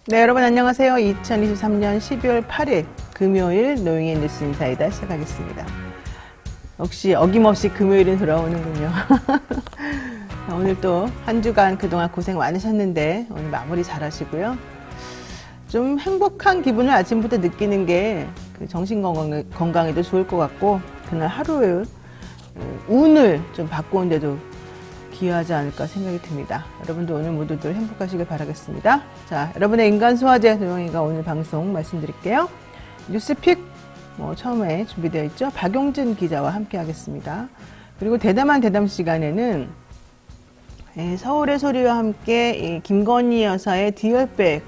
네, 여러분 안녕하세요. 2023년 12월 8일 금요일 노영의 뉴스 인사이다 시작하겠습니다. 역시 어김없이 금요일은 돌아오는군요. 오늘 또 한 주간 그동안 고생 많으셨는데 오늘 마무리 잘 하시고요. 좀 행복한 기분을 아침부터 느끼는 게 그 정신 건강에도 좋을 것 같고 그날 하루의 운을 좀 바꾸는 데도 기여하지 않을까 생각이 듭니다. 여러분도 오늘 모두들 행복하시길 바라겠습니다. 자, 여러분의 인간 소화제 노영이가 오늘 방송 말씀드릴게요. 뉴스픽 처음에 준비되어 있죠. 박용진 기자와 함께 하겠습니다. 그리고 대담한 대담 시간에는 서울의 소리와 함께 김건희 여사의 디얼백을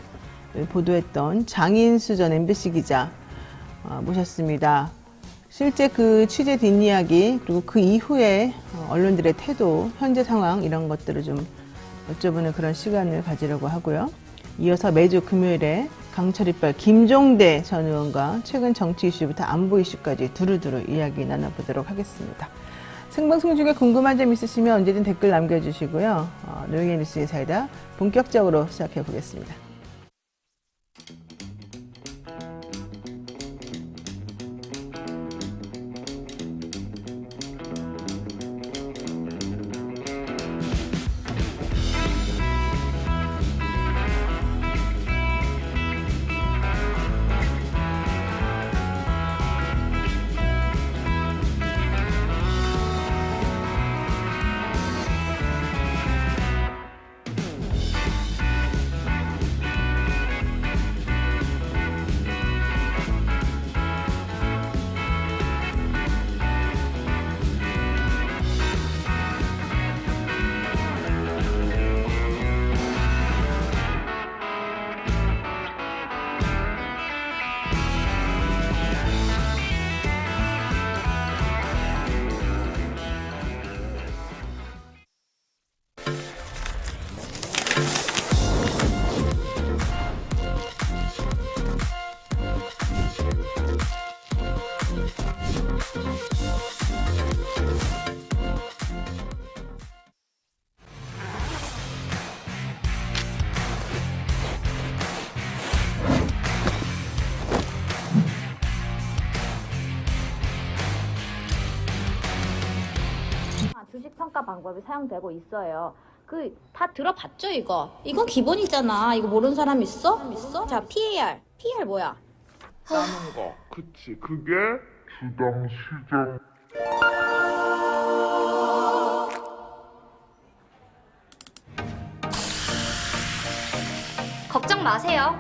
보도했던 장인수 전 MBC 기자 모셨습니다. 실제 그 취재 뒷이야기 그리고 그 이후에 언론들의 태도, 현재 상황 이런 것들을 좀 여쭤보는 그런 시간을 가지려고 하고요. 이어서 매주 금요일에 강철이빨 김종대 전 의원과 최근 정치 이슈부터 안보 이슈까지 두루두루 이야기 나눠보도록 하겠습니다. 생방송 중에 궁금한 점 있으시면 언제든 댓글 남겨주시고요. 노영의 뉴스의 사이다 본격적으로 시작해 보겠습니다. 주식 평가 방법이 사용되고 있어요. 다 들어봤죠, 이거? 이거 기본이잖아. 이거 모르는 사람 있어? 자, PAR 뭐야? 따는 거. 그치. 그게 주당 시장. 걱정 마세요.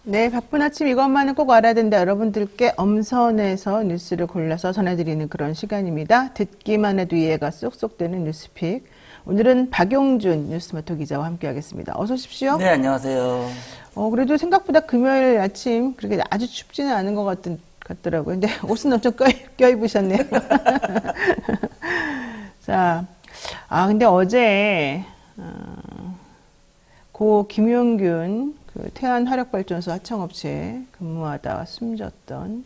네, 바쁜 아침 이것만은 꼭 알아야 된다. 여러분들께 엄선해서 뉴스를 골라서 전해드리는 그런 시간입니다. 듣기만 해도 이해가 쏙쏙 되는 뉴스픽. 오늘은 박용준 뉴스모토 기자와 함께하겠습니다. 어서 오십시오. 네, 안녕하세요. 그래도 생각보다 금요일 아침 그렇게 아주 춥지는 않은 것 같더라고요. 근데 옷은 엄청 껴입으셨네요. 자, 근데 어제 고 김용균 그 태안화력발전소 하청업체에 근무하다 숨졌던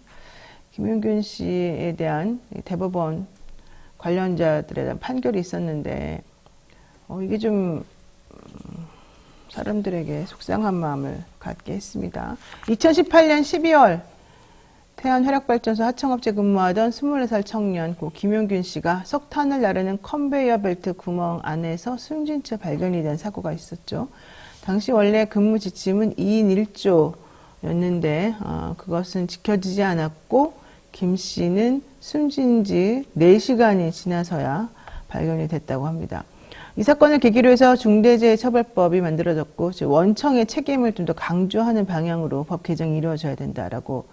김용균 씨에 대한 대법원 관련자들에 대한 판결이 있었는데 이게 좀 사람들에게 속상한 마음을 갖게 했습니다. 2018년 12월 태안화력발전소 하청업체 근무하던 24살 청년 고 김용균 씨가 석탄을 나르는 컨베이어 벨트 구멍 안에서 숨진 채 발견이 된 사고가 있었죠. 당시 원래 근무 지침은 2인 1조였는데 그것은 지켜지지 않았고 김 씨는 숨진 지 4시간이 지나서야 발견이 됐다고 합니다. 이 사건을 계기로 해서 중대재해처벌법이 만들어졌고 원청의 책임을 좀 더 강조하는 방향으로 법 개정이 이루어져야 된다라고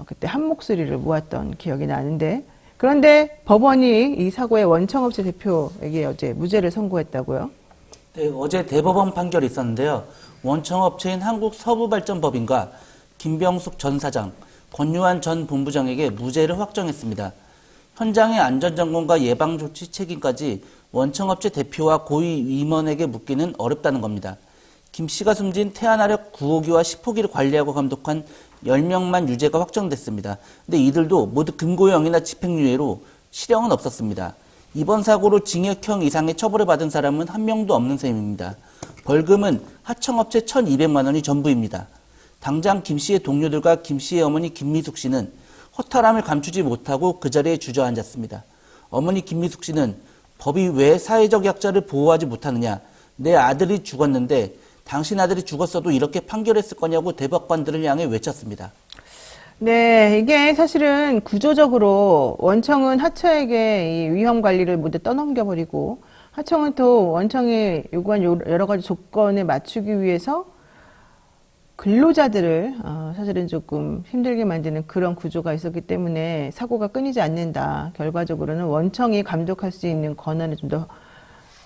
그때 한 목소리를 모았던 기억이 나는데 그런데 법원이 이 사고의 원청업체 대표에게 어제 무죄를 선고했다고요? 네, 어제 대법원 판결이 있었는데요. 원청업체인 한국서부발전법인과 김병숙 전 사장, 권유한 전 본부장에게 무죄를 확정했습니다. 현장의 안전점검과 예방조치 책임까지 원청업체 대표와 고위 임원에게 묻기는 어렵다는 겁니다. 김 씨가 숨진 태안화력 9호기와 10호기를 관리하고 감독한 10명만 유죄가 확정됐습니다. 근데 이들도 모두 금고형이나 집행유예로 실형은 없었습니다. 이번 사고로 징역형 이상의 처벌을 받은 사람은 한 명도 없는 셈입니다. 벌금은 하청업체 1,200만 원이 전부입니다. 당장 김 씨의 동료들과 김 씨의 어머니 김미숙 씨는 허탈함을 감추지 못하고 그 자리에 주저앉았습니다. 어머니 김미숙 씨는 법이 왜 사회적 약자를 보호하지 못하느냐, 내 아들이 죽었는데 당신 아들이 죽었어도 이렇게 판결했을 거냐고 대법관들을 향해 외쳤습니다. 네, 이게 사실은 구조적으로 원청은 하청에게 이 위험 관리를 모두 떠넘겨버리고 하청은 또 원청이 요구한 여러 가지 조건에 맞추기 위해서 근로자들을 사실은 조금 힘들게 만드는 그런 구조가 있었기 때문에 사고가 끊이지 않는다. 결과적으로는 원청이 감독할 수 있는 권한을 좀 더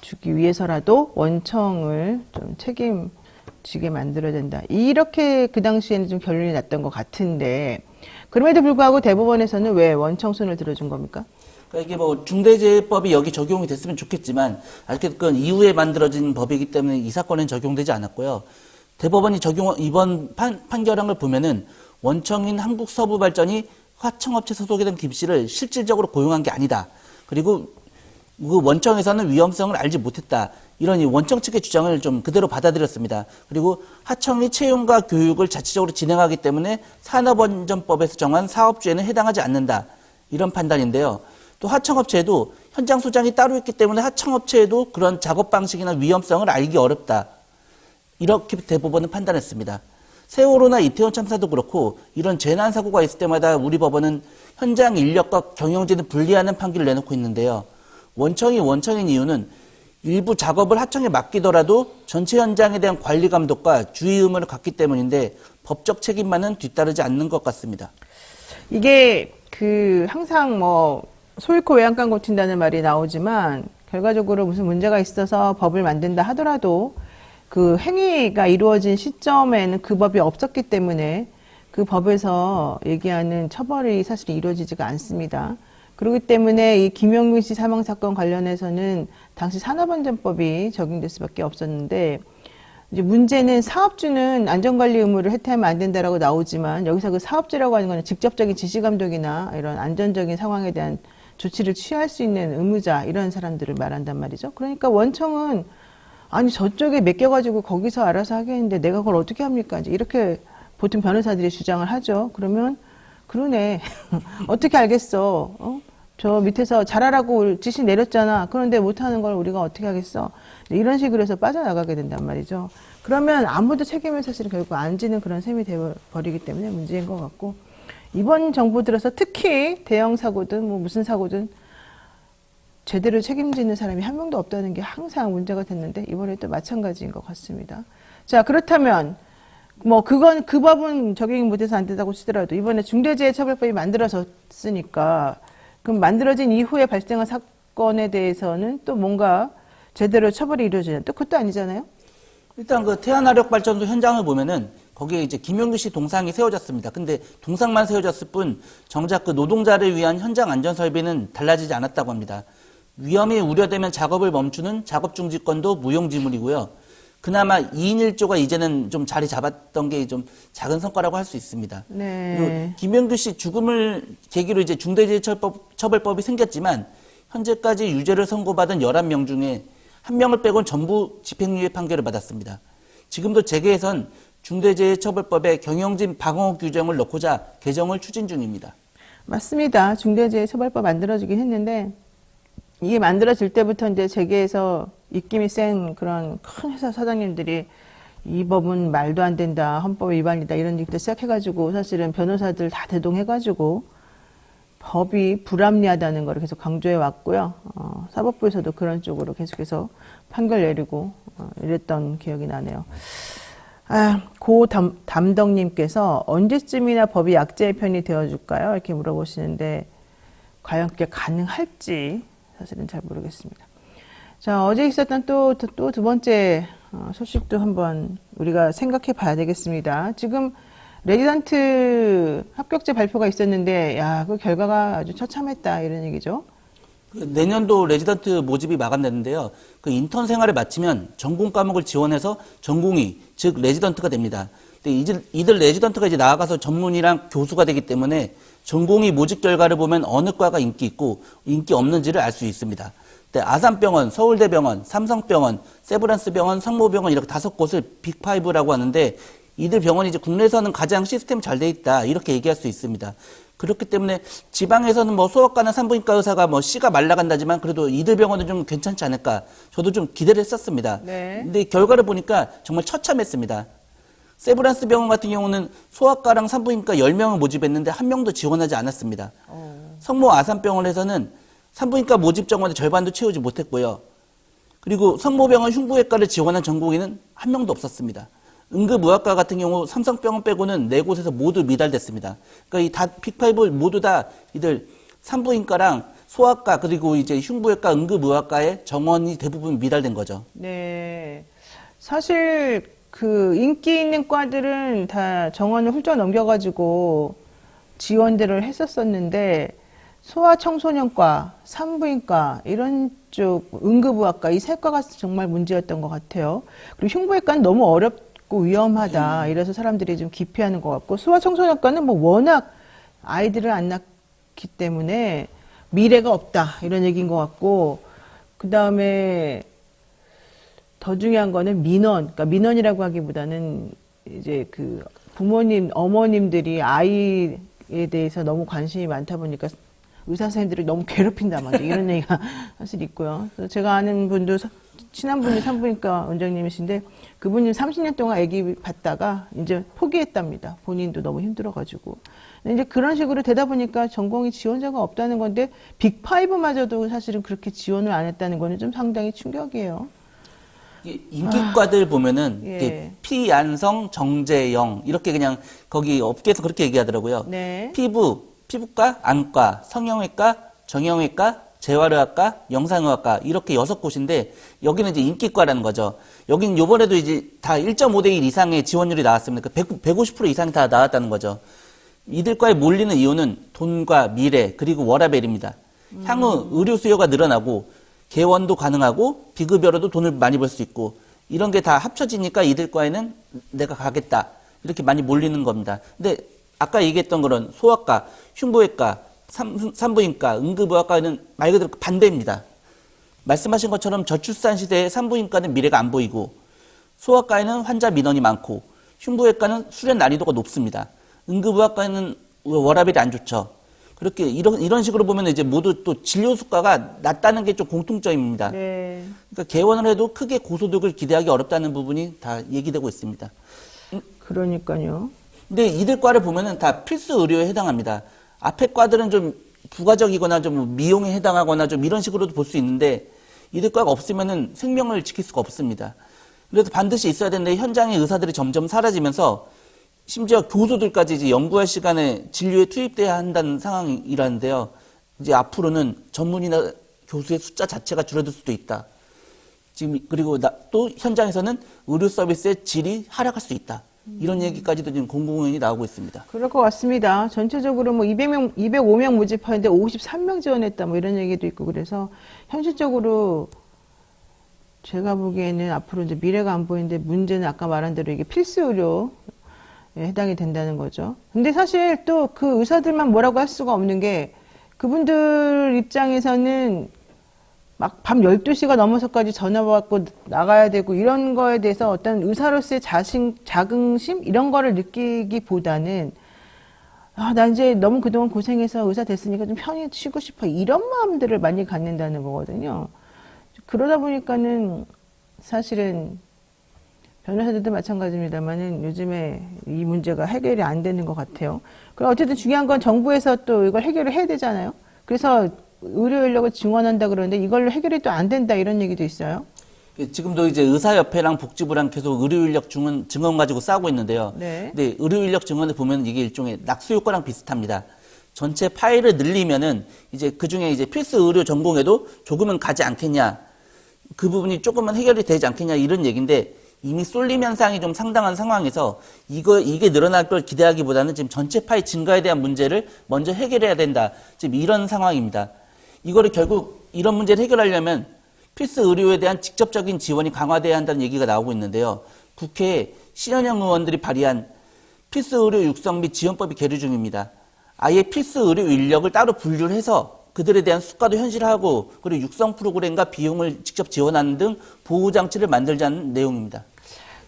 주기 위해서라도 원청을 좀 책임지게 만들어야 된다. 이렇게 그 당시에는 좀 결론이 났던 것 같은데 그럼에도 불구하고 대법원에서는 왜 원청 손을 들어준 겁니까? 그러니까 이게 뭐 중대재해법이 여기 적용이 됐으면 좋겠지만 아직까지 이후에 만들어진 법이기 때문에 이 사건은 적용되지 않았고요. 대법원이 이번 판결한 걸 보면은 원청인 한국서부발전이 하청업체 소속이 된 김 씨를 실질적으로 고용한 게 아니다. 그리고 그 원청에서는 위험성을 알지 못했다. 이런 이 원청 측의 주장을 좀 그대로 받아들였습니다. 그리고 하청이 채용과 교육을 자체적으로 진행하기 때문에 산업안전법에서 정한 사업주에는 해당하지 않는다. 이런 판단인데요. 또 하청업체에도 현장 소장이 따로 있기 때문에 하청업체에도 그런 작업 방식이나 위험성을 알기 어렵다. 이렇게 대법원은 판단했습니다. 세월호나 이태원 참사도 그렇고 이런 재난사고가 있을 때마다 우리 법원은 현장 인력과 경영진을 분리하는 판결을 내놓고 있는데요. 원청이 원청인 이유는 일부 작업을 하청에 맡기더라도 전체 현장에 대한 관리 감독과 주의 의무를 갖기 때문인데 법적 책임만은 뒤따르지 않는 것 같습니다. 이게 항상 소잃고 외양간 고친다는 말이 나오지만 결과적으로 무슨 문제가 있어서 법을 만든다 하더라도 그 행위가 이루어진 시점에는 그 법이 없었기 때문에 그 법에서 얘기하는 처벌이 사실 이루어지지가 않습니다. 그렇기 때문에 이 김영균 씨 사망 사건 관련해서는 당시 산업안전법이 적용될 수밖에 없었는데 이제 문제는 사업주는 안전관리 의무를 해태하면 안 된다라고 나오지만 여기서 그 사업주라고 하는 건 직접적인 지시감독이나 이런 안전적인 상황에 대한 조치를 취할 수 있는 의무자 이런 사람들을 말한단 말이죠. 그러니까 원청은 아니 저쪽에 맡겨가지고 거기서 알아서 하겠는데 내가 그걸 어떻게 합니까? 이제 이렇게 보통 변호사들이 주장을 하죠. 그러면 그러네. 어떻게 알겠어? 저 밑에서 잘하라고 지시 내렸잖아. 그런데 못하는 걸 우리가 어떻게 하겠어? 이런 식으로 해서 빠져나가게 된단 말이죠. 그러면 아무도 책임을 사실 결국 안 지는 그런 셈이 되어버리기 때문에 문제인 것 같고 이번 정부 들어서 특히 대형 사고든 무슨 사고든 제대로 책임지는 사람이 한 명도 없다는 게 항상 문제가 됐는데 이번에 또 마찬가지인 것 같습니다. 자, 그렇다면 그건 그 법은 적용이 못해서 안 된다고 치더라도 이번에 중대재해처벌법이 만들어졌으니까 그럼 만들어진 이후에 발생한 사건에 대해서는 또 뭔가 제대로 처벌이 이루어지냐 또 그것도 아니잖아요. 일단 그 태안화력 발전소 현장을 보면은 거기에 이제 김영규 씨 동상이 세워졌습니다. 근데 동상만 세워졌을 뿐 정작 그 노동자를 위한 현장 안전 설비는 달라지지 않았다고 합니다. 위험이 우려되면 작업을 멈추는 작업 중지권도 무용지물이고요. 그나마 2인 1조가 이제는 좀 자리 잡았던 게 좀 작은 성과라고 할 수 있습니다. 네. 그리고 김영규 씨 죽음을 계기로 이제 중대재해처벌법이 생겼지만 현재까지 유죄를 선고받은 11명 중에 1명을 빼곤 전부 집행유예 판결을 받았습니다. 지금도 재계에선 중대재해처벌법에 경영진 방어 규정을 넣고자 개정을 추진 중입니다. 맞습니다. 중대재해처벌법 만들어지긴 했는데 이게 만들어질 때부터 이제 재계에서 입김이 센 그런 큰 회사 사장님들이 이 법은 말도 안 된다, 헌법 위반이다 이런 얘기부터 시작해가지고 사실은 변호사들 다 대동해가지고 법이 불합리하다는 걸 계속 강조해 왔고요. 사법부에서도 그런 쪽으로 계속해서 판결 내리고 이랬던 기억이 나네요. 고 담덕님께서 언제쯤이나 법이 약자의 편이 되어줄까요? 이렇게 물어보시는데 과연 그게 가능할지 사실은 잘 모르겠습니다. 자, 어제 있었던 또 두 번째 소식도 한번 우리가 생각해 봐야 되겠습니다. 지금 레지던트 합격자 발표가 있었는데 그 결과가 아주 처참했다 이런 얘기죠. 내년도 레지던트 모집이 마감됐는데요. 그 인턴 생활을 마치면 전공 과목을 지원해서 전공의, 즉 레지던트가 됩니다. 근데 이들 레지던트가 이제 나아가서 전문의랑 교수가 되기 때문에 전공의 모집 결과를 보면 어느 과가 인기 있고 인기 없는지를 알 수 있습니다. 근데 아산병원, 서울대병원, 삼성병원, 세브란스병원, 성모병원 이렇게 5곳을 빅5라고 하는데 이들 병원이 이제 국내에서는 가장 시스템 잘 돼 있다 이렇게 얘기할 수 있습니다. 그렇기 때문에 지방에서는 뭐 소아과나 산부인과 의사가 뭐 씨가 말라간다지만 그래도 이들 병원은 좀 괜찮지 않을까 저도 좀 기대를 했었습니다. 네. 근데 결과를 보니까 정말 처참했습니다. 세브란스 병원 같은 경우는 소아과랑 산부인과 10명을 모집했는데 1명도 지원하지 않았습니다. 성모 아산병원에서는 산부인과 모집 정원의 절반도 채우지 못했고요. 그리고 성모병원 흉부외과를 지원한 전공의는 1명도 없었습니다. 응급의학과 같은 경우 삼성병원 빼고는 4곳에서 모두 미달됐습니다. 그러니까 이 다 빅5 모두 다 이들 산부인과랑 소아과 그리고 이제 흉부외과 응급의학과의 정원이 대부분 미달된 거죠. 네. 사실 그 인기 있는 과들은 다 정원을 훌쩍 넘겨가지고 지원들을 했었었는데 소아청소년과, 산부인과 이런 쪽 응급의학과 이 세 과가 정말 문제였던 것 같아요. 그리고 흉부외과는 너무 어렵고 위험하다 이래서 사람들이 좀 기피하는 것 같고 소아청소년과는 뭐 워낙 아이들을 안 낳기 때문에 미래가 없다 이런 얘기인 것 같고 그 다음에 더 중요한 거는 민원, 그러니까 민원이라고 하기보다는 이제 그 부모님, 어머님들이 아이에 대해서 너무 관심이 많다 보니까 의사 선생님들을 너무 괴롭힌단 말이에요. 이런 얘기가 사실 있고요. 그래서 제가 아는 분도 친한 분이 산부인과 원장님이신데 그분이 30년 동안 아기 봤다가 이제 포기했답니다. 본인도 너무 힘들어가지고. 근데 이제 그런 식으로 되다 보니까 전공의 지원자가 없다는 건데 빅5마저도 사실은 그렇게 지원을 안 했다는 거는 좀 상당히 충격이에요. 인기과들 보면은 예. 피안성, 정재영 이렇게 그냥 거기 업계에서 그렇게 얘기하더라고요. 네. 피부과, 안과, 성형외과, 정형외과, 재활의학과, 영상의학과 이렇게 6곳인데 여기는 이제 인기과라는 거죠. 여기는 요번에도 이제 다 1.5대 1 이상의 지원율이 나왔습니다. 150% 이상이 다 나왔다는 거죠. 이들과에 몰리는 이유는 돈과 미래 그리고 워라밸입니다. 향후 의료 수요가 늘어나고 개원도 가능하고 비급여로도 돈을 많이 벌 수 있고 이런 게 다 합쳐지니까 이들과에는 내가 가겠다 이렇게 많이 몰리는 겁니다. 근데 아까 얘기했던 그런 소아과, 흉부외과, 산부인과, 응급의학과는 말 그대로 반대입니다. 말씀하신 것처럼 저출산 시대에 산부인과는 미래가 안 보이고 소아과에는 환자 민원이 많고 흉부외과는 수련 난이도가 높습니다. 응급의학과는 워라밸이 안 좋죠. 그렇게 이런 식으로 보면 이제 모두 또 진료 수가가 낮다는 게 좀 공통점입니다. 네. 그러니까 개원을 해도 크게 고소득을 기대하기 어렵다는 부분이 다 얘기되고 있습니다. 그러니까요. 근데 이들 과를 보면은 다 필수 의료에 해당합니다. 앞에 과들은 좀 부가적이거나 좀 미용에 해당하거나 좀 이런 식으로도 볼 수 있는데 이들 과가 없으면은 생명을 지킬 수가 없습니다. 그래서 반드시 있어야 되는데 현장의 의사들이 점점 사라지면서 심지어 교수들까지 이제 연구할 시간에 진료에 투입돼야 한다는 상황이라는데요. 이제 앞으로는 전문의나 교수의 숫자 자체가 줄어들 수도 있다. 지금 그리고 또 현장에서는 의료 서비스의 질이 하락할 수 있다. 이런 얘기까지도 지금 공공연히 나오고 있습니다. 그럴 것 같습니다. 전체적으로 뭐 205명 모집하는데 53명 지원했다 뭐 이런 얘기도 있고 그래서 현실적으로 제가 보기에는 앞으로 이제 미래가 안 보이는데 문제는 아까 말한 대로 이게 필수 의료에 해당이 된다는 거죠. 근데 사실 또 그 의사들만 뭐라고 할 수가 없는 게 그분들 입장에서는 막 밤 12시가 넘어서까지 전화 받고 나가야 되고 이런 거에 대해서 어떤 의사로서의 자긍심 이런 거를 느끼기보다는 나 이제 너무 그동안 고생해서 의사 됐으니까 좀 편히 쉬고 싶어 이런 마음들을 많이 갖는다는 거거든요. 그러다 보니까는 사실은 변호사들도 마찬가지입니다만은 요즘에 이 문제가 해결이 안 되는 것 같아요. 그럼 어쨌든 중요한 건 정부에서 또 이걸 해결을 해야 되잖아요. 그래서 의료 인력을 증원한다 그러는데 이걸로 해결이 또 안 된다 이런 얘기도 있어요. 지금도 이제 의사협회랑 복지부랑 계속 의료 인력 증원 가지고 싸우고 있는데요. 네. 근데 의료 인력 증원을 보면 이게 일종의 낙수 효과랑 비슷합니다. 전체 파일을 늘리면은 이제 그 중에 이제 필수 의료 전공에도 조금은 가지 않겠냐. 그 부분이 조금은 해결이 되지 않겠냐 이런 얘기인데 이미 쏠림 현상이 좀 상당한 상황에서 이게 늘어날 걸 기대하기보다는 지금 전체 파이 증가에 대한 문제를 먼저 해결해야 된다. 지금 이런 상황입니다. 이거를 결국 이런 문제를 해결하려면 필수 의료에 대한 직접적인 지원이 강화돼야 한다는 얘기가 나오고 있는데요. 국회에 신현영 의원들이 발의한 필수 의료 육성 및 지원법이 계류 중입니다. 아예 필수 의료 인력을 따로 분류를 해서 그들에 대한 수가도 현실화하고 그리고 육성 프로그램과 비용을 직접 지원하는 등 보호 장치를 만들자는 내용입니다.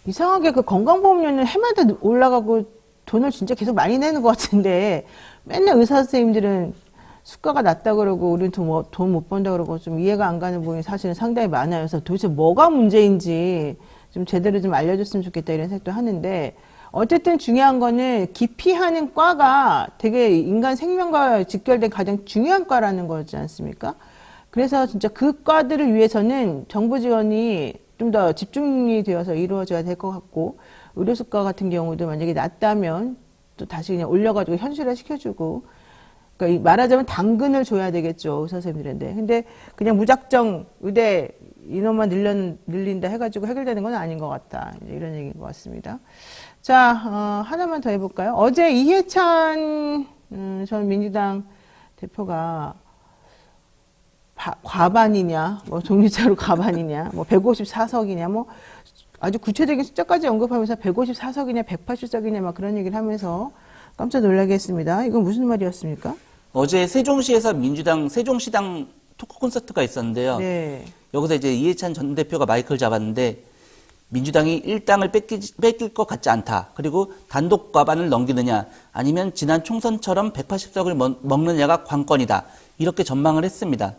이상하게 그 건강보험료는 해마다 올라가고 돈을 진짜 계속 많이 내는 것 같은데 맨날 의사 선생님들은 수가가 낮다 그러고 우리는 돈 못 번다 그러고 좀 이해가 안 가는 부분이 사실은 상당히 많아요. 그래서 도대체 뭐가 문제인지 좀 제대로 좀 알려줬으면 좋겠다 이런 생각도 하는데 어쨌든 중요한 거는 기피하는 과가 되게 인간 생명과 직결된 가장 중요한 과라는 거지 않습니까? 그래서 진짜 그 과들을 위해서는 정부 지원이 좀 더 집중이 되어서 이루어져야 될 것 같고 의료수가 같은 경우도 만약에 낮다면 또 다시 그냥 올려가지고 현실화 시켜주고 그러니까 말하자면 당근을 줘야 되겠죠 의사 선생님들한테. 근데 그냥 무작정 의대 인원만 늘린다 해가지고 해결되는 건 아닌 것 같다. 이런 얘기인 것 같습니다. 자, 하나만 더 해볼까요? 어제 이해찬 전 민주당 대표가 과반이냐, 뭐 종류차로 과반이냐, 뭐 154석이냐, 뭐 아주 구체적인 숫자까지 언급하면서 154석이냐, 180석이냐 막 그런 얘기를 하면서 깜짝 놀라게 했습니다. 이건 무슨 말이었습니까? 어제 세종시에서 민주당 세종시당 토크 콘서트가 있었는데요. 네. 여기서 이제 이해찬 전 대표가 마이크를 잡았는데 민주당이 일당을 뺏길 것 같지 않다. 그리고 단독 과반을 넘기느냐 아니면 지난 총선처럼 180석을 먹느냐가 관건이다. 이렇게 전망을 했습니다.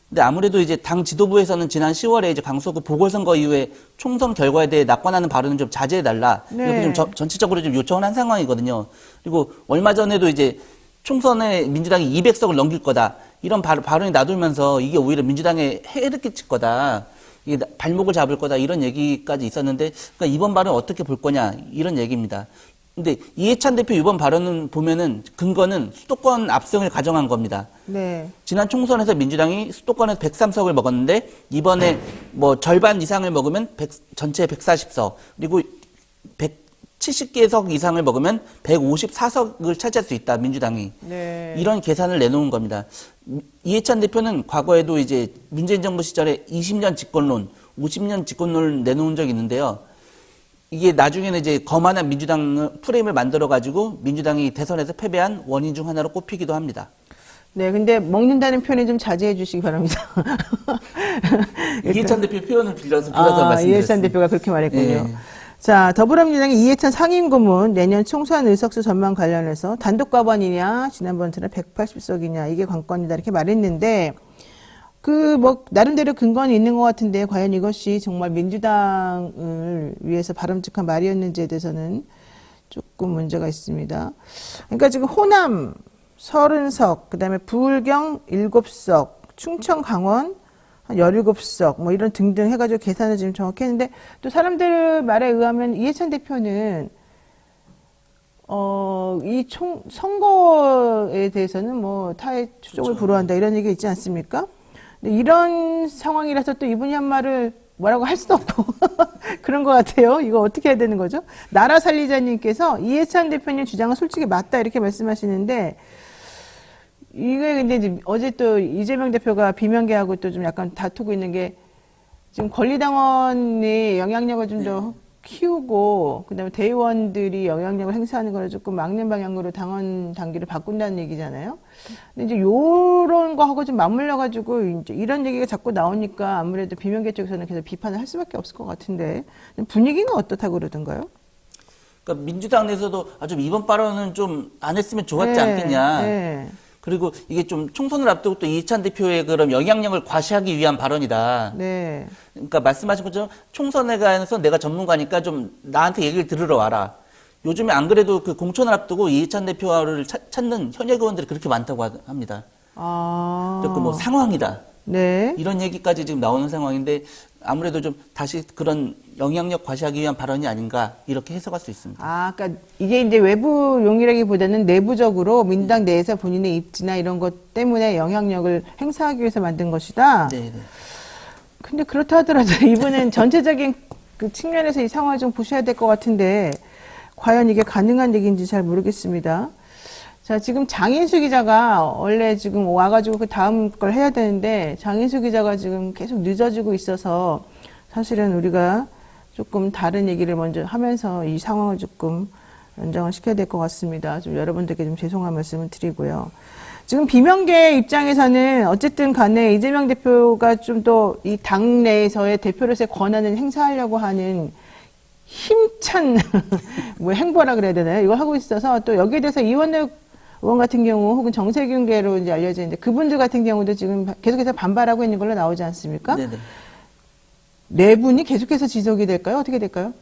근데 아무래도 이제 당 지도부에서는 지난 10월에 이제 강서구 보궐선거 이후에 총선 결과에 대해 낙관하는 발언은 좀 자제해달라. 네. 이렇게 좀 전체적으로 좀 요청을 한 상황이거든요. 그리고 얼마 전에도 이제 총선에 민주당이 200석을 넘길 거다. 이런 발언이 나돌면서 이게 오히려 민주당에 해를 끼칠 거다. 이게 발목을 잡을 거다. 이런 얘기까지 있었는데, 그러니까 이번 발언 어떻게 볼 거냐. 이런 얘기입니다. 근데 이해찬 대표 이번 발언은 보면은 근거는 수도권 압승을 가정한 겁니다. 네. 지난 총선에서 민주당이 수도권에서 103석을 먹었는데 이번에 뭐 절반 이상을 먹으면 전체 140석 그리고 170개석 이상을 먹으면 154석을 차지할 수 있다 민주당이. 네. 이런 계산을 내놓은 겁니다. 이해찬 대표는 과거에도 이제 문재인 정부 시절에 20년 집권론, 50년 집권론을 내놓은 적이 있는데요. 이게 나중에는 이제 거만한 민주당 프레임을 만들어가지고 민주당이 대선에서 패배한 원인 중 하나로 꼽히기도 합니다. 네, 근데 먹는다는 표현을 좀 자제해 주시기 바랍니다. 이해찬 대표 표현을 빌려서 말씀드렸습니다. 이해찬 대표가 그렇게 말했군요. 네. 자, 더불어민주당의 이해찬 상임고문 내년 총선 의석수 전망 관련해서 단독 과반이냐, 지난번처럼 180석이냐, 이게 관건이다 이렇게 말했는데 나름대로 근거는 있는 것 같은데, 과연 이것이 정말 민주당을 위해서 바람직한 말이었는지에 대해서는 조금 문제가 있습니다. 그러니까 지금 호남 30석, 그 다음에 부울경 7석, 충청 강원 한 17석, 뭐 이런 등등 해가지고 계산을 지금 정확히 했는데, 또 사람들 말에 의하면 이해찬 대표는, 선거에 대해서는 뭐 타의 추종을 불허한다 이런 얘기 있지 않습니까? 근데 이런 상황이라서 또 이분이 한 말을 뭐라고 할 수도 없고 그런 것 같아요. 이거 어떻게 해야 되는 거죠? 나라 살리자님께서 이해찬 대표님 주장은 솔직히 맞다 이렇게 말씀하시는데 이게 근데 이제 어제 또 이재명 대표가 비명계하고 또 좀 약간 다투고 있는 게 지금 권리당원의 영향력을 좀 더 키우고 그다음에 대의원들이 영향력을 행사하는 걸 조금 막는 방향으로 당원 당규를 바꾼다는 얘기잖아요. 근데 이제 요런 거하고 좀 맞물려 가지고 이제 이런 얘기가 자꾸 나오니까 아무래도 비명계 쪽에서는 계속 비판을 할 수밖에 없을 것 같은데 분위기는 어떻다고 그러던가요? 그러니까 민주당 내에서도 좀 이번 발언은 좀 안 했으면 좋았지 않겠냐. 네. 그리고 이게 좀 총선을 앞두고 또 이해찬 대표의 그런 영향력을 과시하기 위한 발언이다. 네. 그러니까 말씀하신 것처럼 총선에 관해서 내가 전문가니까 좀 나한테 얘기를 들으러 와라. 요즘에 안 그래도 그 공천을 앞두고 이해찬 대표를 찾는 현역 의원들이 그렇게 많다고 합니다. 그 뭐 상황이다. 네. 이런 얘기까지 지금 나오는 상황인데 아무래도 좀 다시 그런 영향력 과시하기 위한 발언이 아닌가 이렇게 해석할 수 있습니다. 그러니까 이게 이제 외부용이라기보다는 내부적으로 민당 내에서 본인의 입지나 이런 것 때문에 영향력을 행사하기 위해서 만든 것이다. 네. 근데 그렇다 하더라도 이분은 전체적인 그 측면에서 이 상황을 좀 보셔야 될 것 같은데 과연 이게 가능한 얘기인지 잘 모르겠습니다. 자, 지금 장인수 기자가 원래 지금 와가지고 그 다음 걸 해야 되는데 장인수 기자가 지금 계속 늦어지고 있어서 사실은 우리가 조금 다른 얘기를 먼저 하면서 이 상황을 조금 연장을 시켜야 될 것 같습니다. 좀 여러분들께 좀 죄송한 말씀을 드리고요. 지금 비명계 입장에서는 어쨌든 간에 이재명 대표가 좀 더 이 당내에서의 대표로서의 권한을 행사하려고 하는 힘찬 뭐 행보라 그래야 되나요? 이걸 하고 있어서 또 여기에 대해서 이원욱 의원 같은 경우 혹은 정세균계로 이제 알려져 있는데 그분들 같은 경우도 지금 계속해서 반발하고 있는 걸로 나오지 않습니까? 네네. 네 분이 계속해서 지속이 될까요? 어떻게 될까요?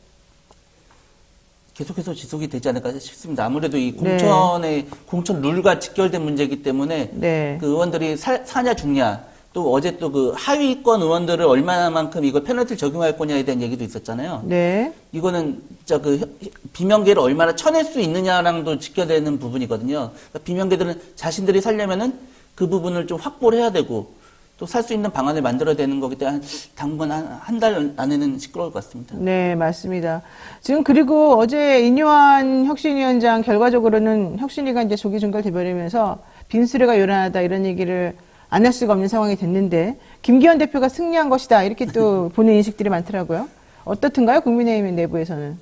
계속해서 지속이 되지 않을까 싶습니다. 아무래도 이 네. 공천 룰과 직결된 문제이기 때문에 네. 그 의원들이 사냐 죽냐 또 어제 또 그 하위권 의원들을 얼마만큼 이걸 페널티를 적용할 거냐에 대한 얘기도 있었잖아요. 네. 이거는 진짜 그 비명계를 얼마나 쳐낼 수 있느냐랑도 직결되는 부분이거든요. 그러니까 비명계들은 자신들이 살려면은 그 부분을 좀 확보를 해야 되고 또 살 수 있는 방안을 만들어야 되는 거기 때문에 당분 한 달 안에는 시끄러울 것 같습니다. 네, 맞습니다. 지금 그리고 어제 인요한 혁신위원장 결과적으로는 혁신위가 이제 조기 종결 돼버리면서 빈수레가 요란하다 이런 얘기를 안 할 수가 없는 상황이 됐는데 김기현 대표가 승리한 것이다 이렇게 또 보는 인식들이 많더라고요. 어떻든가요? 국민의힘 내부에서는.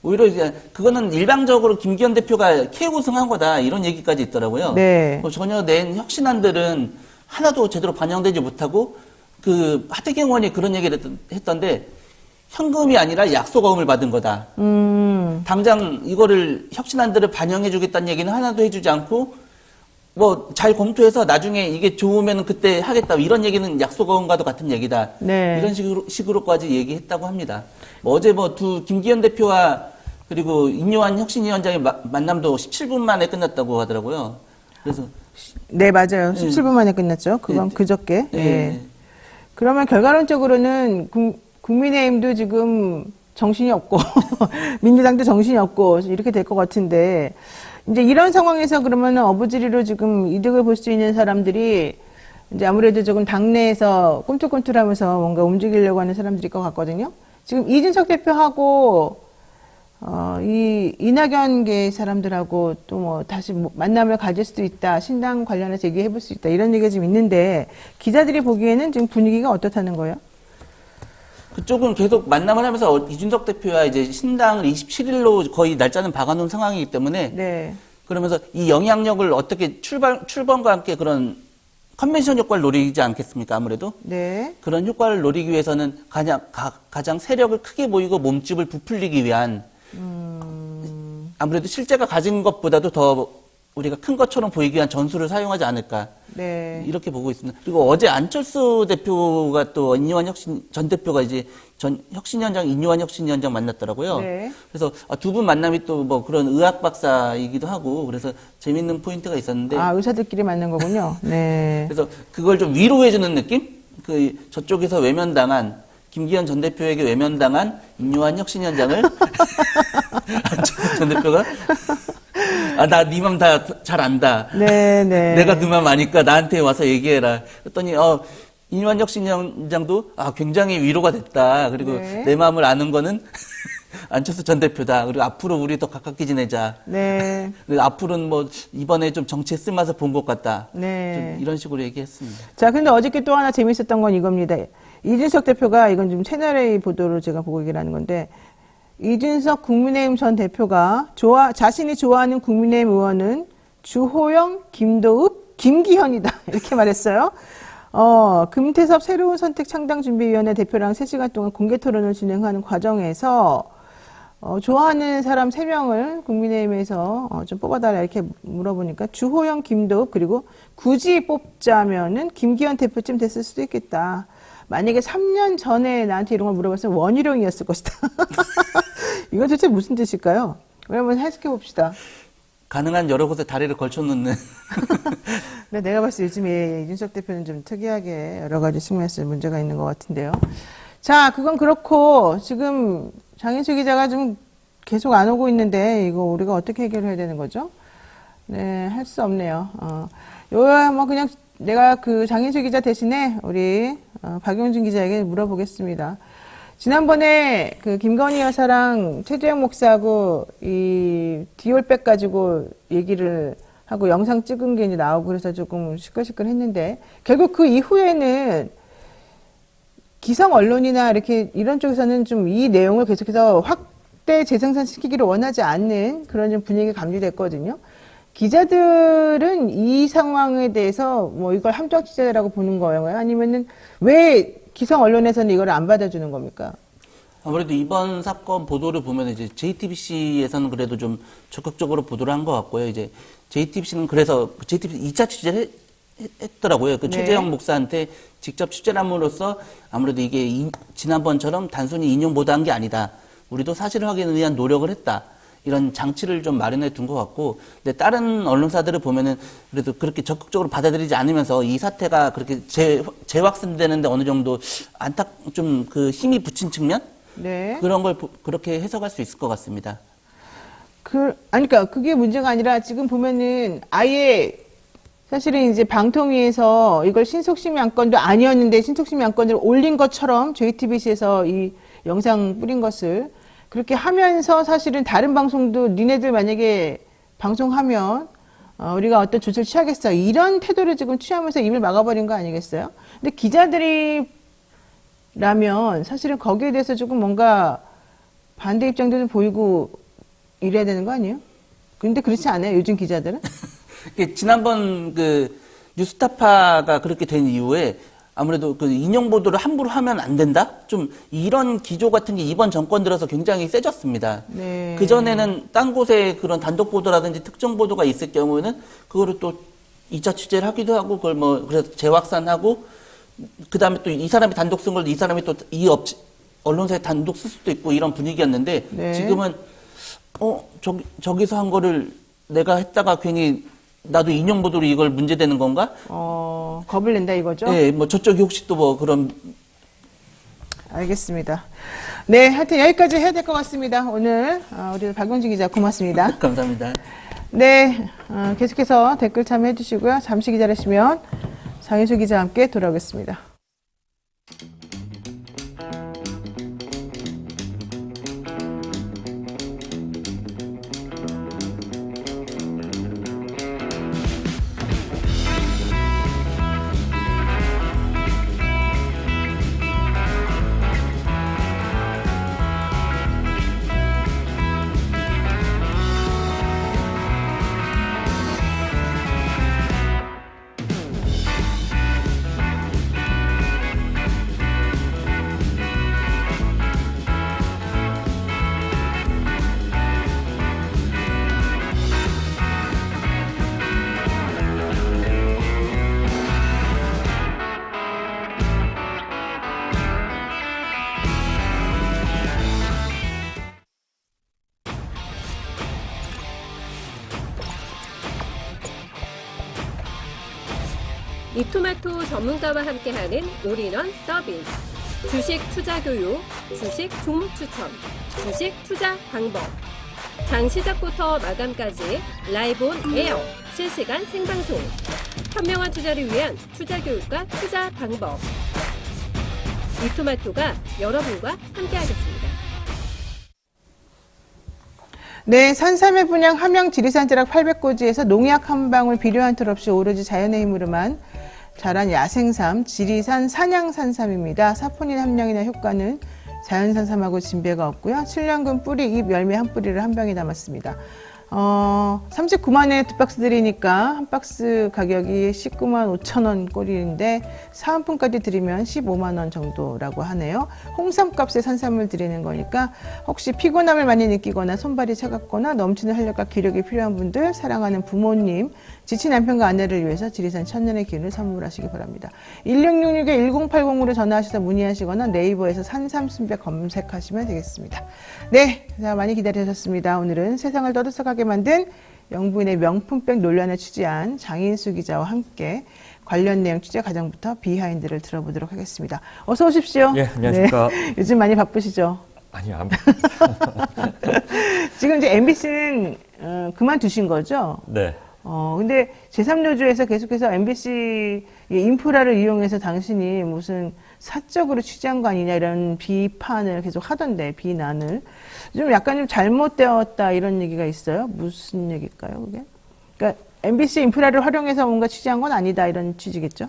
오히려 이제 그거는 일방적으로 김기현 대표가 KO 우승한 거다 이런 얘기까지 있더라고요. 네. 전혀 낸 혁신안들은 하나도 제대로 반영되지 못하고 그 하태경 의원이 그런 얘기를 했던데 현금이 아니라 약속금을 받은 거다. 당장 이거를 혁신안들을 반영해주겠다는 얘기는 하나도 해주지 않고 뭐 잘 검토해서 나중에 이게 좋으면 그때 하겠다 이런 얘기는 약속금과도 같은 얘기다. 네. 이런 식으로까지 얘기했다고 합니다. 뭐 어제 뭐 김기현 대표와 그리고 인요한 혁신위원장의 만남도 17분 만에 끝났다고 하더라고요. 그래서 네, 맞아요. 17분 만에 끝났죠. 그건 네. 그저께. 네. 예. 그러면 결과론적으로는 국민의힘도 지금 정신이 없고 민주당도 정신이 없고 이렇게 될 것 같은데 이제 이런 상황에서 그러면 어부지리로 지금 이득을 볼 수 있는 사람들이 이제 아무래도 조금 당내에서 꿈틀꿈틀하면서 뭔가 움직이려고 하는 사람들일 것 같거든요. 지금 이준석 대표하고 이 이낙연계 사람들하고 또 뭐 다시 만남을 가질 수도 있다. 신당 관련해서 얘기해 볼 수 있다. 이런 얘기가 지금 있는데 기자들이 보기에는 지금 분위기가 어떻다는 거예요? 그쪽은 계속 만남을 하면서 이준석 대표와 이제 신당을 27일로 거의 날짜는 박아놓은 상황이기 때문에 네. 그러면서 이 영향력을 어떻게 출범과 함께 그런 컨벤션 효과를 노리지 않겠습니까? 아무래도 네. 그런 효과를 노리기 위해서는 가장 세력을 크게 보이고 몸집을 부풀리기 위한 아무래도 실제가 가진 것보다도 더 우리가 큰 것처럼 보이기 위한 전술을 사용하지 않을까. 네. 이렇게 보고 있습니다. 그리고 어제 안철수 대표가 또 인요한 전 대표가 이제 혁신위원장, 인요한 혁신위원장 만났더라고요. 네. 그래서 두 분 만남이 또 뭐 그런 의학 박사이기도 하고 그래서 재밌는 포인트가 있었는데. 아, 의사들끼리 만난 거군요. 네. 그래서 그걸 좀 위로해주는 느낌? 저쪽에서 외면당한 김기현 전 대표에게 외면당한 인요한 혁신위원장을 안철수 전 대표가 나 네 맘 다 잘 안다. 네, 네. 내가 그 맘 아니까 나한테 와서 얘기해라. 그랬더니 인요한 혁신위원장도 굉장히 위로가 됐다. 그리고 네. 내 마음을 아는 거는 안철수 전 대표다. 그리고 앞으로 우리 더 가깝게 지내자. 네. 그리고 앞으로는 뭐 이번에 좀 정치에 쓸맛을 본 것 같다. 네. 좀 이런 식으로 얘기했습니다. 자, 근데 어저께 또 하나 재밌었던 건 이겁니다. 이준석 대표가 이건 좀 채널A 보도를 제가 보고 얘기를 하는 건데 이준석 국민의힘 전 대표가 자신이 좋아하는 국민의힘 의원은 주호영, 김도읍, 김기현이다. 이렇게 말했어요. 금태섭 새로운 선택 창당준비위원회 대표랑 3시간 동안 공개 토론을 진행하는 과정에서 좋아하는 사람 3명을 국민의힘에서 좀 뽑아달라 이렇게 물어보니까 주호영, 김도읍 그리고 굳이 뽑자면은 김기현 대표쯤 됐을 수도 있겠다. 만약에 3년 전에 나한테 이런 걸 물어봤으면 원희룡이었을 것이다. 이건 도대체 무슨 뜻일까요? 우리 한번 해석해 봅시다. 가능한 여러 곳에 다리를 걸쳐놓는. 근데 내가 봤을 때 요즘에 이준석 대표는 좀 특이하게 여러 가지 측면에서 문제가 있는 것 같은데요. 자, 그건 그렇고 지금 장인수 기자가 좀 계속 안 오고 있는데 이거 우리가 어떻게 해결해야 되는 거죠? 네, 할 수 없네요. 뭐 그냥 내가 그 장인수 기자 대신에 우리 박용진 기자에게 물어보겠습니다. 지난번에 그 김건희 여사랑 최재형 목사하고 이 디올백 가지고 얘기를 하고 영상 찍은 게 이제 나오고 그래서 조금 시끌시끌했는데 결국 그 이후에는 기성 언론이나 이렇게 이런 쪽에서는 좀 이 내용을 계속해서 확대 재생산시키기를 원하지 않는 그런 좀 분위기가 감지됐거든요. 기자들은 이 상황에 대해서 뭐 이걸 함정 취재라고 보는 거예요? 아니면은 왜 기성 언론에서는 이걸 안 받아주는 겁니까? 아무래도 이번 사건 보도를 보면 이제 JTBC에서는 그래도 좀 적극적으로 보도를 한 것 같고요. 이제 JTBC는 그래서 JTBC 2차 취재를 했더라고요. 그 네. 최재형 목사한테 직접 취재를 함으로써 아무래도 이게 지난번처럼 단순히 인용 보도한 게 아니다. 우리도 사실 확인을 위한 노력을 했다. 이런 장치를 좀 마련해 둔 것 같고, 근데 다른 언론사들을 보면은 그래도 그렇게 적극적으로 받아들이지 않으면서 이 사태가 그렇게 재확산되는데 어느 정도 좀 그 힘이 붙인 측면? 네. 그런 걸 그렇게 해석할 수 있을 것 같습니다. 그러니까 그게 문제가 아니라 지금 보면은 아예 사실은 이제 방통위에서 이걸 신속심의 안건도 아니었는데 신속심의 안건을 올린 것처럼 JTBC에서 이 영상 뿌린 것을 그렇게 하면서 사실은 다른 방송도 니네들 만약에 방송하면 우리가 어떤 조치를 취하겠어 이런 태도를 지금 취하면서 입을 막아버린 거 아니겠어요? 근데 기자들이라면 사실은 거기에 대해서 조금 뭔가 반대 입장도 좀 보이고 이래야 되는 거 아니에요? 근데 그렇지 않아요? 요즘 기자들은? 지난번 그 뉴스타파가 그렇게 된 이후에 아무래도 그 인용 보도를 함부로 하면 안 된다? 좀 이런 기조 같은 게 이번 정권 들어서 굉장히 세졌습니다. 네. 그전에는 딴 곳에 그런 단독 보도라든지 특정 보도가 있을 경우에는 그거를 또 2차 취재를 하기도 하고 그걸 뭐 그래서 재확산하고 그다음에 또 이 사람이 단독 쓴 걸 이 사람이 또 이 언론사에 단독 쓸 수도 있고 이런 분위기였는데 네. 지금은 저기서 한 거를 내가 했다가 괜히 나도 인용 보도로 이걸 문제되는 건가? 겁을 낸다 이거죠? 네, 뭐 저쪽이 혹시 또 뭐 그런. 알겠습니다. 네, 하여튼 여기까지 해야 될 것 같습니다. 오늘 우리 박용진 기자 고맙습니다. 감사합니다. 네, 계속해서 댓글 참여해 주시고요. 잠시 기다리시면 장윤수 기자와 함께 돌아오겠습니다. 이토마토 전문가와 함께하는 올인원 서비스. 주식 투자 교육, 주식 종목 추천, 주식 투자 방법. 장 시작부터 마감까지 라이브 온 에어, 실시간 생방송. 현명한 투자를 위한 투자 교육과 투자 방법. 이토마토가 여러분과 함께하겠습니다. 네, 산삼의 분양 함양 지리산지락 800고지에서 농약 한 방울 비료한 톨 없이 오로지 자연의 힘으로만 자란 야생삼 지리산 산양산삼입니다. 사포닌 함량이나 효과는 자연산삼하고 진배가 없고요. 7년근 뿌리, 잎, 열매 한 뿌리를 한 병에 담았습니다. 39만 원에 2박스 드리니까 한 박스 가격이 19만 5천 원 꼴인데 사은품까지 드리면 15만 원 정도라고 하네요. 홍삼값에 산삼을 드리는 거니까 혹시 피곤함을 많이 느끼거나 손발이 차갑거나 넘치는 활력과 기력이 필요한 분들, 사랑하는 부모님, 지친 남편과 아내를 위해서 지리산 천년의 기운을 선물하시기 바랍니다. 1666-1080으로 전화하셔서 문의하시거나 네이버에서 산삼순백 검색하시면 되겠습니다. 네, 자, 많이 기다리셨습니다. 오늘은 세상을 떠들썩하게 만든 영부인의 명품백 논란을 취재한 장인수 기자와 함께 관련 내용 취재 과정부터 비하인드를 들어보도록 하겠습니다. 어서 오십시오. 예, 안녕하십니까. 네, 요즘 많이 바쁘시죠? 아니요, 안 지금 이제 MBC는 그만두신 거죠? 네. 근데 제3노조에서 계속해서 MBC 인프라를 이용해서 당신이 무슨 사적으로 취재한 거 아니냐 이런 비판을 계속 하던데, 비난을. 좀 약간 좀 잘못되었다 이런 얘기가 있어요. 무슨 얘기일까요, 그게? 그러니까 MBC 인프라를 활용해서 뭔가 취재한 건 아니다 이런 취지겠죠?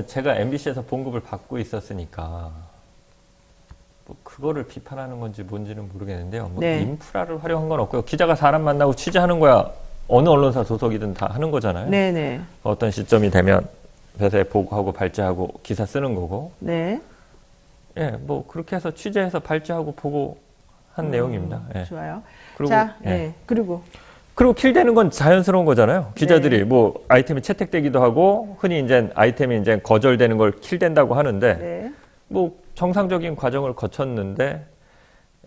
제가 MBC에서 봉급을 받고 있었으니까 뭐 그거를 비판하는 건지 뭔지는 모르겠는데요. 뭐 네. 인프라를 활용한 건 없고요. 기자가 사람 만나고 취재하는 거야 어느 언론사 소속이든 다 하는 거잖아요. 네네. 어떤 시점이 되면 회사에 보고하고 발제하고 기사 쓰는 거고. 네. 예, 뭐 그렇게 해서 취재해서 발제하고 보고 한 내용입니다. 예. 좋아요. 그리고, 자, 예. 네. 그리고 그리고 킬되는 건 자연스러운 거잖아요. 기자들이 네. 뭐 아이템이 채택되기도 하고 흔히 이제 아이템이 이제 거절되는 걸 킬된다고 하는데 네. 뭐 정상적인 과정을 거쳤는데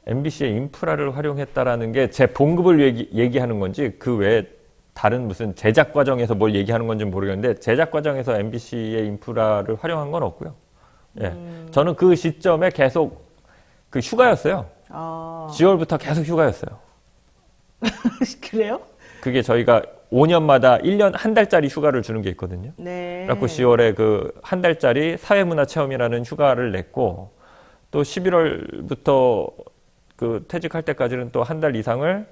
MBC의 인프라를 활용했다라는 게 제 봉급을 얘기하는 건지 그 외에 다른 무슨 제작 과정에서 뭘 얘기하는 건지 모르겠는데 제작 과정에서 MBC의 인프라를 활용한 건 없고요. 예. 저는 그 시점에 계속 그 휴가였어요. 10월부터 계속 휴가였어요. 그래요? 그게 저희가 5년마다 1년 한 달짜리 휴가를 주는 게 있거든요. 네. 그래갖고 10월에 그 한 달짜리 사회문화체험이라는 휴가를 냈고 또 11월부터 그 퇴직할 때까지는 또 한 달 이상을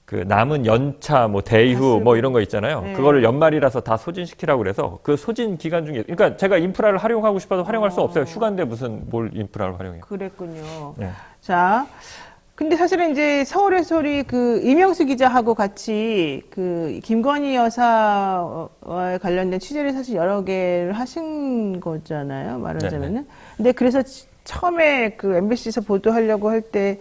그 남은 연차 뭐 대휴 뭐 이런 거 있잖아요. 네. 그거를 연말이라서 다 소진시키라고 그래서 그 소진 기간 중에 그러니까 제가 인프라를 활용하고 싶어도 활용할 수 없어요. 휴가인데 무슨 뭘 인프라를 활용해요. 그랬군요. 네. 자, 근데 사실은 이제 서울의 소리 그 이명수 기자하고 같이 그 김건희 여사와 관련된 취재를 사실 여러 개를 하신 거잖아요. 말하자면은. 근데 그래서 처음에 그 MBC에서 보도하려고 할 때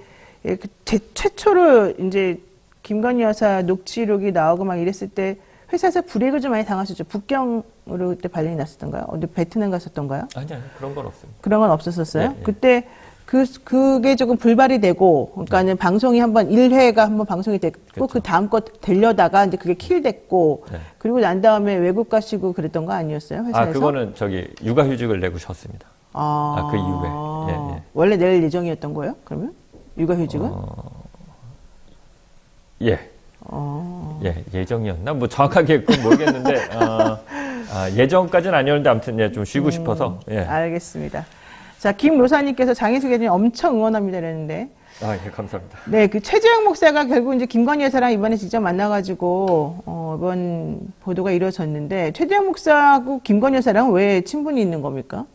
최초로 이제 김건희 여사 녹취록이 나오고 막 이랬을 때 회사에서 불이익을 좀 많이 당하셨죠. 북경으로 그때 발령이 났었던가요? 어디 베트남 갔었던가요? 아니 그런 건 없습니다. 그런 건 없었었어요? 네, 네. 그때 그게 조금 불발이 되고, 그러니까 방송이 한번 1회가 한번 방송이 됐고, 그렇죠. 그 다음 거 되려다가 이제 그게 킬됐고, 네. 그리고 난 다음에 외국 가시고 그랬던 거 아니었어요? 회사에서? 아 그거는 저기 육아휴직을 내고 쉬었습니다. 그 이후에. 예. 원래 낼 예정이었던 거예요? 그러면? 육아휴직은? 예. 예, 예정이었나? 뭐 정확하게 그건 모르겠는데, 예정까지는 아니었는데 아무튼 예, 좀 쉬고 싶어서. 예. 알겠습니다. 자, 김 로사님께서 장인수 교수님 엄청 응원합니다 그랬는데. 예, 감사합니다. 네, 그 최재형 목사가 결국 이제 김건희 여사랑 이번에 직접 만나가지고, 이번 보도가 이루어졌는데, 최재형 목사하고 김건희 여사랑 왜 친분이 있는 겁니까?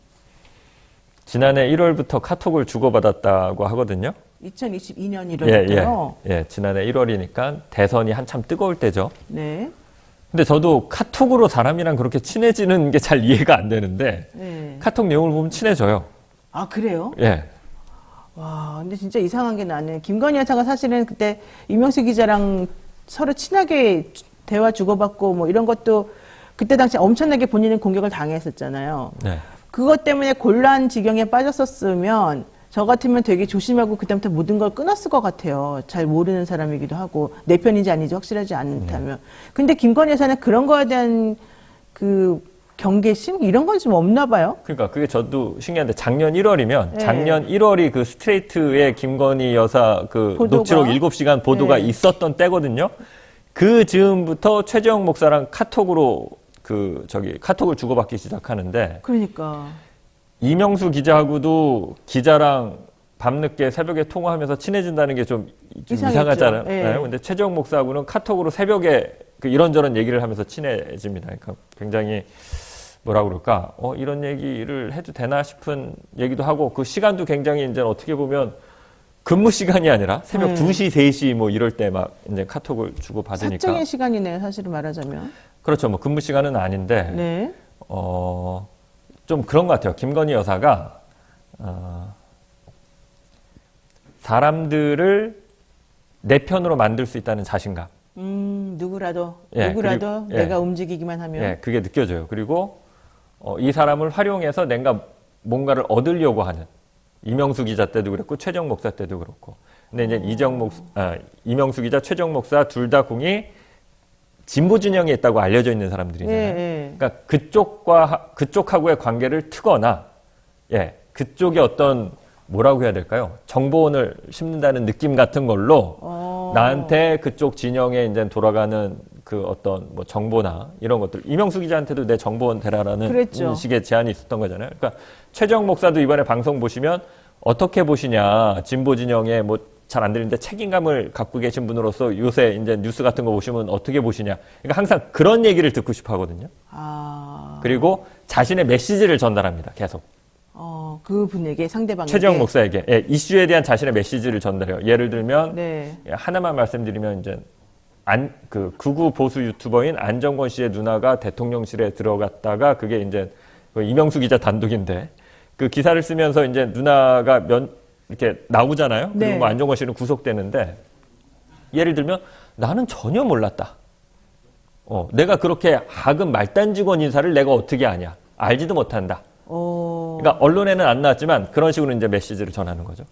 지난해 1월부터 카톡을 주고받았다고 하거든요. 2022년이라고요. 예, 지난해 1월이니까 대선이 한참 뜨거울 때죠. 네. 근데 저도 카톡으로 사람이랑 그렇게 친해지는 게 잘 이해가 안 되는데, 네. 카톡 내용을 보면 친해져요. 아, 그래요? 예. 와, 근데 진짜 이상한 게 나는 김건희 여사가 사실은 그때 이명수 기자랑 서로 친하게 대화 주고받고 뭐 이런 것도 그때 당시 엄청나게 본인은 공격을 당했었잖아요. 네. 그것 때문에 곤란 지경에 빠졌었으면 저 같으면 되게 조심하고 그다음부터 모든 걸 끊었을 것 같아요. 잘 모르는 사람이기도 하고 내 편인지 아닌지 확실하지 않다면. 근데 김건희 여사는 그런 거에 대한 그 경계심 이런 건 좀 없나 봐요. 그러니까 그게 저도 신기한데 작년 1월이면 네. 작년 1월이 그 스트레이트의 김건희 여사 그 보도가? 녹취록 7시간 보도가 네. 있었던 때거든요. 그 즈음부터 최재형 목사랑 카톡으로 카톡을 주고받기 시작하는데 그러니까. 이명수 기자하고도 기자랑 밤늦게 새벽에 통화하면서 친해진다는 게 좀 이상하잖아요. 네. 네. 근데 최재형 목사하고는 카톡으로 새벽에 그 이런저런 얘기를 하면서 친해집니다. 그러니까 굉장히 뭐라 그럴까? 이런 얘기를 해도 되나 싶은 얘기도 하고 그 시간도 굉장히 이제 어떻게 보면 근무 시간이 아니라 새벽 네. 2시, 3시 뭐 이럴 때 막 이제 카톡을 주고 받으니까 사적인 시간이네요, 사실은 말하자면. 그렇죠. 뭐 근무 시간은 아닌데 네. 좀 그런 것 같아요. 김건희 여사가 사람들을 내 편으로 만들 수 있다는 자신감. 누구라도 예, 그리고, 예. 내가 움직이기만 하면. 예, 그게 느껴져요. 그리고 이 사람을 활용해서 내가 뭔가를 얻으려고 하는 이명수 기자 때도 그랬고 최정 목사 때도 그렇고. 근데 이제 이명수 기자, 최정 목사 둘 다 공이 진보 진영에 있다고 알려져 있는 사람들이잖아요. 예. 그러니까 그쪽하고의 관계를 트거나, 예, 그쪽에 어떤 뭐라고 해야 될까요? 정보원을 심는다는 느낌 같은 걸로 나한테 그쪽 진영에 이제 돌아가는 그 어떤 뭐 정보나 이런 것들. 이명수 기자한테도 내 정보원 대라라는 그랬죠. 식의 제안이 있었던 거잖아요. 그러니까 최정 목사도 이번에 방송 보시면 어떻게 보시냐, 진보 진영에 뭐 잘 안 들리는데 책임감을 갖고 계신 분으로서 요새 이제 뉴스 같은 거 보시면 어떻게 보시냐. 그러니까 항상 그런 얘기를 듣고 싶어 하거든요. 그리고 자신의 메시지를 전달합니다. 계속. 그분에게 상대방에게. 최재형 목사에게. 예, 이슈에 대한 자신의 메시지를 전달해요. 예를 들면 네. 하나만 말씀드리면 이제 극우 보수 유튜버인 안정권 씨의 누나가 대통령실에 들어갔다가 그게 이제 이명수 기자 단독인데 그 기사를 쓰면서 이제 누나가 이렇게 나오잖아요. 네. 그리고 뭐 안정권 씨는 구속되는데 예를 들면 나는 전혀 몰랐다. 내가 그렇게 하급 말단 직원 인사를 내가 어떻게 아냐. 알지도 못한다. 그러니까 언론에는 안 나왔지만 그런 식으로 이제 메시지를 전하는 거죠.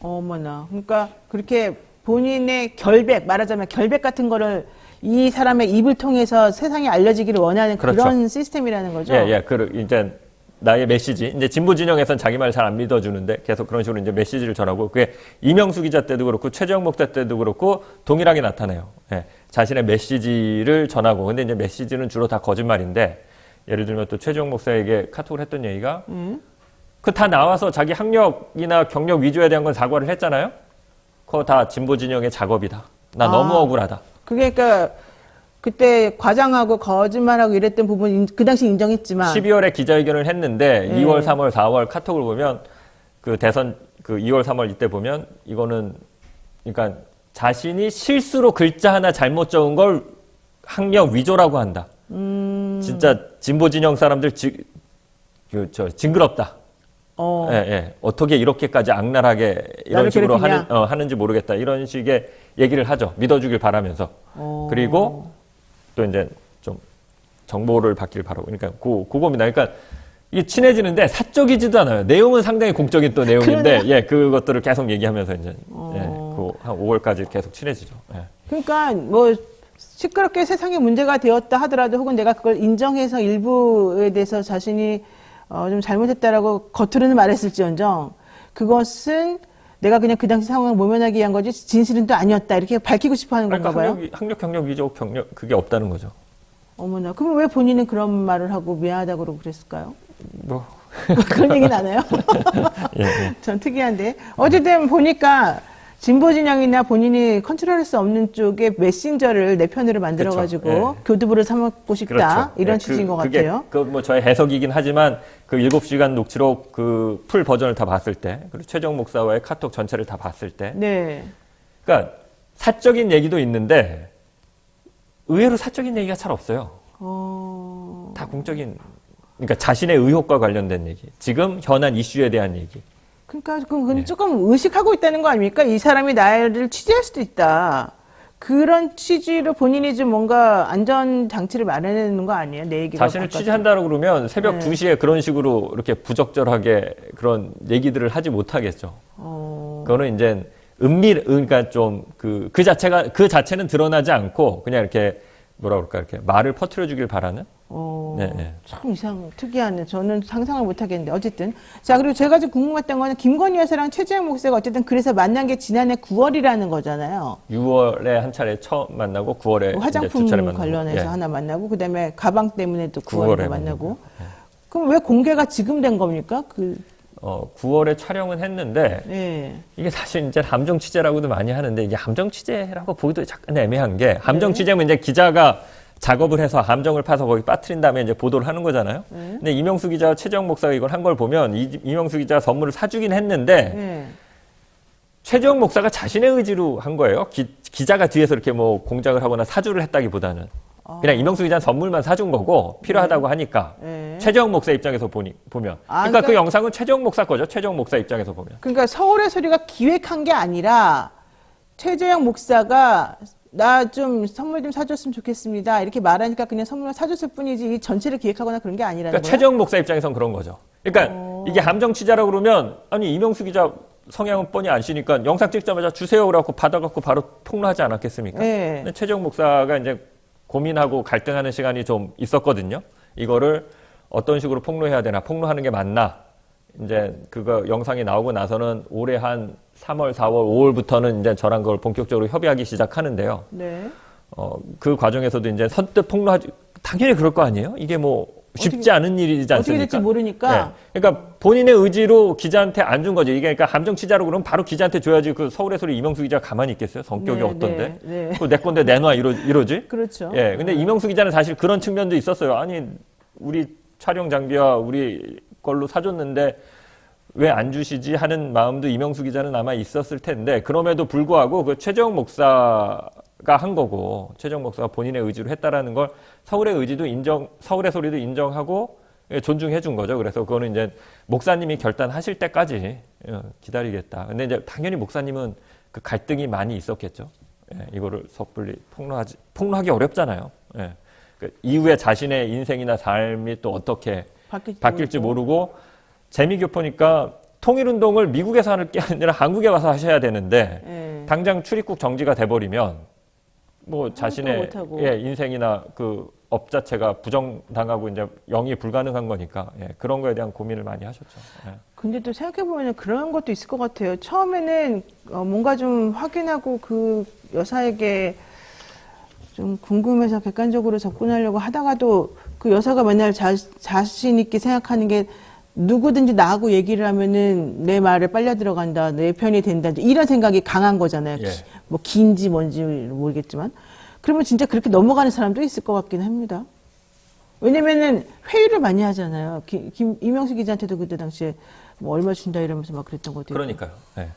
어머나. 그러니까 그렇게 본인의 결백, 말하자면 결백 같은 거를 이 사람의 입을 통해서 세상에 알려지기를 원하는 그렇죠. 그런 시스템이라는 거죠. 예. 이제 나의 메시지. 이제 진보 진영에선 자기 말 잘 안 믿어주는데 계속 그런 식으로 이제 메시지를 전하고 그게 이명수 기자 때도 그렇고 최재형 목사 때도 그렇고 동일하게 나타나요. 예. 자신의 메시지를 전하고. 근데 이제 메시지는 주로 다 거짓말인데 예를 들면 또 최재형 목사에게 카톡을 했던 얘기가 그 다 나와서 자기 학력이나 경력 위조에 대한 건 사과를 했잖아요. 그거 다 진보 진영의 작업이다. 나 너무 억울하다. 그게 그러니까 그때 과장하고 거짓말하고 이랬던 부분 그 당시 인정했지만 12월에 기자회견을 했는데 네. 2월, 3월, 4월 카톡을 보면 그 대선 그 2월, 3월 이때 보면 이거는 그러니까 자신이 실수로 글자 하나 잘못 적은 걸 학력 위조라고 한다. 진짜 진보 진영 사람들 징그럽다. 예. 어떻게 이렇게까지 악랄하게 이런 식으로 하는지 모르겠다. 이런 식의 얘기를 하죠. 믿어주길 바라면서. 그리고 또 이제 좀 정보를 받길 바라고. 그러니까 그겁니다. 그러니까 이게 친해지는데 사적이지도 않아요. 내용은 상당히 공적인 또 내용인데, 예, 그것들을 계속 얘기하면서 이제 한 5월까지 계속 친해지죠. 예. 그러니까 뭐 시끄럽게 세상에 문제가 되었다 하더라도 혹은 내가 그걸 인정해서 일부에 대해서 자신이 좀 잘못했다라고 겉으로는 말했을지언정 그것은 내가 그냥 그 당시 상황을 모면하기 위한 거지 진실은 또 아니었다 이렇게 밝히고 싶어 하는 건가 봐요. 학력, 경력, 위조, 그게 없다는 거죠. 어머나. 그럼 왜 본인은 그런 말을 하고 미안하다고 그러고 그랬을까요? 뭐. 그런 얘기는 안 해요? 예. 전 특이한데. 어쨌든 보니까 진보 진영이나 본인이 컨트롤할 수 없는 쪽에 메신저를 내 편으로 만들어가지고 그렇죠. 예. 교두보를 삼고 싶다. 그렇죠. 이런 예, 취지인 것 그게 같아요. 뭐 저의 해석이긴 하지만 그 7시간 녹취록 그 풀 버전을 다 봤을 때 그리고 최정 목사와의 카톡 전체를 다 봤을 때 네. 그러니까 사적인 얘기도 있는데 의외로 사적인 얘기가 잘 없어요. 다 공적인 그러니까 자신의 의혹과 관련된 얘기. 지금 현안 이슈에 대한 얘기. 그러니까 그건 조금 의식하고 있다는 거 아닙니까? 이 사람이 나를 취재할 수도 있다. 그런 취지로 본인이 좀 뭔가 안전 장치를 마련해놓는 거 아니에요? 내 얘기가 자신을 취재한다고 그러면 새벽 2시에 그런 식으로 이렇게 부적절하게 그런 얘기들을 하지 못하겠죠. 그거는 이제 그러니까 좀 그 자체는 드러나지 않고 그냥 이렇게 뭐라 그럴까 이렇게 말을 퍼뜨려 주길 바라는. 네. 참 특이하네. 저는 상상을 못 하겠는데 어쨌든 자 그리고 제가 좀 궁금했던 거는 김건희 여사랑 최재형 목사가 어쨌든 그래서 만난 게 지난해 9월이라는 거잖아요. 6월에 한 차례 처음 만나고 9월에 화장품 이제 두 차례 만나고. 관련해서 예. 하나 만나고 그다음에 가방 때문에 또 9월에 9월에 만나고. 예. 그럼 왜 공개가 지금 된 겁니까? 9월에 촬영은 했는데 예. 이게 사실 이제 함정 취재라고도 많이 하는데 이게 함정 취재라고 보기도 약간 애매한 게 함정 취재면 이제 기자가 작업을 해서 함정을 파서 거기 빠뜨린 다음에 이제 보도를 하는 거잖아요. 근데 이명수 기자와 최재형 목사가 이걸 한 걸 보면 이명수 기자가 선물을 사주긴 했는데 최재형 목사가 자신의 의지로 한 거예요. 기자가 뒤에서 이렇게 뭐 공작을 하거나 사주를 했다기보다는 그냥 이명수 기자는 선물만 사준 거고 필요하다고 하니까 최재형 목사 입장에서 보면 그러니까 그 영상은 최재형 목사 거죠. 최재형 목사 입장에서 보면. 그러니까 서울의 소리가 기획한 게 아니라 최재형 목사가 나 좀 선물 좀 사줬으면 좋겠습니다. 이렇게 말하니까 그냥 선물을 사줬을 뿐이지 이 전체를 기획하거나 그런 게 아니라는 그러니까 거예요? 최재형 목사 입장에선 그런 거죠. 그러니까 이게 함정 취재라고 그러면 아니 이명수 기자 성향은 뻔히 아시니까 영상 찍자마자 주세요 그래갖고 받아갖고 바로 폭로하지 않았겠습니까? 네. 근데 최재형 목사가 이제 고민하고 갈등하는 시간이 좀 있었거든요. 이거를 어떤 식으로 폭로해야 되나, 폭로하는 게 맞나. 이제 그거 영상이 나오고 나서는 올해 한 3월, 4월, 5월부터는 이제 저랑 그걸 본격적으로 협의하기 시작하는데요. 네. 그 과정에서도 이제 선뜻 폭로하지, 당연히 그럴 거 아니에요? 이게 뭐 쉽지 않은 일이지 않습니까? 어떻게 될지 모르니까. 네. 그러니까 본인의 의지로 기자한테 안 준 거죠. 이게 그러니까 함정 취재로 그러면 바로 기자한테 줘야지. 그 서울의 소리 이명수 기자가 가만히 있겠어요? 성격이 네, 어떤데? 네, 네. 그거 내 건데 내놔 이러지? 그렇죠. 예. 근데 이명수 기자는 사실 그런 측면도 있었어요. 아니 우리 촬영 장비와 우리 걸로 사줬는데 왜 안 주시지 하는 마음도 이명수 기자는 아마 있었을 텐데 그럼에도 불구하고 그 최재형 목사가 한 거고 최재형 목사가 본인의 의지로 했다라는 걸 서울의 의지도 서울의 소리도 인정하고 존중해 준 거죠. 그래서 그거는 이제 목사님이 결단하실 때까지 기다리겠다. 근데 이제 당연히 목사님은 그 갈등이 많이 있었겠죠. 예, 이거를 섣불리 폭로하기 어렵잖아요. 예. 그 이후에 자신의 인생이나 삶이 또 어떻게 바뀔지 모르고 재미교포니까 통일운동을 미국에서 하는 게 아니라 한국에 와서 하셔야 되는데 예. 당장 출입국 정지가 돼버리면 뭐 자신의 못하고. 인생이나 그 업 자체가 부정당하고 이제 영위 불가능한 거니까 그런 거에 대한 고민을 많이 하셨죠. 예. 근데 또 생각해보면 그런 것도 있을 것 같아요. 처음에는 뭔가 좀 확인하고 그 여사에게 좀 궁금해서 객관적으로 접근하려고 하다가도 그 여사가 맨날 자신 있게 생각하는 게 누구든지 나하고 얘기를 하면은 내 말에 빨려 들어간다, 내 편이 된다, 이런 생각이 강한 거잖아요. 예. 뭐 긴지 뭔지 모르겠지만. 그러면 진짜 그렇게 넘어가는 사람도 있을 것 같긴 합니다. 왜냐면은 회의를 많이 하잖아요. 이명수 기자한테도 그때 당시에 뭐 얼마 준다 이러면서 막 그랬던 것도 있고. 그러니까요. 예.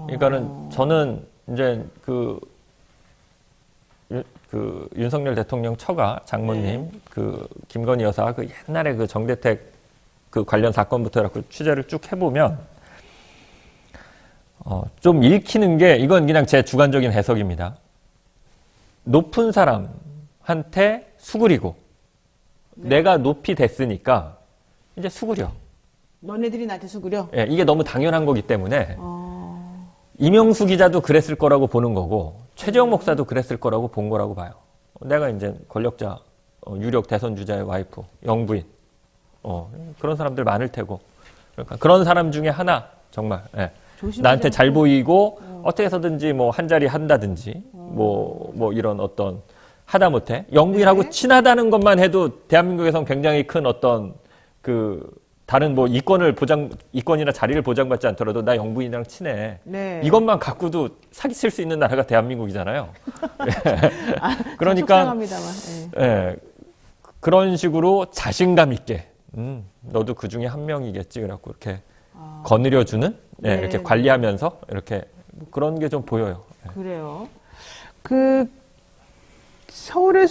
그러니까는 저는 이제 그 윤석열 대통령 처가 장모님 그 김건희 여사 그 옛날에 그 정대택 그 관련 사건부터 해갖고 취재를 쭉 해보면 좀 읽히는 게 이건 그냥 제 주관적인 해석입니다. 높은 사람한테 수그리고 내가 높이 됐으니까 이제 수그려. 너네들이 나한테 수그려? 예, 이게 너무 당연한 거기 때문에 이명수 기자도 그랬을 거라고 보는 거고 최재형 목사도 그랬을 거라고 본 거라고 봐요. 내가 이제 권력자, 유력 대선 주자의 와이프, 영부인 그런 사람들 많을 테고 그러니까 그런 사람 중에 하나 정말 나한테 잘 보이고 어떻게 해서든지 뭐 한 자리 한다든지 뭐 이런 어떤 하다못해 영부인하고 네. 친하다는 것만 해도 대한민국에선 굉장히 큰 어떤 그 다른 뭐 이권이나 자리를 보장받지 않더라도 나 영부인이랑 친해. 네. 이것만 갖고도 사기칠 수 있는 나라가 대한민국이잖아요. 그러니까 그런 식으로 자신감 있게 너도 그 중에 한 명이겠지. 그래갖고 이렇게 거느려주는 이렇게 관리하면서 이렇게 그런 게 좀 보여요. 그래요. 그 서울의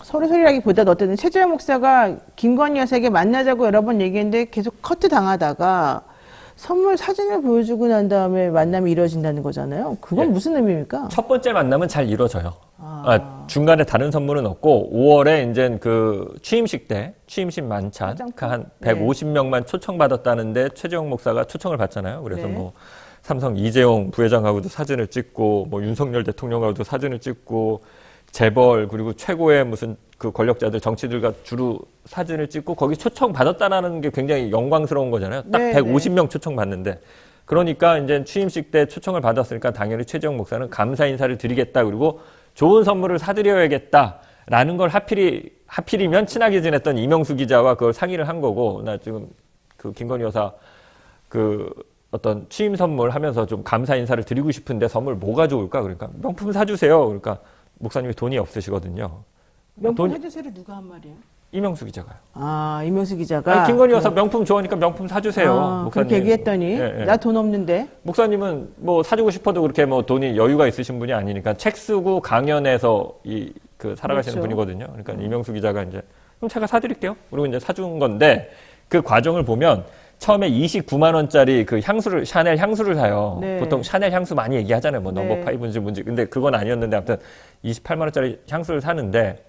소리라기보다도 어쨌든 최재형 목사가 김건희 여사에게 만나자고 여러 번 얘기했는데 계속 커트 당하다가 선물 사진을 보여주고 난 다음에 만남이 이루어진다는 거잖아요. 그건 무슨 의미입니까? 첫 번째 만남은 잘 이루어져요. 중간에 다른 선물은 없고 5월에 이제 그 취임식 만찬 한 150명만 초청받았다는데 최재형 목사가 초청을 받잖아요. 그래서 뭐 삼성 이재용 부회장하고도 사진을 찍고 뭐 윤석열 대통령하고도 사진을 찍고 재벌 그리고 최고의 무슨 그 권력자들 정치들과 주로 사진을 찍고 거기 초청받았다는 게 굉장히 영광스러운 거잖아요. 딱 150명 초청받는데 그러니까 이제 취임식 때 초청을 받았으니까 당연히 최재형 목사는 감사 인사를 드리겠다 그리고 좋은 선물을 사드려야겠다라는 걸 하필이면 친하게 지냈던 이명수 기자와 그걸 상의를 한 거고 나 지금 그 김건희 여사 그 어떤 취임 선물 하면서 좀 감사 인사를 드리고 싶은데 선물 뭐가 좋을까 그러니까 명품 사주세요 그러니까 목사님이 돈이 없으시거든요. 명품 사주세요를 누가 한 말이에요? 이명수 기자가요. 이명수 기자가. 김건희 여사 명품 좋아하니까 명품 사주세요. 목사님. 그렇게 얘기했더니 나 돈 없는데. 목사님은 뭐 사주고 싶어도 그렇게 뭐 돈이 여유가 있으신 분이 아니니까 책 쓰고 강연해서 그 살아가시는 그렇죠. 분이거든요. 그러니까 이명수 기자가 이제 그럼 제가 사드릴게요. 그리고 이제 사준 건데 그 과정을 보면 처음에 29만 원짜리 그 샤넬 향수를 사요. 네. 보통 샤넬 향수 많이 얘기하잖아요. 뭐 네. 넘버 5인지 뭔지. 근데 그건 아니었는데 아무튼 28만 원짜리 향수를 사는데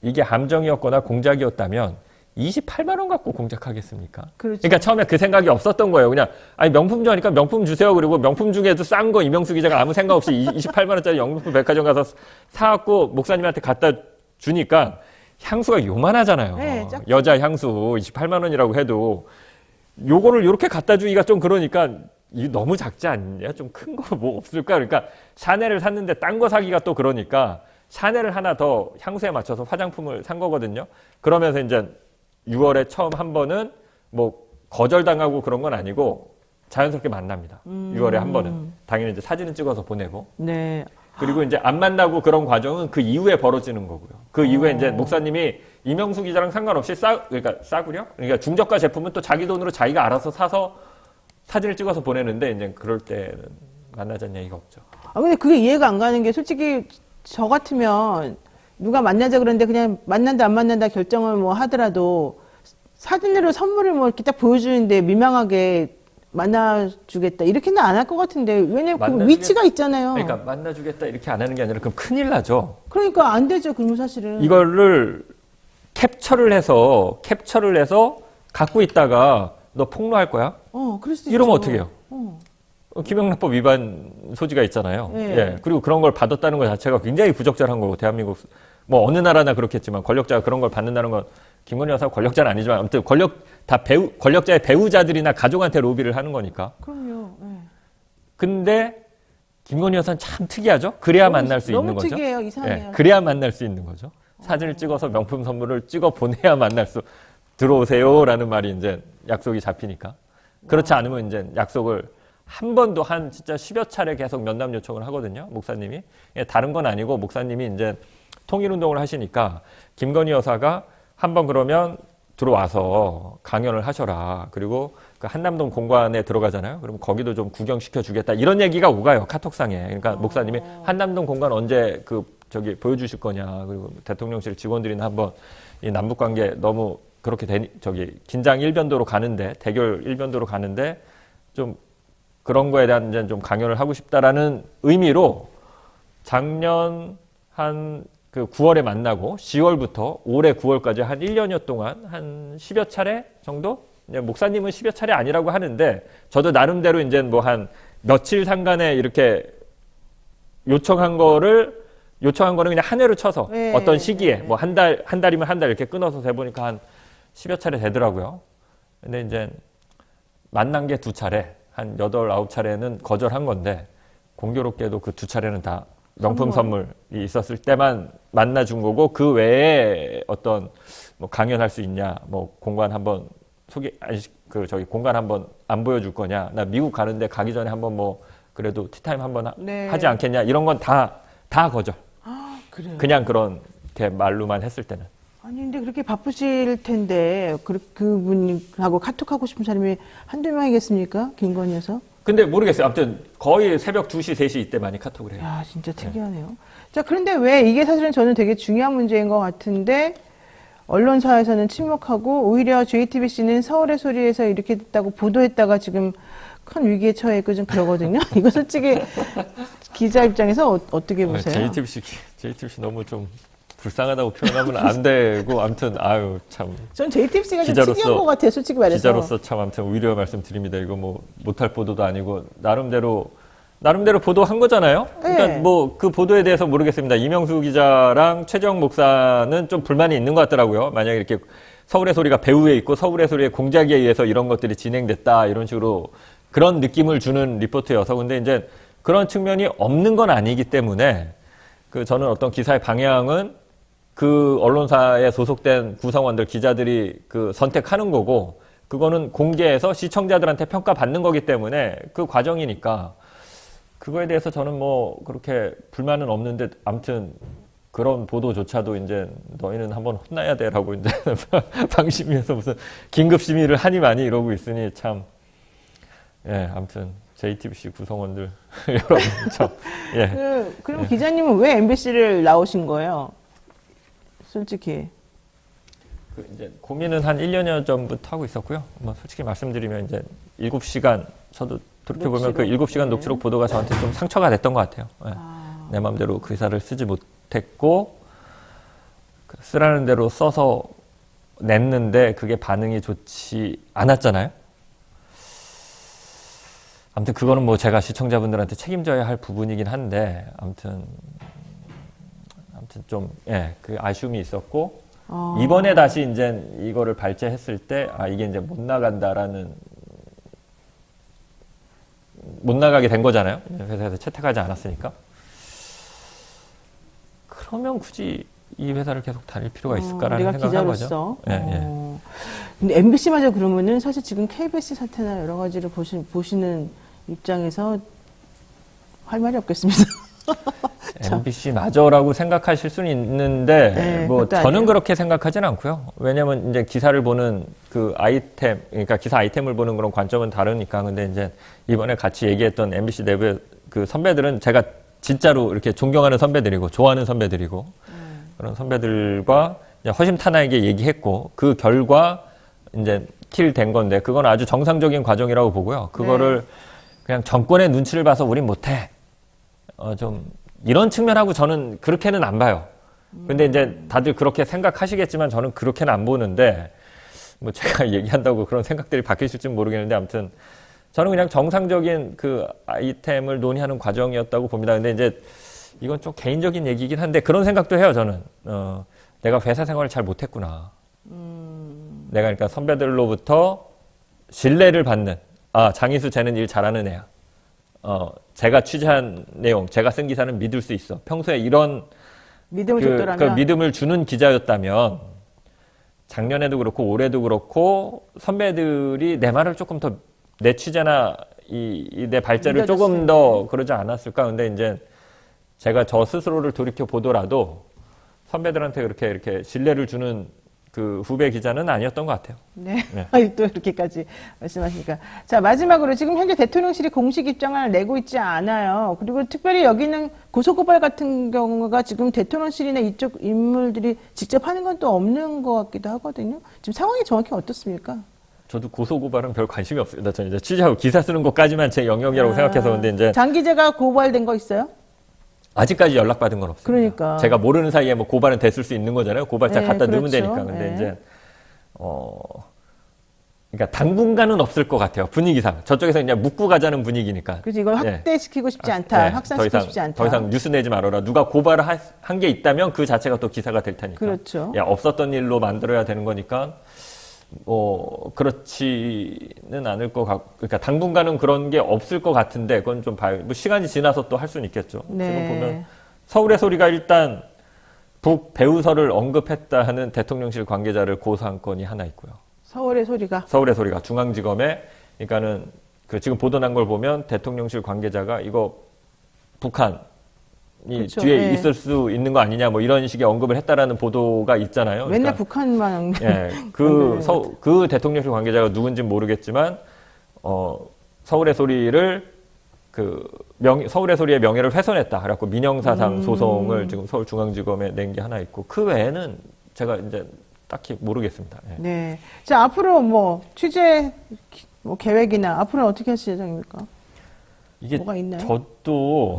이게 함정이었거나 공작이었다면 28만 원 갖고 공작하겠습니까? 그렇죠. 그러니까 처음에 그 생각이 없었던 거예요. 그냥 아니 명품 좋아하니까 명품 주세요. 그리고 명품 중에도 싼 거 이명수 기자가 아무 생각 없이 28만 원짜리 영등포 백화점 가서 사갖고 목사님한테 갖다 주니까 향수가 요만하잖아요. 네, 여자 향수 28만 원이라고 해도 요거를 이렇게 갖다 주기가 좀 그러니까 이게 너무 작지 않냐? 좀 큰 거 뭐 없을까? 그러니까 샤넬을 샀는데 딴 거 사기가 또 그러니까 샤넬을 하나 더 향수에 맞춰서 화장품을 산 거거든요. 그러면서 이제 6월에 처음 한 번은 뭐 거절당하고 그런 건 아니고 자연스럽게 만납니다. 6월에 한 번은. 당연히 이제 사진을 찍어서 보내고. 네. 그리고 이제 안 만나고 그런 과정은 그 이후에 벌어지는 거고요. 그 이후에 이제 목사님이 이명수 기자랑 상관없이 그러니까 싸구려? 그러니까 중저가 제품은 또 자기 돈으로 자기가 알아서 사서 사진을 찍어서 보내는데 이제 그럴 때는 만나자는 얘기가 없죠. 아, 근데 그게 이해가 안 가는 게 솔직히 저 같으면 누가 만나자 그러는데 그냥 만난다 안 만난다 결정을 뭐 하더라도 사진으로 선물을 뭐 이렇게 딱 보여주는데 민망하게 만나주겠다 이렇게는 안 할 것 같은데 왜냐면 그 위치가 있잖아요. 그러니까 만나주겠다 이렇게 안 하는 게 아니라 그럼 큰일 나죠. 그러니까 안 되죠. 그러면 사실은. 이거를 캡처를 해서 갖고 있다가 너 폭로할 거야? 그럴 수 이러면 있죠. 어떻게 해요? 김영란법 위반 소지가 있잖아요. 네. 예. 그리고 그런 걸 받았다는 것 자체가 굉장히 부적절한 거고 대한민국 뭐 어느 나라나 그렇겠지만 권력자가 그런 걸 받는다는 건 김건희 여사 권력자는 아니지만 아무튼 권력자의 배우자들이나 가족한테 로비를 하는 거니까. 그럼요. 네. 근데 김건희 여사는 참 특이하죠. 그래야 만날 수 있는 너무 거죠. 특이해요. 이상해요. 예. 그래야 만날 수 있는 거죠. 사진을 찍어서 명품 선물을 찍어 보내야 만날 수 들어오세요라는 말이 이제 약속이 잡히니까. 그렇지 않으면 이제 약속을 한 번도 진짜 10여 차례 계속 면담 요청을 하거든요. 목사님이. 예, 다른 건 아니고 목사님이 이제 통일운동을 하시니까 김건희 여사가 한번 그러면 들어와서 강연을 하셔라. 그리고 그 한남동 공관에 들어가잖아요. 그러면 거기도 좀 구경시켜 주겠다. 이런 얘기가 오가요. 카톡상에. 그러니까 목사님이 한남동 공관 언제 보여주실 거냐. 그리고 대통령실 직원들이나 한번 이 남북관계 너무 그렇게 긴장 일변도로 가는데, 대결 일변도로 가는데 좀 그런 거에 대한 이제 좀 강연을 하고 싶다라는 의미로 작년 그 9월에 만나고 10월부터 올해 9월까지 한 1년여 동안 한 10여 차례 정도? 목사님은 10여 차례 아니라고 하는데 저도 나름대로 이제 뭐 한 며칠 상간에 이렇게 요청한 거는 그냥 한 해로 쳐서 네, 어떤 시기에 네. 뭐 한 달이면 한 달 이렇게 끊어서 해보니까 한 10여 차례 되더라고요. 근데 이제 만난 게 2차례, 한 8, 9차례는 거절한 건데 공교롭게도 그 2차례는 다 명품 선물이 있었을 때만 만나준 거고 그 외에 어떤 뭐 강연할 수 있냐, 뭐 공간 한번 공간 한번 안 보여줄 거냐, 나 미국 가는데 가기 전에 한번 뭐 그래도 티타임 한번 네. 하지 않겠냐 이런 건 다 거절. 그래요. 그냥 그렇게 말로만 했을 때는. 아니 근데 그렇게 바쁘실 텐데 그분하고 카톡하고 싶은 사람이 한두 명이겠습니까? 김건희 여사? 근데 모르겠어요. 아무튼 거의 새벽 2시, 3시 이때 많이 카톡을 해요. 야, 진짜 특이하네요. 자, 그런데 왜 이게 사실은 저는 되게 중요한 문제인 것 같은데 언론사에서는 침묵하고 오히려 JTBC는 서울의 소리에서 이렇게 됐다고 보도했다가 지금 큰 위기에 처해 있고 좀 그러거든요. 이거 솔직히 기자 입장에서 어떻게 보세요? JTBC 너무 좀 불쌍하다고 표현하면 안 되고 아무튼 참. 전 JTBC가 좀 특이한 것 같아요. 솔직히 말해서. 기자로서 참 아무튼 오히려 말씀드립니다. 이거 뭐 못할 보도도 아니고 나름대로 보도한 거잖아요. 그러니까 네. 뭐 그 보도에 대해서 모르겠습니다. 이명수 기자랑 최재형 목사는 좀 불만이 있는 것 같더라고요. 만약에 이렇게 서울의 소리가 배후에 있고 서울의 소리의 공작에 의해서 이런 것들이 진행됐다 이런 식으로 그런 느낌을 주는 리포트여서 근데 이제 그런 측면이 없는 건 아니기 때문에 저는 어떤 기사의 방향은 그 언론사에 소속된 구성원들 기자들이 선택하는 거고 그거는 공개해서 시청자들한테 평가받는 거기 때문에 그 과정이니까 그거에 대해서 저는 뭐 그렇게 불만은 없는데 아무튼 그런 보도조차도 이제 너희는 한번 혼나야 돼라고 이제 방심위에서 무슨 긴급 심의를 하니 많이 이러고 있으니 참 아무튼 JTBC 구성원들 여러분 참 그럼 기자님은 왜 MBC를 나오신 거예요? 솔직히. 이제 고민은 한 1년여 전부터 하고 있었고요. 뭐 솔직히 말씀드리면 이제 7시간 저도 돌이켜보면 그 7시간 녹취록 보도가 저한테 좀 상처가 됐던 것 같아요. 내 마음대로 그 기사를 쓰지 못했고 쓰라는 대로 써서 냈는데 그게 반응이 좋지 않았잖아요. 아무튼 그거는 뭐 제가 시청자분들한테 책임져야 할 부분이긴 한데 아무튼 좀 그 아쉬움이 있었고 이번에 다시 이제 이거를 발제했을 때 이게 이제 못 나가게 된 거잖아요. 회사에서 채택하지 않았으니까. 그러면 굳이 이 회사를 계속 다닐 필요가 있을까라는 내가 생각을 한 거죠. 기자로서. 예, 예. 근데 MBC마저 그러면은 사실 지금 KBS 사태나 여러 가지를 보시는 입장에서 할 말이 없겠습니다. MBC 마저라고 생각하실 수는 있는데 네, 뭐 그것도 저는 아니에요. 그렇게 생각하지는 않고요. 왜냐하면 이제 기사를 보는 그 아이템, 그러니까 기사 아이템을 보는 그런 관점은 다르니까. 근데 이제 이번에 같이 얘기했던 MBC 내부의 그 선배들은 제가 진짜로 이렇게 존경하는 선배들이고 좋아하는 선배들이고 그런 선배들과 이제 허심탄회하게 얘기했고 그 결과 이제 킬 된 건데 그건 아주 정상적인 과정이라고 보고요. 그거를 그냥 정권의 눈치를 봐서 우린 못해. 좀 이런 측면하고 저는 그렇게는 안 봐요. 근데 이제 다들 그렇게 생각하시겠지만 저는 그렇게는 안 보는데 뭐 제가 얘기한다고 그런 생각들이 바뀌실지는 모르겠는데 아무튼 저는 그냥 정상적인 그 아이템을 논의하는 과정이었다고 봅니다. 근데 이제 이건 좀 개인적인 얘기긴 한데 그런 생각도 해요, 저는. 내가 회사 생활을 잘 못했구나. 내가 그러니까 선배들로부터 신뢰를 받는, 장희수 쟤는 일 잘하는 애야. 제가 취재한 내용, 제가 쓴 기사는 믿을 수 있어. 평소에 이런 믿음을 그 줬더라면. 믿음을 주는 기자였다면 작년에도 그렇고 올해도 그렇고 선배들이 내 말을 조금 더 내 취재나 내 발제를 조금 더 그러지 않았을까. 근데 이제 제가 저 스스로를 돌이켜 보더라도 선배들한테 그렇게 이렇게 신뢰를 주는 그 후배 기자는 아니었던 것 같아요. 네. 네. 또 이렇게까지 말씀하시니까. 자, 마지막으로 지금 현재 대통령실이 공식 입장을 내고 있지 않아요. 그리고 특별히 여기는 고소고발 같은 경우가 지금 대통령실이나 이쪽 인물들이 직접 하는 건 또 없는 것 같기도 하거든요. 지금 상황이 정확히 어떻습니까? 저도 고소고발은 별 관심이 없습니다. 저는 이제 취재하고 기사 쓰는 것까지만 제 영역이라고 생각해서 근데 이제 장 기자가 고발된 거 있어요? 아직까지 연락받은 건 없습니다. 그러니까. 제가 모르는 사이에 뭐 고발은 됐을 수 있는 거잖아요. 고발장 네, 갖다 넣으면 그렇죠. 되니까. 근데 네. 이제 그러니까 당분간은 없을 것 같아요. 분위기상. 저쪽에서 그냥 묻고 가자는 분위기니까. 그래서 이걸 예. 확대시키고 싶지 않다. 네, 확산시키고 싶지 않다. 더 이상 뉴스 내지 말아라. 누가 고발을 한 게 있다면 그 자체가 또 기사가 될 테니까. 그렇죠. 야, 없었던 일로 만들어야 되는 거니까 그렇지는 않을 것 같고, 그러니까 당분간은 그런 게 없을 것 같은데, 그건 좀 봐요. 뭐 시간이 지나서 또 할 수는 있겠죠. 네. 지금 보면 서울의 소리가 일단 북 배우설을 언급했다는 대통령실 관계자를 고소한 건이 하나 있고요. 서울의 소리가. 서울의 소리가 중앙지검에, 그러니까는 그 지금 보도 난 걸 보면 대통령실 관계자가 이거 북한이 그렇죠. 뒤에 네. 있을 수 있는 거 아니냐 뭐 이런 식의 언급을 했다라는 보도가 있잖아요. 맨날 그러니까 북한만. 예, 그 대통령실 관계자가 누군지는 모르겠지만, 서울의 소리를, 서울의 소리의 명예를 훼손했다. 그래갖고 민형사상 소송을 지금 서울중앙지검에 낸 게 하나 있고, 그 외에는 제가 이제 딱히 모르겠습니다. 예. 네. 자, 앞으로 뭐, 취재 계획이나 앞으로는 어떻게 하실 예정입니까? 이게 뭐가 있나요? 저도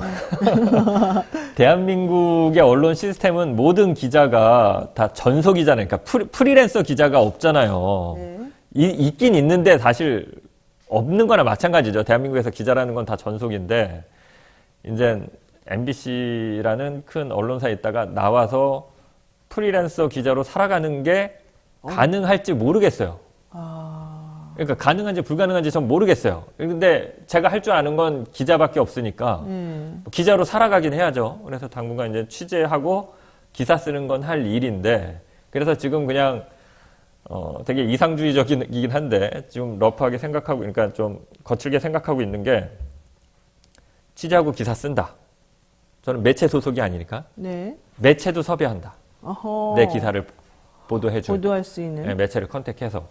대한민국의 언론 시스템은 모든 기자가 다 전속 기자네. 그러니까 프리랜서 기자가 없잖아요. 네. 있긴 있는데 사실 없는 거나 마찬가지죠. 대한민국에서 기자라는 건 다 전속인데 이제 MBC라는 큰 언론사에 있다가 나와서 프리랜서 기자로 살아가는 게 가능할지 모르겠어요. 그러니까 가능한지 불가능한지 전 모르겠어요. 근데 제가 할 줄 아는 건 기자밖에 없으니까 기자로 살아가긴 해야죠. 그래서 당분간 이제 취재하고 기사 쓰는 건 할 일인데 그래서 지금 그냥 되게 이상주의적이긴 한데 지금 러프하게 생각하고 그러니까 좀 거칠게 생각하고 있는 게 취재하고 기사 쓴다. 저는 매체 소속이 아니니까 네. 매체도 섭외한다. 어허. 내 기사를 보도해줄 보도할 수 있는. 네, 매체를 컨택해서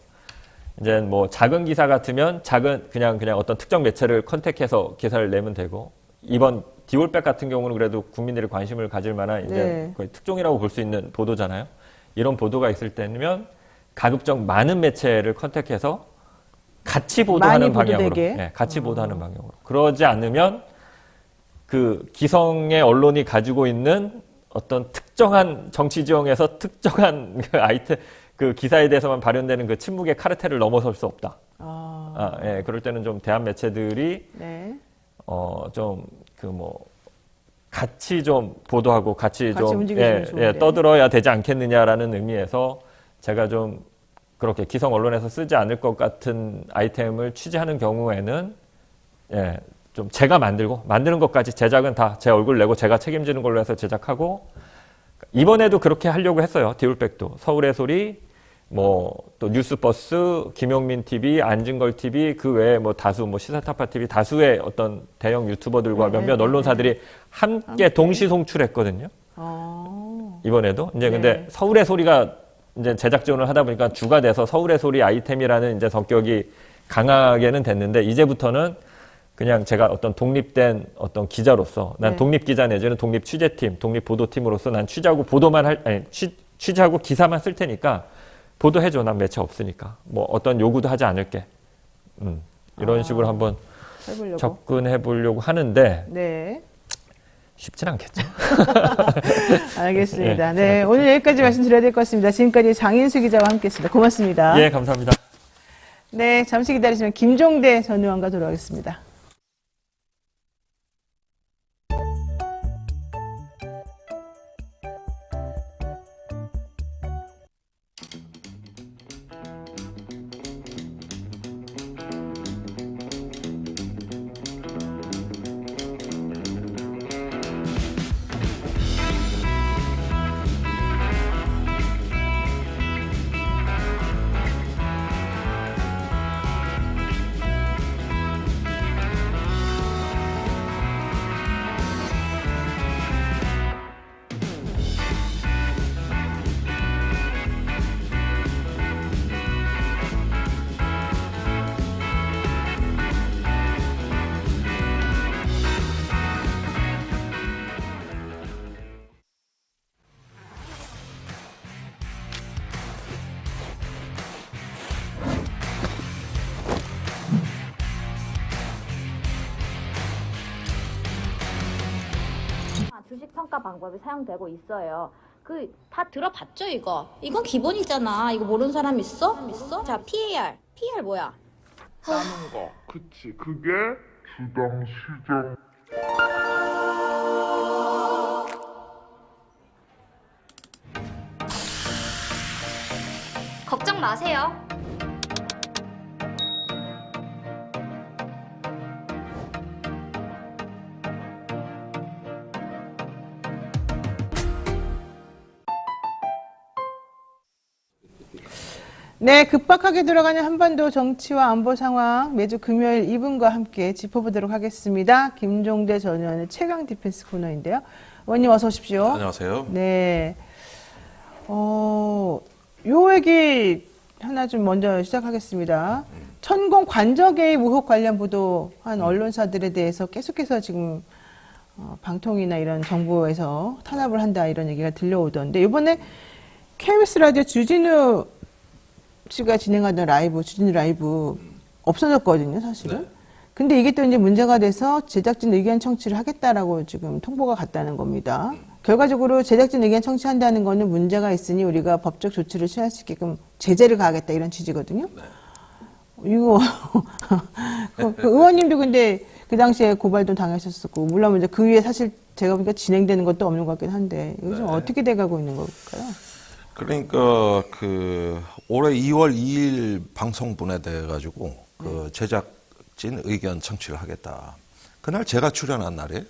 이제 뭐 작은 기사 같으면 그냥 어떤 특정 매체를 컨택해서 기사를 내면 되고 이번 디올백 같은 경우는 그래도 국민들이 관심을 가질 만한 이제 네. 거의 특종이라고 볼 수 있는 보도잖아요. 이런 보도가 있을 때면 가급적 많은 매체를 컨택해서 같이 보도하는 많이 방향으로, 보도되게? 네, 같이 보도하는 방향으로. 그러지 않으면 그 기성의 언론이 가지고 있는 어떤 특정한 정치 지형에서 특정한 그 아이템 그 기사에 대해서만 발현되는 그 침묵의 카르텔을 넘어설 수 없다. 예, 그럴 때는 좀 대한 매체들이 네. 좀 그 뭐 같이 좀 보도하고 같이 좀 움직이시면 좋은데. 떠들어야 되지 않겠느냐라는 의미에서 제가 좀 그렇게 기성 언론에서 쓰지 않을 것 같은 아이템을 취재하는 경우에는 좀 제가 만드는 것까지 제작은 다 제 얼굴 내고 제가 책임지는 걸로 해서 제작하고 이번에도 그렇게 하려고 했어요. 디올백도. 서울의 소리, 뭐 또 뉴스버스, 김용민 TV, 안진걸 TV, 그 외에 뭐 다수 뭐 시사타파 TV 다수의 어떤 대형 유튜버들과 몇몇 언론사들이 함께 동시 송출했거든요. 이번에도 이제 근데 서울의 소리가 이제 제작 지원을 하다 보니까 주가 돼서 서울의 소리 아이템이라는 이제 성격이 강하게는 됐는데 이제부터는 그냥 제가 어떤 독립된 어떤 기자로서 난 독립 기자 내지는 독립 취재팀, 독립 보도팀으로서 난 취재하고 보도만 취재하고 기사만 쓸 테니까 보도해줘. 난 매체 없으니까. 뭐 어떤 요구도 하지 않을게. 이런 식으로 한번 접근해 보려고 하는데 네. 쉽진 않겠죠. 알겠습니다. 네, 오늘 여기까지 말씀드려야 될 것 같습니다. 지금까지 장인수 기자와 함께했습니다. 고맙습니다. 예, 감사합니다. 네, 잠시 기다리시면 김종대 전 의원과 돌아오겠습니다. 주식 평가 방법이 사용되고 있어요. 그 다 들어봤죠 이거? 이건 기본이잖아. 이거 모르는 사람 있어? 자, PAR 뭐야? 라는 거. 그치. 그게 주당 시장 걱정 마세요. 네, 급박하게 돌아가는 한반도 정치와 안보 상황 매주 금요일 이분과 함께 짚어보도록 하겠습니다. 김종대 전 의원의 최강 디펜스 코너인데요. 의원님 어서 오십시오. 안녕하세요. 네. 요 얘기 하나 좀 먼저 시작하겠습니다. 천공 관저 개입 의혹 관련 보도한 언론사들에 대해서 계속해서 지금 방통위나 이런 정부에서 탄압을 한다 이런 얘기가 들려오던데 이번에 KBS 라디오 주진우 씨가 진행하던 라이브, 주진우 라이브 없어졌거든요, 사실은. 네. 근데 이게 또 이제 문제가 돼서 제작진 의견 청취를 하겠다라고 지금 통보가 갔다는 겁니다. 결과적으로 제작진 의견 청취한다는 거는 문제가 있으니 우리가 법적 조치를 취할 수 있게끔 제재를 가하겠다 이런 취지거든요. 네. 이거 그 의원님도 근데 그 당시에 고발도 당하셨었고 물론 이제 그 위에 사실 제가 보니까 진행되는 것도 없는 것 같긴 한데 이거 좀 네. 어떻게 돼가고 있는 걸까요? 그러니까 올해 2월 2일 방송분에 대해 가지고 그 제작진 의견 청취를 하겠다. 그날 제가 출연한 날이에요.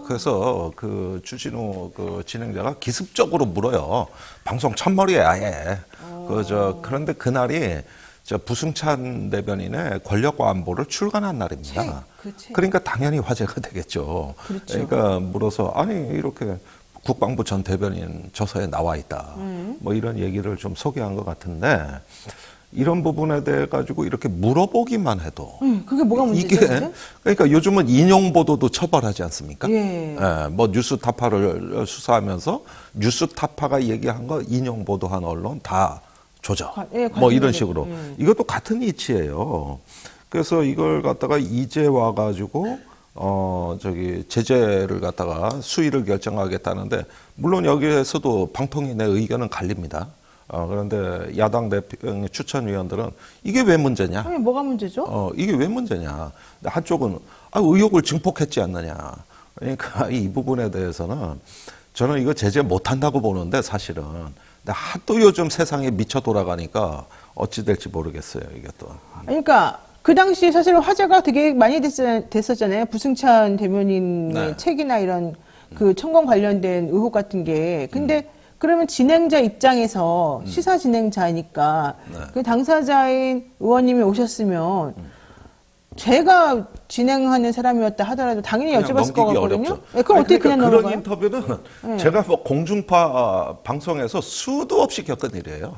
그래서 그 주진우 그 진행자가 기습적으로 물어요. 방송 첫머리에 아예. 그런데 그날이 부승찬 대변인의 권력과 안보를 출간한 날입니다. 그러니까 당연히 화제가 되겠죠. 그렇죠. 그러니까 물어서 아니 이렇게 국방부 전 대변인 저서에 나와 있다. 뭐 이런 얘기를 좀 소개한 것 같은데 이런 부분에 대해 가지고 이렇게 물어보기만 해도 그게 뭐가 문제죠? 이게 그러니까 요즘은 인용 보도도 처벌하지 않습니까? 예. 뭐 뉴스타파를 수사하면서 뉴스타파가 얘기한 거 인용 보도한 언론 다 조져. 뭐 이런 식으로. 이것도 같은 이치예요. 그래서 이걸 갖다가 이제 와 가지고 제재를 갖다가 수위를 결정하겠다는데, 물론 여기에서도 방통위 내 의견은 갈립니다. 그런데 야당 대표 추천위원들은 이게 왜 문제냐? 아니, 뭐가 문제죠? 이게 왜 문제냐? 한쪽은 의혹을 증폭했지 않느냐? 그러니까 이 부분에 대해서는 저는 이거 제재 못한다고 보는데 사실은. 근데 하도 요즘 세상에 미쳐 돌아가니까 어찌 될지 모르겠어요, 이게 또. 그러니까 그 당시 사실은 화제가 되게 많이 됐었잖아요. 부승찬 대변인의 네. 책이나 이런 그 천공 관련된 의혹 같은 게. 근데 그러면 진행자 입장에서 시사 진행자니까 네. 그 당사자인 의원님이 오셨으면 제가 진행하는 사람이었다 하더라도 당연히 그냥 여쭤봤을 것 넘기기 같거든요. 어렵죠. 네, 그럼 아니, 어떻게 그러니까 그냥 그런 넘어가요? 인터뷰는 제가 뭐 공중파 방송에서 수도 없이 겪은 일이에요.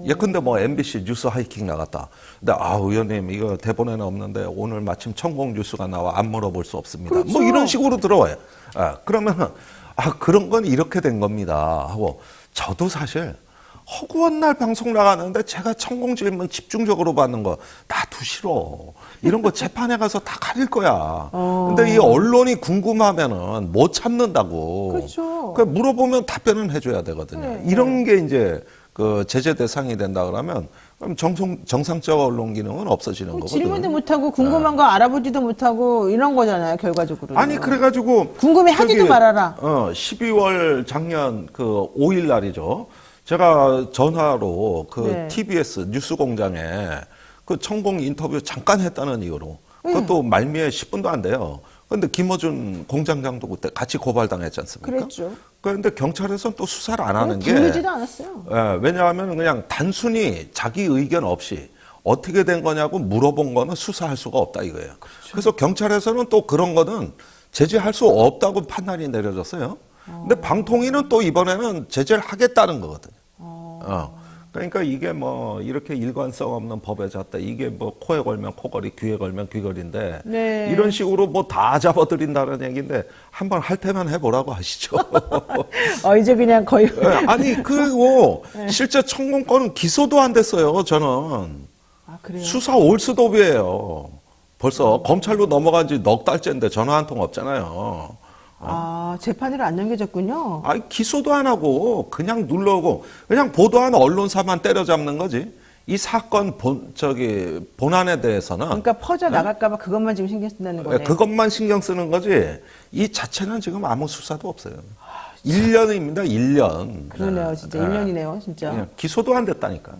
예컨대 뭐 MBC 뉴스 하이킹 나갔다. 근데 의원님 이거 대본에는 없는데 오늘 마침 천공 뉴스가 나와 안 물어볼 수 없습니다. 그렇죠. 뭐 이런 식으로 들어와요. 그러면은 그런 건 이렇게 된 겁니다 하고 저도 사실 허구한 날 방송 나가는데 제가 천공 질문 집중적으로 받는 거 나도 싫어. 이런 거 재판에 가서 다 가릴 거야. 근데 이 언론이 궁금하면은 못 참는다고. 그렇죠. 그러니까 물어보면 답변은 해줘야 되거든요. 네, 이런 게 이제 그 제재 대상이 된다 그러면 그럼 정상적 언론 기능은 없어지는 거거든요. 질문도 못하고 궁금한 거 알아보지도 못하고 이런 거잖아요, 결과적으로. 아니 그래가지고 궁금해 하지도 저기, 말아라. 12월 작년 그 5일 날이죠. 제가 전화로 그 네. TBS 뉴스공장에 그 천공 인터뷰 잠깐 했다는 이유로 그것도 말미에 10분도 안 돼요. 그런데 김어준 공장장도 그때 같이 고발당했지 않습니까? 그랬죠. 그런데 경찰에서는 또 수사를 안 하는 게 부르지도 않았어요. 왜냐하면 그냥 단순히 자기 의견 없이 어떻게 된 거냐고 물어본 거는 수사할 수가 없다 이거예요. 그래서 경찰에서는 또 그런 거는 제재할 수 없다고 판단이 내려졌어요. 근데 방통위는 또 이번에는 제재를 하겠다는 거거든요. 그러니까 이게 뭐 이렇게 일관성 없는 법에 잤다. 이게 뭐 코에 걸면 코걸이, 귀에 걸면 귀걸인데 네. 이런 식으로 뭐 다 잡아들인다는 얘기인데 한번 할 때만 해보라고 하시죠. 이제 그냥 거의. 아니 그리고 실제 천공권은 기소도 안 됐어요. 저는 그래요? 수사 올스톱이에요. 벌써 검찰로 넘어간 지 넉 달째인데 전화 한 통 없잖아요. 재판으로 안 넘겨졌군요. 기소도 안 하고 그냥 눌러오고 그냥 보도한 언론사만 때려잡는 거지. 이 사건 본안에 대해서는 그러니까 퍼져 나갈까봐 그것만 지금 신경 쓴다는 거네. 그것만 신경 쓰는 거지. 이 자체는 지금 아무 수사도 없어요. 1년입니다. 1년. 그러네요, 진짜. 1년이네요, 진짜. 기소도 안 됐다니까.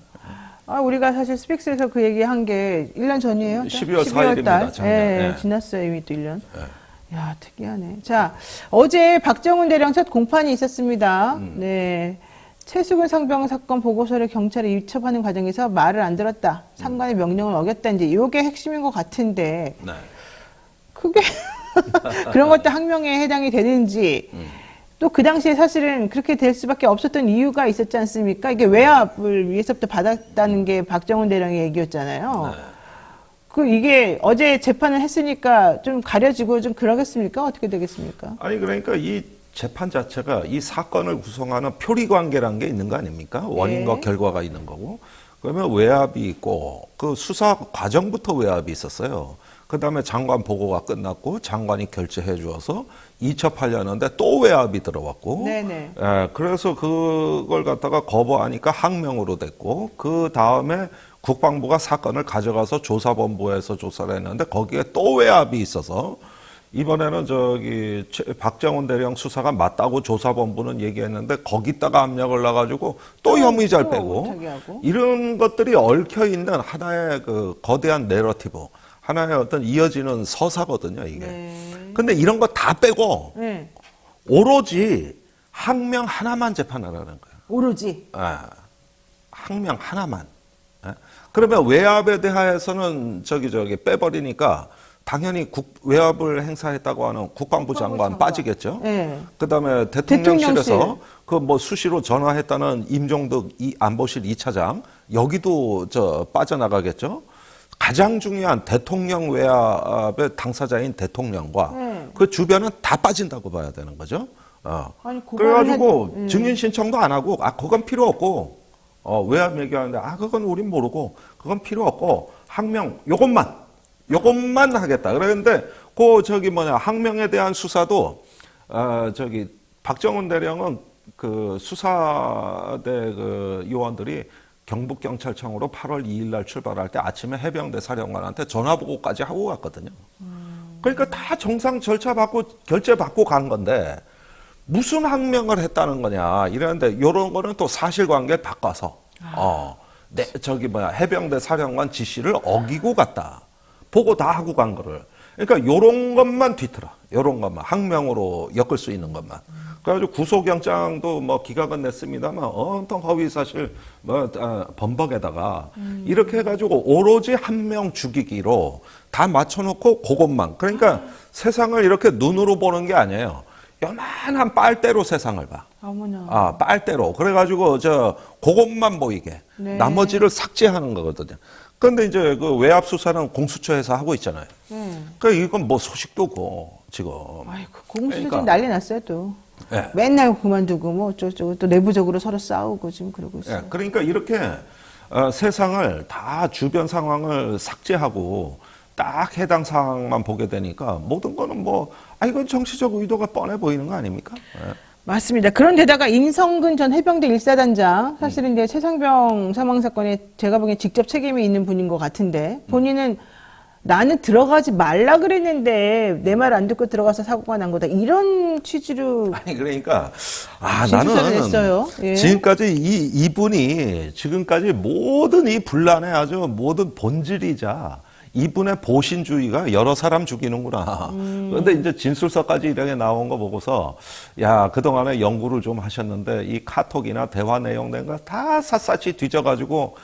우리가 사실 스픽스에서 그 얘기 한 게 1년 전이에요? 12월 4일입니다. 작년. 네, 지났어요, 이미 또 1년. 야, 특이하네. 자, 어제 박정훈 대령 첫 공판이 있었습니다. 네. 최수근 상병 사건 보고서를 경찰에 입첩하는 과정에서 말을 안 들었다. 상관의 명령을 어겼다. 이제 이게 핵심인 것 같은데. 네. 그게 그런 것도 항명에 해당이 되는지. 또 그 당시에 사실은 그렇게 될 수밖에 없었던 이유가 있었지 않습니까? 이게 외압을 위해서부터 받았다는 게 박정훈 대령의 얘기였잖아요. 이게 어제 재판을 했으니까 좀 가려지고 좀 그러겠습니까? 어떻게 되겠습니까? 아니 그러니까 이 재판 자체가 이 사건을 구성하는 표리 관계라는 게 있는 거 아닙니까? 원인과 결과가 있는 거고. 그러면 외압이 있고 그 수사 과정부터 외압이 있었어요. 그다음에 장관 보고가 끝났고 장관이 결재해 주어서 이첩하려는데 또 외압이 들어왔고. 네네. 그래서 그걸 갖다가 거부하니까 항명으로 됐고 그 다음에 국방부가 사건을 가져가서 조사본부에서 조사를 했는데 거기에 또 외압이 있어서 이번에는 박정훈 대령 수사가 맞다고 조사본부는 얘기했는데 거기다가 압력을 놔가지고 또 혐의자를 빼고 이런 것들이 얽혀 있는 하나의 그 거대한 내러티브, 하나의 어떤 이어지는 서사거든요, 이게. 근데 이런 거 다 빼고 오로지 항명 하나만 재판하라는 거예요. 오로지? 항명 하나만. 그러면 외압에 대하여서는 빼버리니까 당연히 외압을 행사했다고 하는 국방부 장관 빠지겠죠. 그다음에 대통령실에서 그 뭐 수시로 전화했다는 임종덕 안보실 2차장 여기도 빠져나가겠죠. 가장 중요한 대통령 외압의 당사자인 대통령과 그 주변은 다 빠진다고 봐야 되는 거죠. 그래가지고 증인 신청도 안 하고 그건 필요 없고 외압 얘기하는데 그건 우린 모르고 그건 필요 없고 항명 요것만 하겠다. 그랬는데 항명에 대한 수사도 박정훈 대령은 그 수사대 그 요원들이 경북경찰청으로 8월 2일 날 출발할 때 아침에 해병대 사령관한테 전화 보고까지 하고 갔거든요. 그러니까 다 정상 절차 받고 결재 받고 간 건데 무슨 항명을 했다는 거냐 이러는데 이런 거는 또 사실관계를 바꿔서 해병대 사령관 지시를 어기고 갔다. 보고 다 하고 간 거를 그러니까 요런 것만 뒤틀어. 요런 것만. 항명으로 엮을 수 있는 것만. 그래가지고 구속영장도 뭐 기각은 냈습니다만 온통 허위사실 범벅에다가 이렇게 해가지고 오로지 한 명 죽이기로 다 맞춰놓고 그것만. 그러니까 세상을 이렇게 눈으로 보는 게 아니에요. 요만한 빨대로 세상을 봐. 어머나. 빨대로. 그래가지고 그것만 보이게. 네. 나머지를 삭제하는 거거든요. 그런데 이제 그 외압 수사는 공수처에서 하고 있잖아요. 그러니까 이건 뭐 소식도 없고 지금. 아이고, 공수처 그러니까. 지금 난리 났어요, 또. 예. 맨날 그만두고 뭐 어쩌고저쩌고 또 내부적으로 서로 싸우고 지금 그러고 있어요. 예, 그러니까 이렇게 세상을 다 주변 상황을 삭제하고 딱 해당 사항만 보게 되니까 모든 거는 이건 정치적 의도가 뻔해 보이는 거 아닙니까? 예. 맞습니다. 그런데다가 임성근 전 해병대 1사단장, 사실은 이제 최상병 사망 사건에 제가 보기엔 직접 책임이 있는 분인 것 같은데, 본인은 나는 들어가지 말라 그랬는데 내 말 안 듣고 들어가서 사고가 난 거다. 이런 취지로 아니 그러니까 진술서를 나는 냈어요. 예. 지금까지 이분이 지금까지 모든 이 분란의 아주 모든 본질이자 이분의 보신주의가 여러 사람 죽이는구나. 그런데 이제 진술서까지 이렇게 나온 거 보고서 야 그동안에 연구를 좀 하셨는데 이 카톡이나 대화 내용 된 거 다 샅샅이 뒤져가지고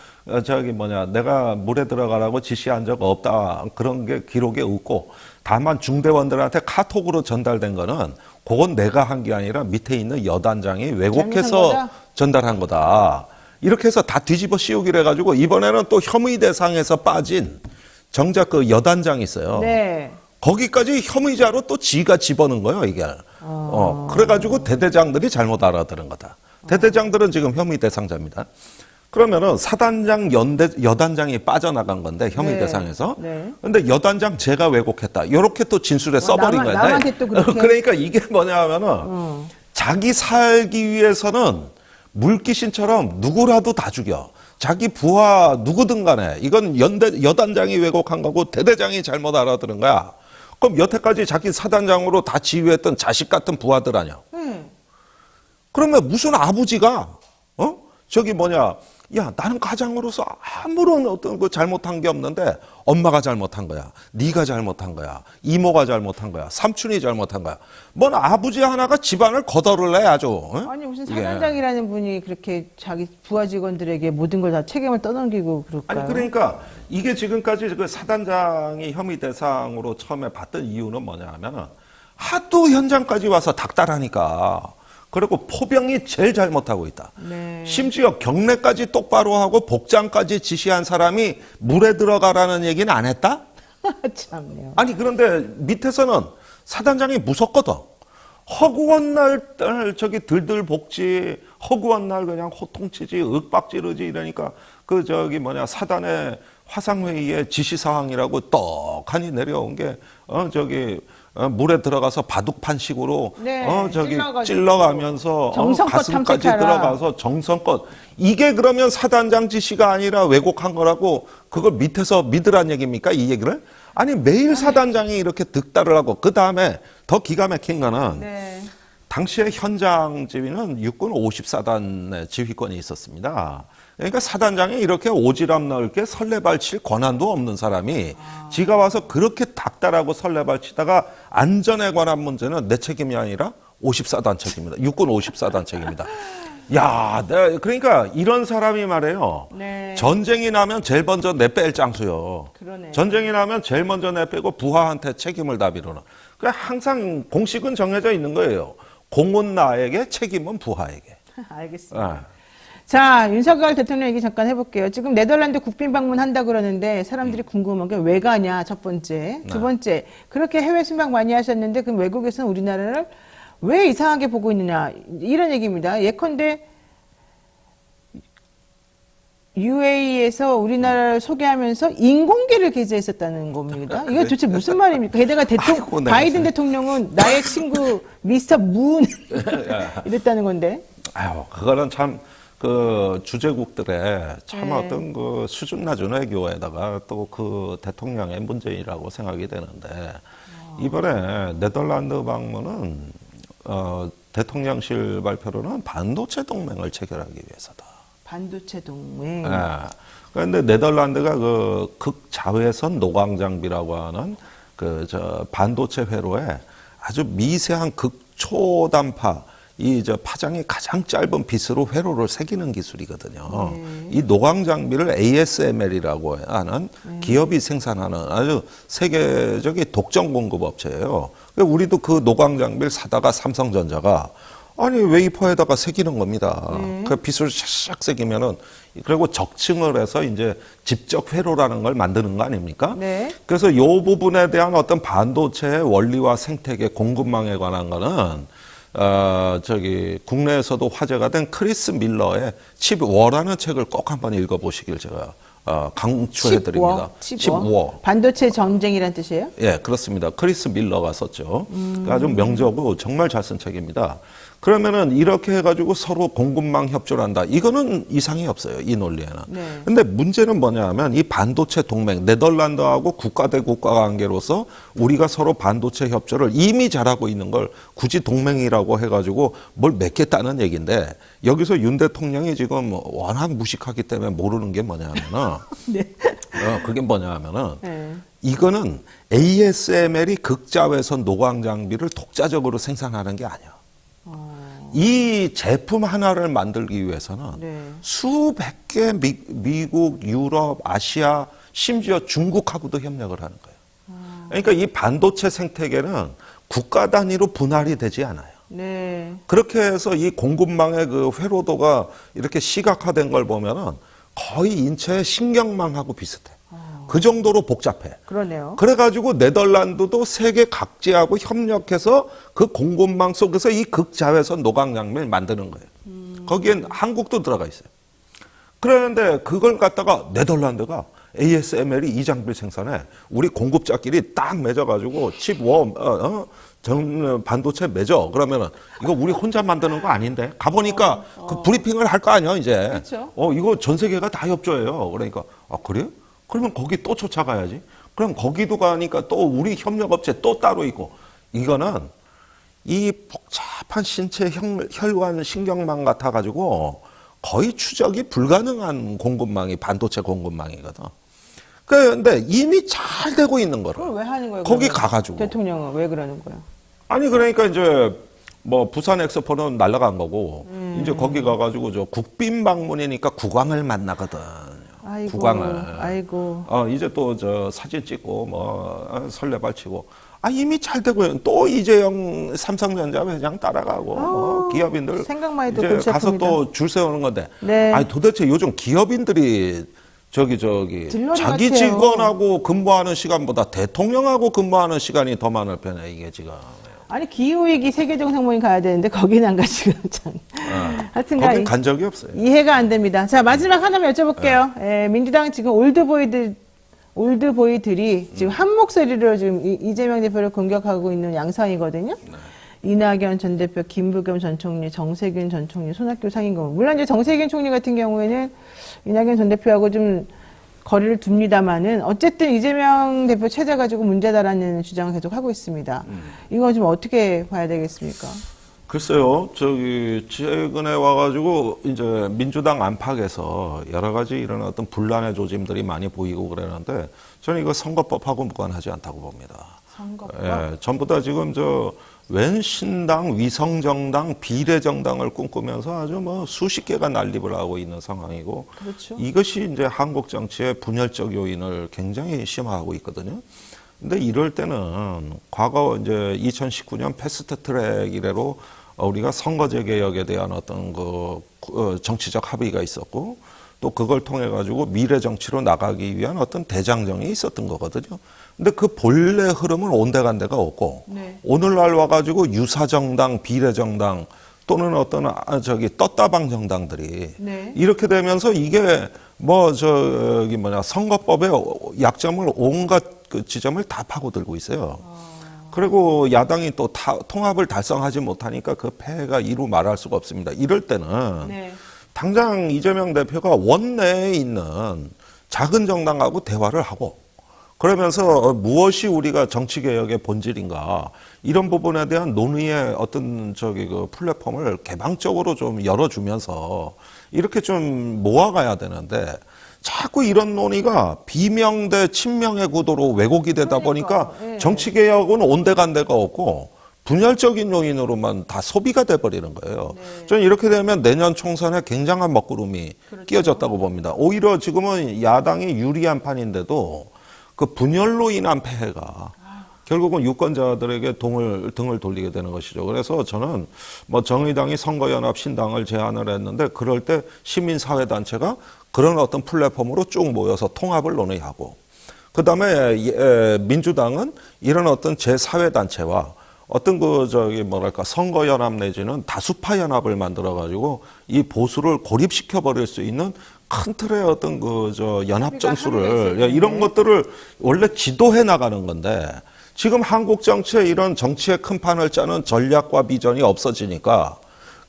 내가 물에 들어가라고 지시한 적 없다. 그런 게 기록에 없고 다만 중대원들한테 카톡으로 전달된 거는 그건 내가 한 게 아니라 밑에 있는 여단장이 왜곡해서 전달한 거다. 이렇게 해서 다 뒤집어 씌우기로 해가지고 이번에는 또 혐의 대상에서 빠진 정작 그 여단장이 있어요. 네. 거기까지 혐의자로 또 지가 집어넣은 거예요, 이게. 그래가지고 대대장들이 잘못 알아들은 거다. 대대장들은 지금 혐의 대상자입니다. 그러면은 사단장 여단장이 빠져나간 건데 혐의 네. 대상에서. 네. 근데 여단장 제가 왜곡했다. 요렇게 또 진술에 써버린 거야. 남한테 또 그렇게. 그러니까 이게 뭐냐 하면은 자기 살기 위해서는 물귀신처럼 누구라도 다 죽여. 자기 부하 누구든 간에 이건 여단장이 왜곡한 거고 대대장이 잘못 알아들은 거야. 그럼 여태까지 자기 사단장으로 다 지휘했던 자식 같은 부하들 아니야. 그러면 무슨 아버지가 야 나는 가장으로서 아무런 어떤 그 잘못한 게 없는데 엄마가 잘못한 거야. 네가 잘못한 거야. 이모가 잘못한 거야. 삼촌이 잘못한 거야. 뭔 아버지 하나가 집안을 거덜을래 아주. 아니 무슨 사단장이라는 분이 그렇게 자기 부하 직원들에게 모든 걸 다 책임을 떠넘기고 그럴까요? 아니 그러니까 이게 지금까지 그 사단장이 혐의 대상으로 처음에 봤던 이유는 뭐냐 하면은 하도 현장까지 와서 닥달하니까 그리고 포병이 제일 잘못하고 있다. 네. 심지어 경례까지 똑바로 하고 복장까지 지시한 사람이 물에 들어가라는 얘기는 안 했다? 참네요. 아니 그런데 밑에서는 사단장이 무섭거든. 허구한 날 들들 볶지, 허구한 날 그냥 호통치지, 윽박지르지 이러니까 사단의 화상회의의 지시사항이라고 떡하니 내려온 게 물에 들어가서 바둑판식으로 네, 찔러가면서 정성껏 가슴까지 탐색하라. 들어가서 정성껏 이게 그러면 사단장 지시가 아니라 왜곡한 거라고 그걸 밑에서 믿으란 얘기입니까? 이 얘기를? 아니 매일 사단장이 이렇게 득달을 하고 그 다음에 더 기가 막힌 거는 네. 당시에 현장 지휘는 육군 50사단의 지휘권이 있었습니다. 그러니까 사단장이 이렇게 오지랖 넓게 설레발 칠 권한도 없는 사람이 지가 와서 그렇게 닥달하고 설레발 치다가 안전에 관한 문제는 내 책임이 아니라 50사단 책임입니다. 육군 50사단 책임입니다. 야, 그러니까 이런 사람이 말이에요. 네. 전쟁이 나면 제일 먼저 내뺄 장수요. 그러네. 전쟁이 나면 제일 먼저 내빼고 부하한테 책임을 다 미루는. 그러니까 항상 공식은 정해져 있는 거예요. 공은 나에게, 책임은 부하에게. 알겠습니다. 자, 윤석열 대통령 얘기 잠깐 해볼게요. 지금 네덜란드 국빈 방문한다 그러는데 사람들이 궁금한 게 왜 가냐, 첫 번째. 두 번째, 그렇게 해외 순방 많이 하셨는데 그럼 외국에서는 우리나라를 왜 이상하게 보고 있느냐, 이런 얘기입니다. 예컨대 UAE에서 우리나라를 소개하면서 인공개를 게재했었다는 겁니다. 이게 도대체 무슨 말입니까? 게다가 바이든 대통령은 나의 친구 미스터 문 이랬다는 건데. 아유, 그거는 참 주재국들의 참 어떤 그 수준 낮은 외교에다가 또 그 대통령의 문제이라고 생각이 되는데 이번에 네덜란드 방문은 대통령실 발표로는 반도체 동맹을 체결하기 위해서다. 반도체 동맹. 그런데 네덜란드가 그 극자외선 노광 장비라고 하는 그 저 반도체 회로에 아주 미세한 극초단파 이 저 파장이 가장 짧은 빗으로 회로를 새기는 기술이거든요. 이 노광 장비를 ASML이라고 하는 기업이 생산하는 아주 세계적인 독점 공급 업체예요. 우리도 그 노광 장비를 사다가 삼성전자가 아니 웨이퍼에다가 새기는 겁니다. 그 빗을 샥샥 새기면은 그리고 적층을 해서 이제 직접 회로라는 걸 만드는 거 아닙니까? 네. 그래서 이 부분에 대한 어떤 반도체의 원리와 생태계 공급망에 관한 거는 국내에서도 화제가 된 크리스 밀러의 칩워라는 책을 꼭 한번 읽어보시길 제가 강추해 드립니다. 칩워. 반도체 전쟁이란 뜻이에요? 예, 그렇습니다. 크리스 밀러가 썼죠. 아주 명저고 정말 잘 쓴 책입니다. 그러면은 이렇게 해가지고 서로 공급망 협조를 한다. 이거는 이상이 없어요. 이 논리에는. 네. 근데 문제는 뭐냐 하면 이 반도체 동맹, 네덜란드하고 국가 대 국가 관계로서 우리가 서로 반도체 협조를 이미 잘하고 있는 걸 굳이 동맹이라고 해가지고 뭘 맺겠다는 얘기인데 여기서 윤 대통령이 지금 워낙 무식하기 때문에 모르는 게 뭐냐 하면은 네. 그게 뭐냐 하면은 네. 이거는 ASML이 극자외선 노광 장비를 독자적으로 생산하는 게 아니야. 이 제품 하나를 만들기 위해서는 네. 수백 개 미국, 유럽, 아시아, 심지어 중국하고도 협력을 하는 거예요. 그러니까 이 반도체 생태계는 국가 단위로 분할이 되지 않아요. 네. 그렇게 해서 이 공급망의 그 회로도가 이렇게 시각화된 걸 보면은 거의 인체의 신경망하고 비슷해. 그 정도로 복잡해. 그러네요. 그래가지고 네덜란드도 세계 각지하고 협력해서 그 공급망 속에서 이 극자외선 노광 장비를 만드는 거예요. 거기엔 한국도 들어가 있어요. 그런데 그걸 갖다가 네덜란드가 ASML이 이 장비를 생산해. 우리 공급자끼리 딱 맺어가지고 칩워 반도체 맺어. 그러면은 이거 우리 혼자 만드는 거 아닌데 가보니까 그 브리핑을 할 거 아니야 이제. 그쵸. 이거 전 세계가 다 협조해요. 그러니까 그래요? 그러면 거기 또 쫓아가야지. 그럼 거기도 가니까 또 우리 협력업체 또 따로 있고. 이거는 이 복잡한 신체 혈관 신경망 같아가지고 거의 추적이 불가능한 공급망이 반도체 공급망이거든. 그런데 이미 잘 되고 있는 거를. 그걸 왜 하는 거예요? 거기 그러면? 가가지고. 대통령은 왜 그러는 거예요? 아니 그러니까 이제 뭐 부산 엑스포는 날아간 거고 이제 거기 가가지고 저 국빈 방문이니까 국왕을 만나거든. 아이고, 국왕을. 아이고. 이제 또 저 사진 찍고 설레발 치고. 이미 잘 되고요. 또 이재용 삼성전자 회장 따라가고 기업인들 생각만 해도 이제 골치 가서 아픕니다. 또 줄 세우는 건데. 네. 도대체 요즘 기업인들이 들러리 자기 같아요. 직원하고 근무하는 시간보다 대통령하고 근무하는 시간이 더 많을 편이야 이게 지금. 아니 기후위기 세계정상모임 가야 되는데 거기는 안 가지고 참. 하여튼간 거긴 간 적이 없어요. 이해가 안 됩니다. 자 마지막 하나만 여쭤볼게요. 민주당 지금 올드보이들이 지금 한 목소리로 지금 이재명 대표를 공격하고 있는 양상이거든요. 이낙연 전 대표, 김부겸 전 총리, 정세균 전 총리, 손학규 상임고문. 물론 이제 정세균 총리 같은 경우에는 이낙연 전 대표하고 좀 거리를 둡니다만은 어쨌든 이재명 대표 체제 가지고 문제다라는 주장을 계속 하고 있습니다. 이거 좀 어떻게 봐야 되겠습니까? 글쎄요, 최근에 와가지고, 이제 민주당 안팎에서 여러 가지 이런 어떤 분란의 조짐들이 많이 보이고 그러는데, 저는 이거 선거법하고 무관하지 않다고 봅니다. 선거법? 예, 전부 다 지금 웬 신당, 위성정당, 비례정당을 꿈꾸면서 아주 수십 개가 난립을 하고 있는 상황이고, 그렇죠. 이것이 이제 한국 정치의 분열적 요인을 굉장히 심화하고 있거든요. 근데 이럴 때는 과거 이제 2019년 패스트 트랙 이래로 우리가 선거제 개혁에 대한 어떤 정치적 합의가 있었고 또 그걸 통해 가지고 미래 정치로 나가기 위한 어떤 대장정이 있었던 거거든요. 근데 그 본래 흐름은 온데간데가 없고 네. 오늘날 와가지고 유사정당, 비례정당 또는 어떤 떴다방 정당들이 네. 이렇게 되면서 이게 선거법의 약점을 온갖 그 지점을 다 파고들고 있어요. 그리고 야당이 또 통합을 달성하지 못하니까 그 폐해가 이루 말할 수가 없습니다. 이럴 때는 네. 당장 이재명 대표가 원내에 있는 작은 정당하고 대화를 하고 그러면서 무엇이 우리가 정치개혁의 본질인가 이런 부분에 대한 논의의 어떤 플랫폼을 개방적으로 좀 열어주면서 이렇게 좀 모아가야 되는데 자꾸 이런 논의가 비명 대 친명의 구도로 왜곡이 되다 보니까 예. 정치개혁은 온데간데가 없고 분열적인 요인으로만 다 소비가 돼버리는 거예요. 저는 이렇게 되면 내년 총선에 굉장한 먹구름이 끼어졌다고 봅니다. 오히려 지금은 야당이 유리한 판인데도 그 분열로 인한 폐해가 결국은 유권자들에게 등을 돌리게 되는 것이죠. 그래서 저는 뭐 정의당이 선거연합 신당을 제안을 했는데 그럴 때 시민사회단체가 그런 어떤 플랫폼으로 쭉 모여서 통합을 논의하고 그다음에 민주당은 이런 어떤 제4회단체와 어떤 선거연합 내지는 다수파 연합을 만들어가지고 이 보수를 고립시켜 버릴 수 있는 큰 틀의 어떤 연합 전술을 이런 것들을 원래 지도해 나가는 건데 지금 한국 정치에 이런 정치의 큰 판을 짜는 전략과 비전이 없어지니까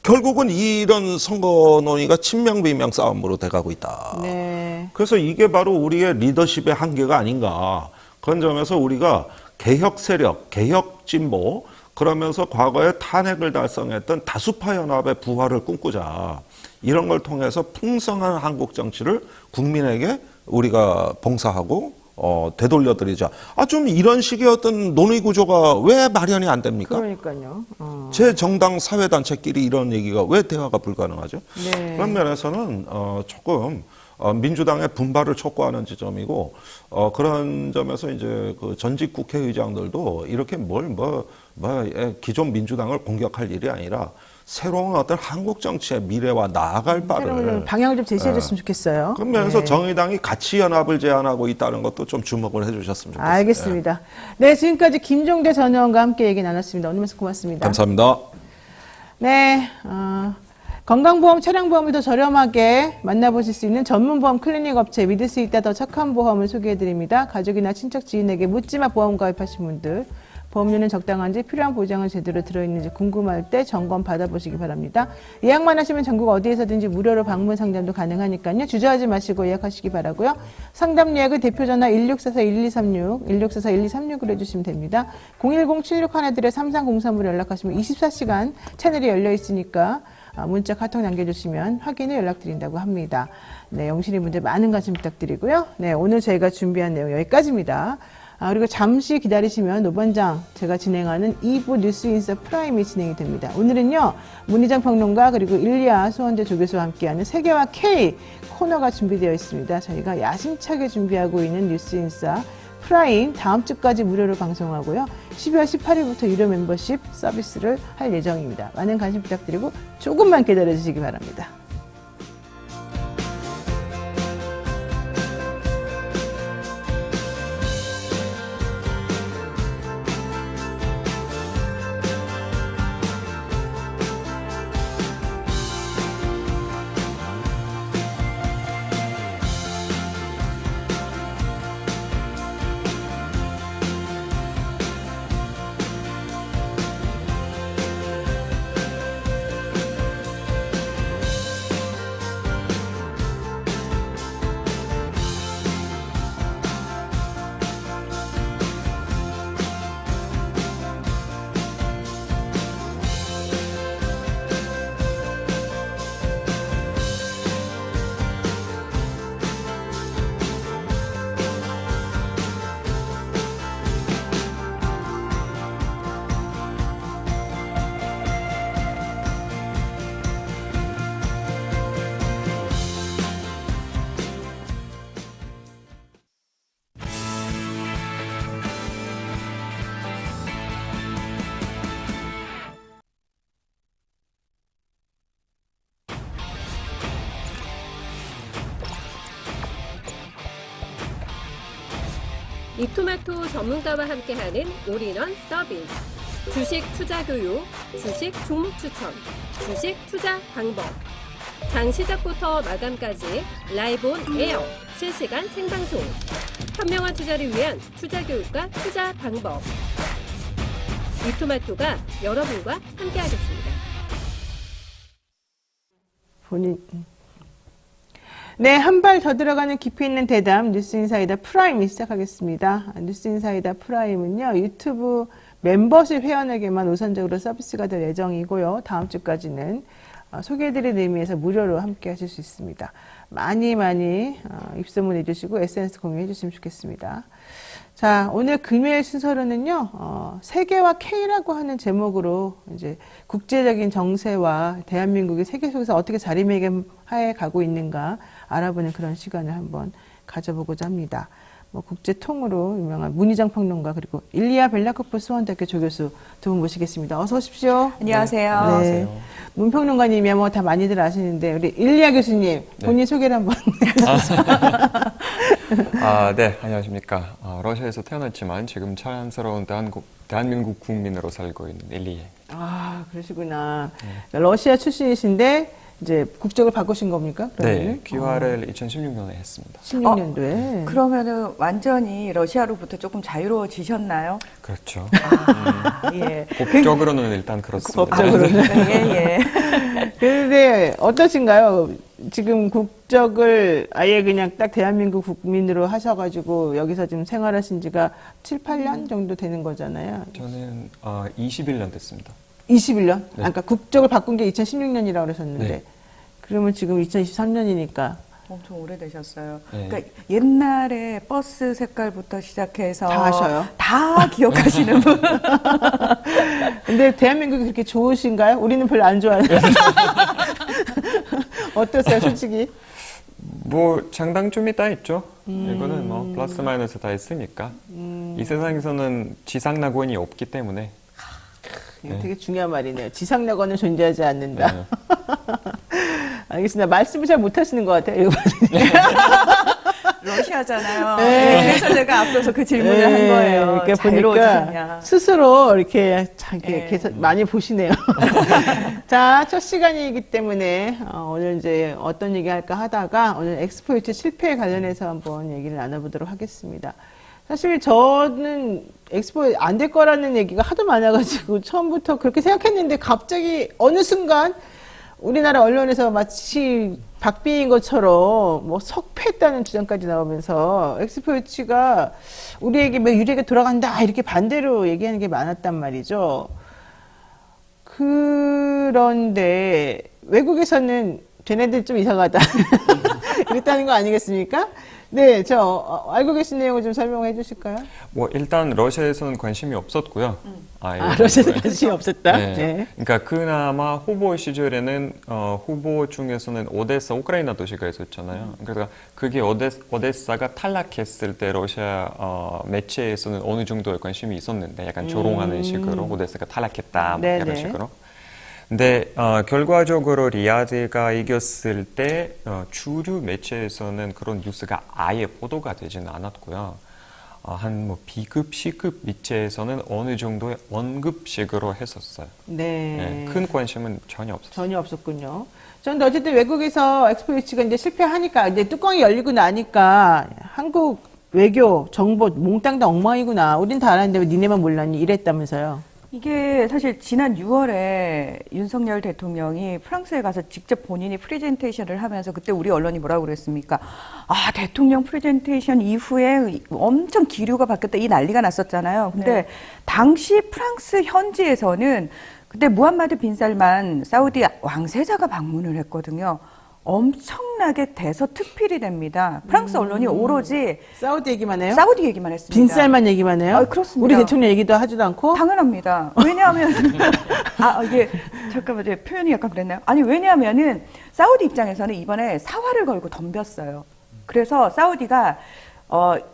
결국은 이런 선거 논의가 친명비명 싸움으로 돼가고 있다. 네. 그래서 이게 바로 우리의 리더십의 한계가 아닌가. 그런 점에서 우리가 개혁 세력, 개혁 진보, 그러면서 과거에 탄핵을 달성했던 다수파 연합의 부활을 꿈꾸자. 이런 걸 통해서 풍성한 한국 정치를 국민에게 우리가 봉사하고 되돌려드리자. 좀 이런 식의 어떤 논의 구조가 왜 마련이 안 됩니까? 그러니까요. 제 정당 사회단체끼리 이런 얘기가 왜 대화가 불가능하죠? 네. 그런 면에서는 조금 민주당의 분발을 촉구하는 지점이고 그런 점에서 이제 그 전직 국회의장들도 이렇게 기존 민주당을 공격할 일이 아니라 새로운 어떤 한국 정치의 미래와 나아갈 바를 새로운 방향을 좀 제시해줬으면 좋겠어요. 그런 면에서 네. 정의당이 가치 연합을 제안하고 있다는 것도 좀 주목을 해주셨으면 좋겠습니다. 알겠습니다. 네, 지금까지 김종대 전 의원과 함께 얘기 나눴습니다. 오늘 말씀 고맙습니다. 감사합니다. 네, 건강보험, 차량보험을 더 저렴하게 만나보실 수 있는 전문보험 클리닉 업체 믿을 수 있다 더 착한 보험을 소개해드립니다. 가족이나 친척, 지인에게 묻지마 보험 가입하신 분들 보험료는 적당한지 필요한 보장은 제대로 들어있는지 궁금할 때 점검 받아보시기 바랍니다. 예약만 하시면 전국 어디에서든지 무료로 방문 상담도 가능하니까요. 주저하지 마시고 예약하시기 바라고요. 상담 예약은 대표전화 1644-1236, 1644-1236으로 해주시면 됩니다. 010-76-1-3303으로 연락하시면 24시간 채널이 열려 있으니까 문자, 카톡 남겨주시면 확인 후 연락드린다고 합니다. 네, 영신이 문제 많은 관심 부탁드리고요. 네, 오늘 저희가 준비한 내용 여기까지입니다. 그리고 잠시 기다리시면 노반장 제가 진행하는 2부 뉴스인사 프라임이 진행이 됩니다. 오늘은요, 문희장 평론가 그리고 일리아 수원대 조교수와 함께하는 세계와 K 코너가 준비되어 있습니다. 저희가 야심차게 준비하고 있는 뉴스인사 프라임 다음 주까지 무료로 방송하고요. 12월 18일부터 유료 멤버십 서비스를 할 예정입니다. 많은 관심 부탁드리고 조금만 기다려 주시기 바랍니다. 이토마토 전문가와 함께하는 올인원 서비스. 주식 투자 교육, 주식 종목 추천, 주식 투자 방법. 장 시작부터 마감까지 라이브 온 에어, 실시간 생방송. 현명한 투자를 위한 투자 교육과 투자 방법. 이토마토가 여러분과 함께하겠습니다. 네, 한 발 더 들어가는 깊이 있는 대담 뉴스인사이다 프라임이 시작하겠습니다. 뉴스인사이다 프라임은요, 유튜브 멤버십 회원에게만 우선적으로 서비스가 될 예정이고요. 다음 주까지는 소개해드릴 의미에서 무료로 함께 하실 수 있습니다. 많이 입소문해 주시고 SNS 공유해 주시면 좋겠습니다. 자, 오늘 금요일 순서로는요, 세계와 K라고 하는 제목으로 이제 국제적인 정세와 대한민국이 세계 속에서 어떻게 자리매김하에 가고 있는가 알아보는 그런 시간을 한번 가져보고자 합니다. 뭐 국제통으로 유명한 문희정 평론가 그리고 일리아 벨라코프 수원대학교 조교수 두 분 모시겠습니다. 어서 오십시오. 안녕하세요. 네. 문평론가님이야 뭐 다 많이들 아시는데 우리 일리아 교수님 본인 소개를 한번 해주세요. 네, 안녕하십니까. 러시아에서 태어났지만 지금 자연스러운 대한민국 국민으로 살고 있는 일리에. 아, 그러시구나. 러시아 출신이신데 이제 국적을 바꾸신 겁니까? 네, 귀화를 2016년에 했습니다. 16년도에. 그러면은 완전히 러시아로부터 조금 자유로워지셨나요? 그렇죠. 예. 법적으로는 일단 그렇습니다. 법적으로는. 예. 그런데 어떠신가요? 지금 국적을 아예 그냥 딱 대한민국 국민으로 하셔가지고 여기서 지금 생활하신 지가 7, 8년 정도 되는 거잖아요. 저는 21년 됐습니다. 21년? 네. 그러니까 국적을 바꾼 게 2016년이라고 그러셨는데 네. 그러면 지금 2023년이니까 엄청 오래되셨어요. 네. 그러니까 옛날에 버스 색깔부터 시작해서 다 아셔요? 다 기억하시는 분. 근데 대한민국이 그렇게 좋으신가요? 우리는 별로 안 좋아해요. 어떠세요, 솔직히? 뭐 장단점이 다 있죠. 이거는 뭐 플러스 마이너스 다 있으니까. 이 세상에서는 지상낙원이 없기 때문에. 네. 되게 중요한 말이네요. 지상낙원은 존재하지 않는다. 네. 알겠습니다. 말씀을 잘 못하시는 것 같아요. 이거 러시아잖아요. 네. 그래서 제가 앞서서 그 질문을 네, 한 거예요. 그러니까 자유로워지셨냐. 보니까 스스로 이렇게 자기 네. 많이 보시네요. 자, 첫 시간이기 때문에 오늘 이제 어떤 얘기 할까 하다가 오늘 엑스포 유치 실패에 관련해서 한번 얘기를 나눠보도록 하겠습니다. 사실 저는 엑스포 안 될 거라는 얘기가 하도 많아가지고 처음부터 그렇게 생각했는데 갑자기 어느 순간 우리나라 언론에서 마치 박빙인 것처럼 뭐 석패했다는 주장까지 나오면서 엑스포 유치가 우리에게 뭐 유리하게 돌아간다 이렇게 반대로 얘기하는 게 많았단 말이죠. 그런데 외국에서는 쟤네들 좀 이상하다 이랬다는 거 아니겠습니까? 네, 알고 계신 내용을 좀 설명해 주실까요? 뭐 일단 러시아에서는 관심이 없었고요. 러시아에 관심이 없었다? 네. 네. 그러니까 그나마 후보 시절에는 후보 중에서는 오데사, 우크라이나 도시가 있었잖아요. 그러니까 그게 오데사가 탈락했을 때 러시아 매체에서는 어느 정도의 관심이 있었는데 약간 조롱하는 식으로 오데사가 탈락했다 뭐 이런 식으로. 근데 결과적으로 리야드가 이겼을 때 주류 매체에서는 그런 뉴스가 아예 보도가 되지는 않았고요. 한 뭐 B급, C급 매체에서는 어느 정도의 언급식으로 했었어요. 네. 큰 관심은 전혀 없었어요. 전혀 없었군요. 저는 어쨌든 외국에서 엑스포 유치가 이제 실패하니까 이제 뚜껑이 열리고 나니까 한국 외교 정보 몽땅 다 엉망이구나. 우린 다 알았는데 왜 니네만 몰랐니? 이랬다면서요. 이게 사실 지난 6월에 윤석열 대통령이 프랑스에 가서 직접 본인이 프레젠테이션을 하면서 그때 우리 언론이 뭐라고 그랬습니까? 대통령 프레젠테이션 이후에 엄청 기류가 바뀌었다 이 난리가 났었잖아요. 근데 네. 당시 프랑스 현지에서는 그때 무함마드 빈 살만 사우디 왕세자가 방문을 했거든요. 엄청나게 대서특필이 됩니다. 프랑스 언론이 오로지 사우디 얘기만 해요? 사우디 얘기만 했습니다. 빈쌀만 얘기만 해요? 그렇습니다. 우리 대통령 얘기도 하지도 않고? 당연합니다. 왜냐하면 이게 잠깐만 제 표현이 약간 그랬나요? 아니 왜냐하면은 사우디 입장에서는 이번에 사활을 걸고 덤볐어요. 그래서 사우디가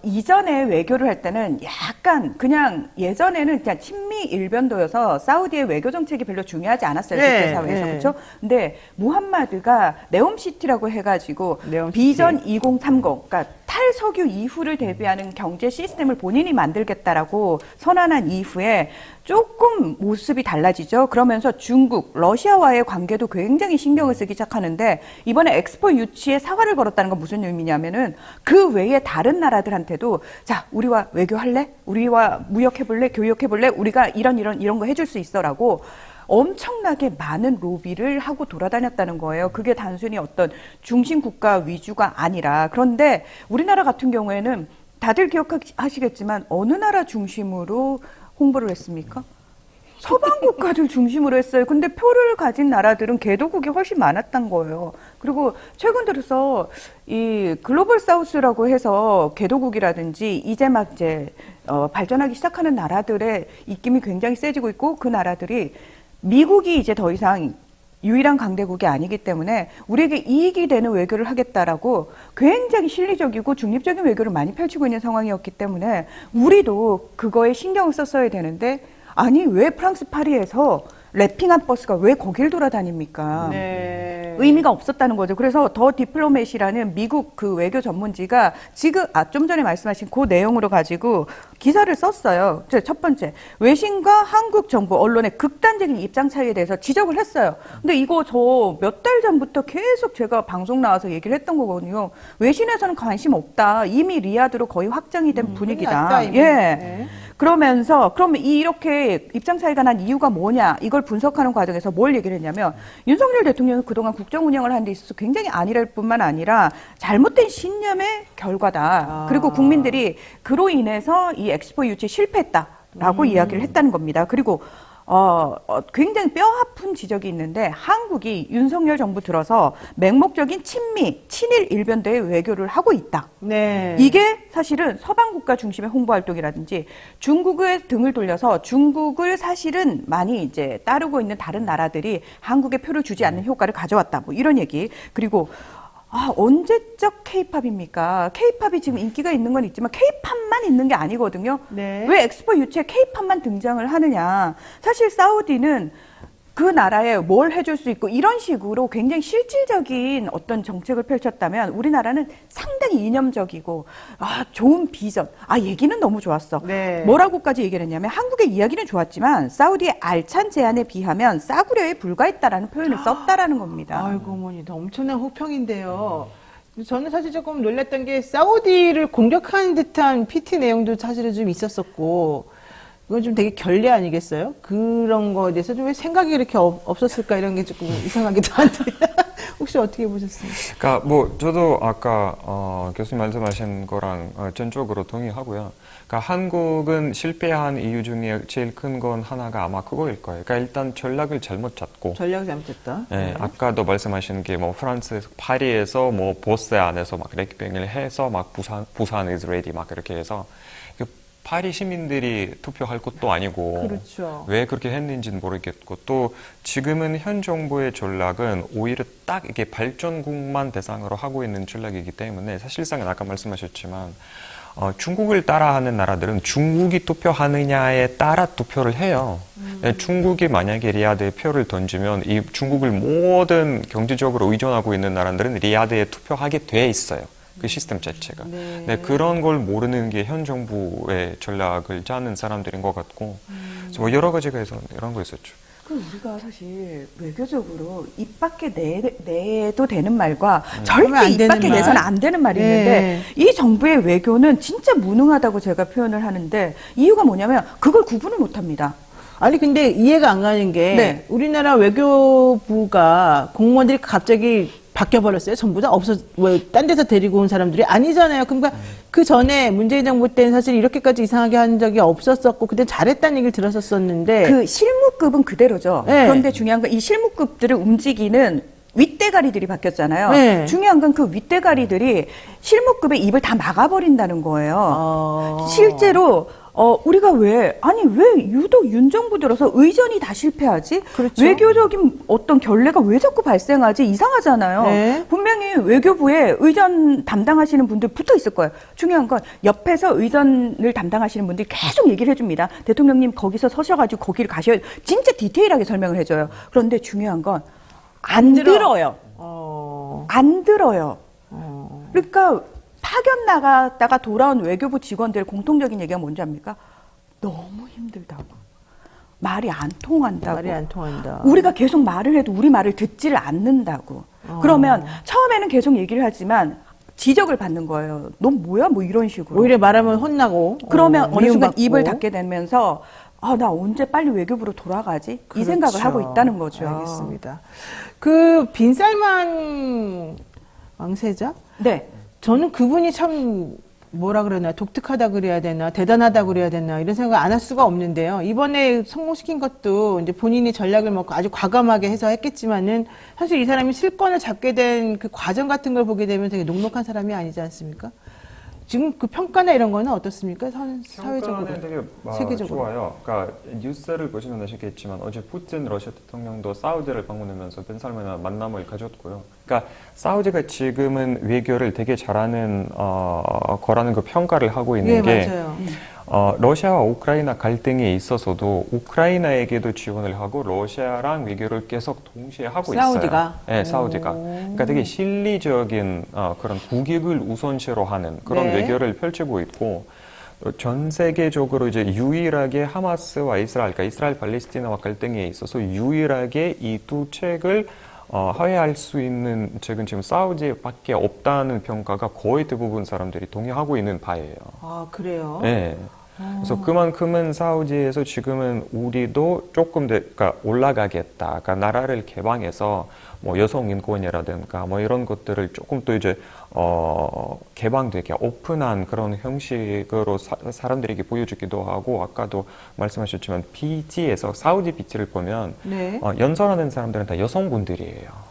이전에 외교를 할 때는 약간 그냥 예전에는 그냥 친미 일변도여서 사우디의 외교 정책이 별로 중요하지 않았어요. 네, 국제사회에서. 네. 그렇죠? 근데 무함마드가 네옴시티라고 해가지고 네옴시티. 비전 2030 그러니까 탈석유 이후를 대비하는 경제 시스템을 본인이 만들겠다라고 선언한 이후에 조금 모습이 달라지죠. 그러면서 중국, 러시아와의 관계도 굉장히 신경을 쓰기 시작하는데 이번에 엑스포 유치에 사활을 걸었다는 건 무슨 의미냐면은 그 외에 다른 나라들한테도 자, 우리와 외교할래? 우리와 무역해볼래? 교역해볼래? 우리가 이런 거 해줄 수 있어라고 엄청나게 많은 로비를 하고 돌아다녔다는 거예요. 그게 단순히 어떤 중심 국가 위주가 아니라 그런데 우리나라 같은 경우에는 다들 기억하시겠지만 어느 나라 중심으로 홍보를 했습니까? 서방 국가들 중심으로 했어요. 근데 표를 가진 나라들은 개도국이 훨씬 많았던 거예요. 그리고 최근 들어서 이 글로벌 사우스라고 해서 개도국이라든지 이제 막 발전하기 시작하는 나라들의 입김이 굉장히 세지고 있고 그 나라들이 미국이 이제 더 이상 유일한 강대국이 아니기 때문에 우리에게 이익이 되는 외교를 하겠다라고 굉장히 실리적이고 중립적인 외교를 많이 펼치고 있는 상황이었기 때문에 우리도 그거에 신경을 썼어야 되는데 아니 왜 프랑스 파리에서 랩핑한 버스가 왜 거길 돌아다닙니까? 네. 의미가 없었다는 거죠. 그래서 더 디플로맷이라는 미국 그 외교 전문지가 지금 좀 전에 말씀하신 그 내용으로 가지고 기사를 썼어요. 첫 번째, 외신과 한국 정부 언론의 극단적인 입장 차이에 대해서 지적을 했어요. 근데 이거 저 몇 달 전부터 계속 제가 방송 나와서 얘기를 했던 거거든요. 외신에서는 관심 없다. 이미 리야드로 거의 확정이 된 분위기다. 났다, 이미. 예. 네. 그러면서 그러면 이렇게 입장 차이가 난 이유가 뭐냐 이걸 분석하는 과정에서 뭘 얘기를 했냐면 윤석열 대통령은 그동안 국정 운영을 하는 데 있어서 굉장히 안일할 뿐만 아니라 잘못된 신념의 결과다. 그리고 국민들이 그로 인해서 이 엑스포 유치에 실패했다라고 이야기를 했다는 겁니다. 그리고 굉장히 뼈아픈 지적이 있는데 한국이 윤석열 정부 들어서 맹목적인 친미, 친일 일변도의 외교를 하고 있다. 네. 이게 사실은 서방 국가 중심의 홍보 활동이라든지 중국의 등을 돌려서 중국을 사실은 많이 이제 따르고 있는 다른 나라들이 한국에 표를 주지 않는 효과를 가져왔다. 뭐 이런 얘기. 그리고 언제적 케이팝입니까? 케이팝이 지금 인기가 있는 건 있지만 케이팝만 있는 게 아니거든요. 네. 왜 엑스포 유치에 케이팝만 등장을 하느냐. 사실 사우디는 그 나라에 뭘 해줄 수 있고 이런 식으로 굉장히 실질적인 어떤 정책을 펼쳤다면 우리나라는 상당히 이념적이고 좋은 비전. 얘기는 너무 좋았어. 네. 뭐라고까지 얘기를 했냐면 한국의 이야기는 좋았지만 사우디의 알찬 제안에 비하면 싸구려에 불과했다라는 표현을 썼다라는 겁니다. 아이고 어머니, 엄청난 호평인데요. 저는 사실 조금 놀랐던 게 사우디를 공격하는 듯한 PT 내용도 사실은 좀 있었었고 이건 좀 되게 결례 아니겠어요? 그런 거에 대해서 좀 왜 생각이 이렇게 없었을까 이런 게 조금 이상하기도 한데 혹시 어떻게 보셨어요? 그러니까 뭐 저도 아까 교수님 말씀하신 거랑 전적으로 동의하고요. 그러니까 한국은 실패한 이유 중에 제일 큰 건 하나가 아마 그거일 거예요. 그러니까 일단 전략을 잘못 짰고. 전략을 잘못했다. 네, 아까도 말씀하신 게 뭐 프랑스 파리에서 뭐 보스 안에서 막 렉뱅을 해서 막 부산 is ready 막 이렇게 해서 파리 시민들이 투표할 것도 아니고 그렇죠. 왜 그렇게 했는지는 모르겠고 또 지금은 현 정부의 전략은 오히려 딱 이게 발전국만 대상으로 하고 있는 전략이기 때문에 사실상은 아까 말씀하셨지만 중국을 따라하는 나라들은 중국이 투표하느냐에 따라 투표를 해요. 중국이 만약에 리야드에 표를 던지면 이 중국을 모든 경제적으로 의존하고 있는 나라들은 리야드에 투표하게 돼 있어요. 그 시스템 자체가. 네, 그런 걸 모르는 게 현 정부의 전략을 짜는 사람들인 것 같고, 그래서 뭐 여러 가지가 해서 이런 거 있었죠. 그럼 우리가 사실 외교적으로 입 밖에 내도 되는 말과 절대 입 밖에 내서는 안 되는 말이 있는데 이 정부의 외교는 진짜 무능하다고 제가 표현을 하는데 이유가 뭐냐면 그걸 구분을 못합니다. 아니 근데 이해가 안 가는 게 우리나라 외교부가 공무원들이 갑자기 바뀌어버렸어요. 전부 다 딴 데서 데리고 온 사람들이 아니잖아요. 그러니까 그 전에 문재인 정부 때는 사실 이렇게까지 이상하게 한 적이 없었었고, 그때 잘했다는 얘기를 들었었는데. 그 실무급은 그대로죠. 그런데 중요한 건 이 실무급들을 움직이는 윗대가리들이 바뀌었잖아요. 네. 중요한 건 그 윗대가리들이 실무급의 입을 다 막아버린다는 거예요. 실제로 우리가 왜 유독 윤 정부 들어서 의전이 다 실패하지? 그렇죠. 외교적인 어떤 결례가 왜 자꾸 발생하지? 이상하잖아요. 네. 분명히 외교부에 의전 담당하시는 분들 붙어 있을 거예요. 중요한 건 옆에서 의전을 담당하시는 분들이 계속 얘기를 해줍니다. 대통령님 거기서 서셔가지고 거기를 가셔야 진짜 디테일하게 설명을 해줘요. 그런데 중요한 건 안 들어요. 안 들어요. 그러니까 파견 나갔다가 돌아온 외교부 직원들의 공통적인 얘기가 뭔지 압니까? 너무 힘들다고. 말이 안 통한다고. 말이 안 통한다. 우리가 계속 말을 해도 우리 말을 듣지를 않는다고. 그러면 처음에는 계속 얘기를 하지만 지적을 받는 거예요. 넌 뭐야? 뭐 이런 식으로. 오히려 말하면 혼나고. 그러면 어느 순간 미움받고. 입을 닫게 되면서 나 언제 빨리 외교부로 돌아가지? 이 생각을 하고 있다는 거죠. 알겠습니다. 그 빈살만 왕세자? 네. 저는 그분이 참 뭐라 그러나 독특하다 그래야 되나 대단하다 그래야 되나 이런 생각을 안 할 수가 없는데요. 이번에 성공시킨 것도 이제 본인이 전략을 뭐 아주 과감하게 해서 했겠지만은 사실 이 사람이 실권을 잡게 된 그 과정 같은 걸 보게 되면 되게 녹록한 사람이 아니지 않습니까? 지금 그 평가나 이런 거는 어떻습니까? 사회적으로, 평가는 되게 세계적으로. 좋아요. 그러니까 뉴스를 보시면 아시겠지만 어제 푸틴 러시아 대통령도 사우디를 방문하면서 벤 살만한 만남을 가졌고요. 그러니까 사우디가 지금은 외교를 되게 잘하는 거라는 그 평가를 하고 있는 게 맞아요. 러시아와 우크라이나 갈등에 있어서도 우크라이나에게도 지원을 하고 러시아랑 외교를 계속 동시에 하고 사우디가? 있어요. 네, 사우디가. 그러니까 되게 실리적인 그런 국익을 우선시로 하는 그런 네. 외교를 펼치고 있고 전 세계적으로 이제 유일하게 하마스와 이스라엘, 그러니까 이스라엘 팔레스티나와 갈등에 있어서 유일하게 이 두 책을 화해할 수 있는 책은 지금 사우디밖에 없다는 평가가 거의 대부분 사람들이 동의하고 있는 바예요. 아, 그래요? 네. 그래서 그만큼은 사우디에서 지금은 우리도 조금 더 그러니까 올라가겠다. 그러니까 나라를 개방해서 뭐 여성 인권이라든가 뭐 이런 것들을 조금 또 이제 개방되게 오픈한 그런 형식으로 사람들에게 보여주기도 하고 아까도 말씀하셨지만 PT에서 사우디 PT를 보면 네. 연설하는 사람들은 다 여성분들이에요.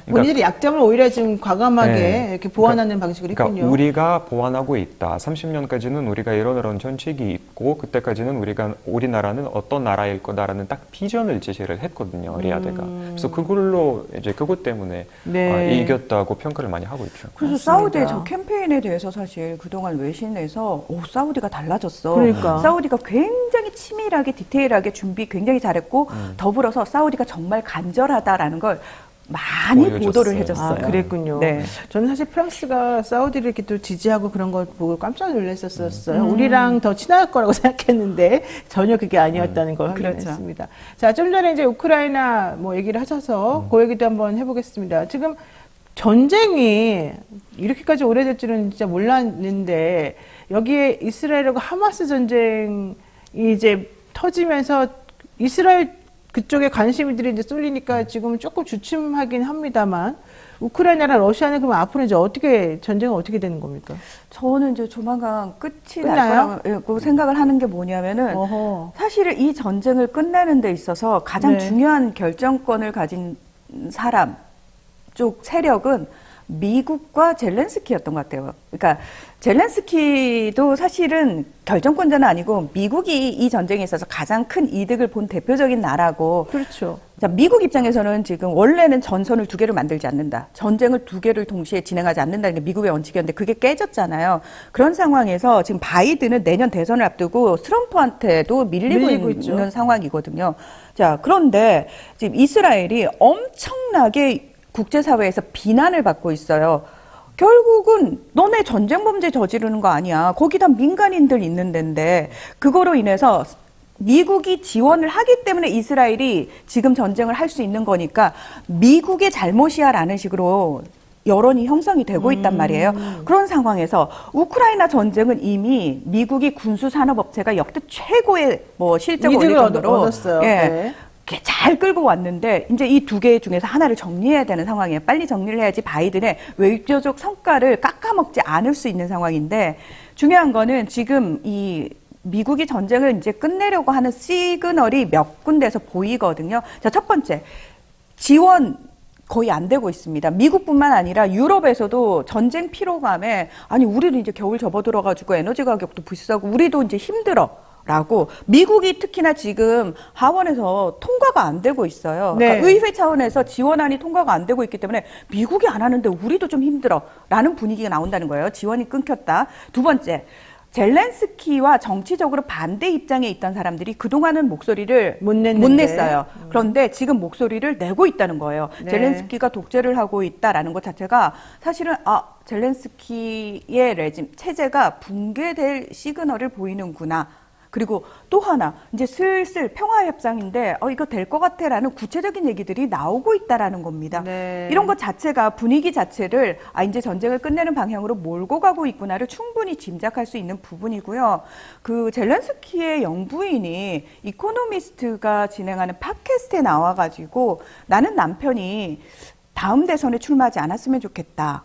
본인들이 약점을 오히려 좀 과감하게 네. 이렇게 보완하는 방식으로 그러니까 했군요. 우리가 보완하고 있다. 30년까지는 우리가 이런 정책이 있고 그때까지는 우리나라는 어떤 나라일 거다라는 딱 비전을 제시를 했거든요. 리야드가. 그래서 그걸로 이제 그것 때문에 네. 이겼다고 평가를 많이 하고 있죠. 그래서 맞습니다. 사우디의 저 캠페인에 대해서 사실 그동안 외신에서 사우디가 달라졌어. 그러니까. 사우디가 굉장히 치밀하게 디테일하게 준비 굉장히 잘했고 더불어서 사우디가 정말 간절하다라는 걸 많이 보여줬어요. 보도를 해줬어요. 아, 그랬군요. 네. 저는 사실 프랑스가 사우디를 이렇게 또 지지하고 그런 걸 보고 깜짝 놀랐었어요. 우리랑 더 친할 거라고 생각했는데 전혀 그게 아니었다는 걸 확인했습니다. 자, 좀 전에 이제 우크라이나 뭐 얘기를 하셔서 그 얘기도 한번 해보겠습니다. 지금 전쟁이 이렇게까지 오래될 줄은 진짜 몰랐는데 여기에 이스라엘하고 하마스 전쟁이 이제 터지면서 이스라엘 그쪽에 관심들이 이제 쏠리니까 지금 조금 주춤하긴 합니다만 우크라이나랑 러시아는 그럼 앞으로 이제 어떻게 전쟁은 어떻게 되는 겁니까? 저는 이제 조만간 끝이 끝나요? 날 거라고 생각을 하는 게 뭐냐면은 어허. 사실 이 전쟁을 끝내는 데 있어서 가장 네. 중요한 결정권을 가진 사람 쪽 세력은 미국과 젤렌스키였던 것 같아요. 그러니까 젤렌스키도 사실은 결정권자는 아니고 미국이 이 전쟁에 있어서 가장 큰 이득을 본 대표적인 나라고. 그렇죠. 자, 미국 입장에서는 지금 원래는 전선을 두 개를 만들지 않는다. 전쟁을 두 개를 동시에 진행하지 않는다는 게 미국의 원칙이었는데 그게 깨졌잖아요. 그런 상황에서 지금 바이든은 내년 대선을 앞두고 트럼프한테도 밀리고 있죠. 있는 상황이거든요. 자, 그런데 지금 이스라엘이 엄청나게 국제사회에서 비난을 받고 있어요. 결국은 너네 전쟁 범죄 저지르는 거 아니야. 거기 다 민간인들 있는 데인데 그거로 인해서 미국이 지원을 하기 때문에 이스라엘이 지금 전쟁을 할 수 있는 거니까 미국의 잘못이야라는 식으로 여론이 형성이 되고 있단 말이에요. 그런 상황에서 우크라이나 전쟁은 이미 미국이 군수산업업체가 역대 최고의 뭐 실적을 올릴 이득을 정도로 얻었어요. 예, 네. 이렇게 잘 끌고 왔는데 이제 이 두 개 중에서 하나를 정리해야 되는 상황이에요. 빨리 정리를 해야지 바이든의 외교적 성과를 깎아먹지 않을 수 있는 상황인데 중요한 거는 지금 이 미국이 전쟁을 이제 끝내려고 하는 시그널이 몇 군데에서 보이거든요. 자, 첫 번째, 지원 거의 안 되고 있습니다. 미국뿐만 아니라 유럽에서도 전쟁 피로감에 아니 우리는 이제 겨울 접어들어가지고 에너지 가격도 비싸고 우리도 이제 힘들어. 라고 미국이 특히나 지금 하원에서 통과가 안 되고 있어요. 네. 그러니까 의회 차원에서 지원안이 통과가 안 되고 있기 때문에 미국이 안 하는데 우리도 좀 힘들어라는 분위기가 나온다는 거예요. 지원이 끊겼다. 두 번째, 젤렌스키와 정치적으로 반대 입장에 있던 사람들이 그동안은 목소리를 못 냈어요. 그런데 지금 목소리를 내고 있다는 거예요. 네. 젤렌스키가 독재를 하고 있다라는 것 자체가 사실은 젤렌스키의 레짐, 체제가 붕괴될 시그널을 보이는구나. 그리고 또 하나, 이제 슬슬 평화협상인데, 이거 될 것 같아 라는 구체적인 얘기들이 나오고 있다라는 겁니다. 네. 이런 것 자체가 분위기 자체를, 이제 전쟁을 끝내는 방향으로 몰고 가고 있구나를 충분히 짐작할 수 있는 부분이고요. 그 젤렌스키의 영부인이 이코노미스트가 진행하는 팟캐스트에 나와가지고 나는 남편이 다음 대선에 출마하지 않았으면 좋겠다.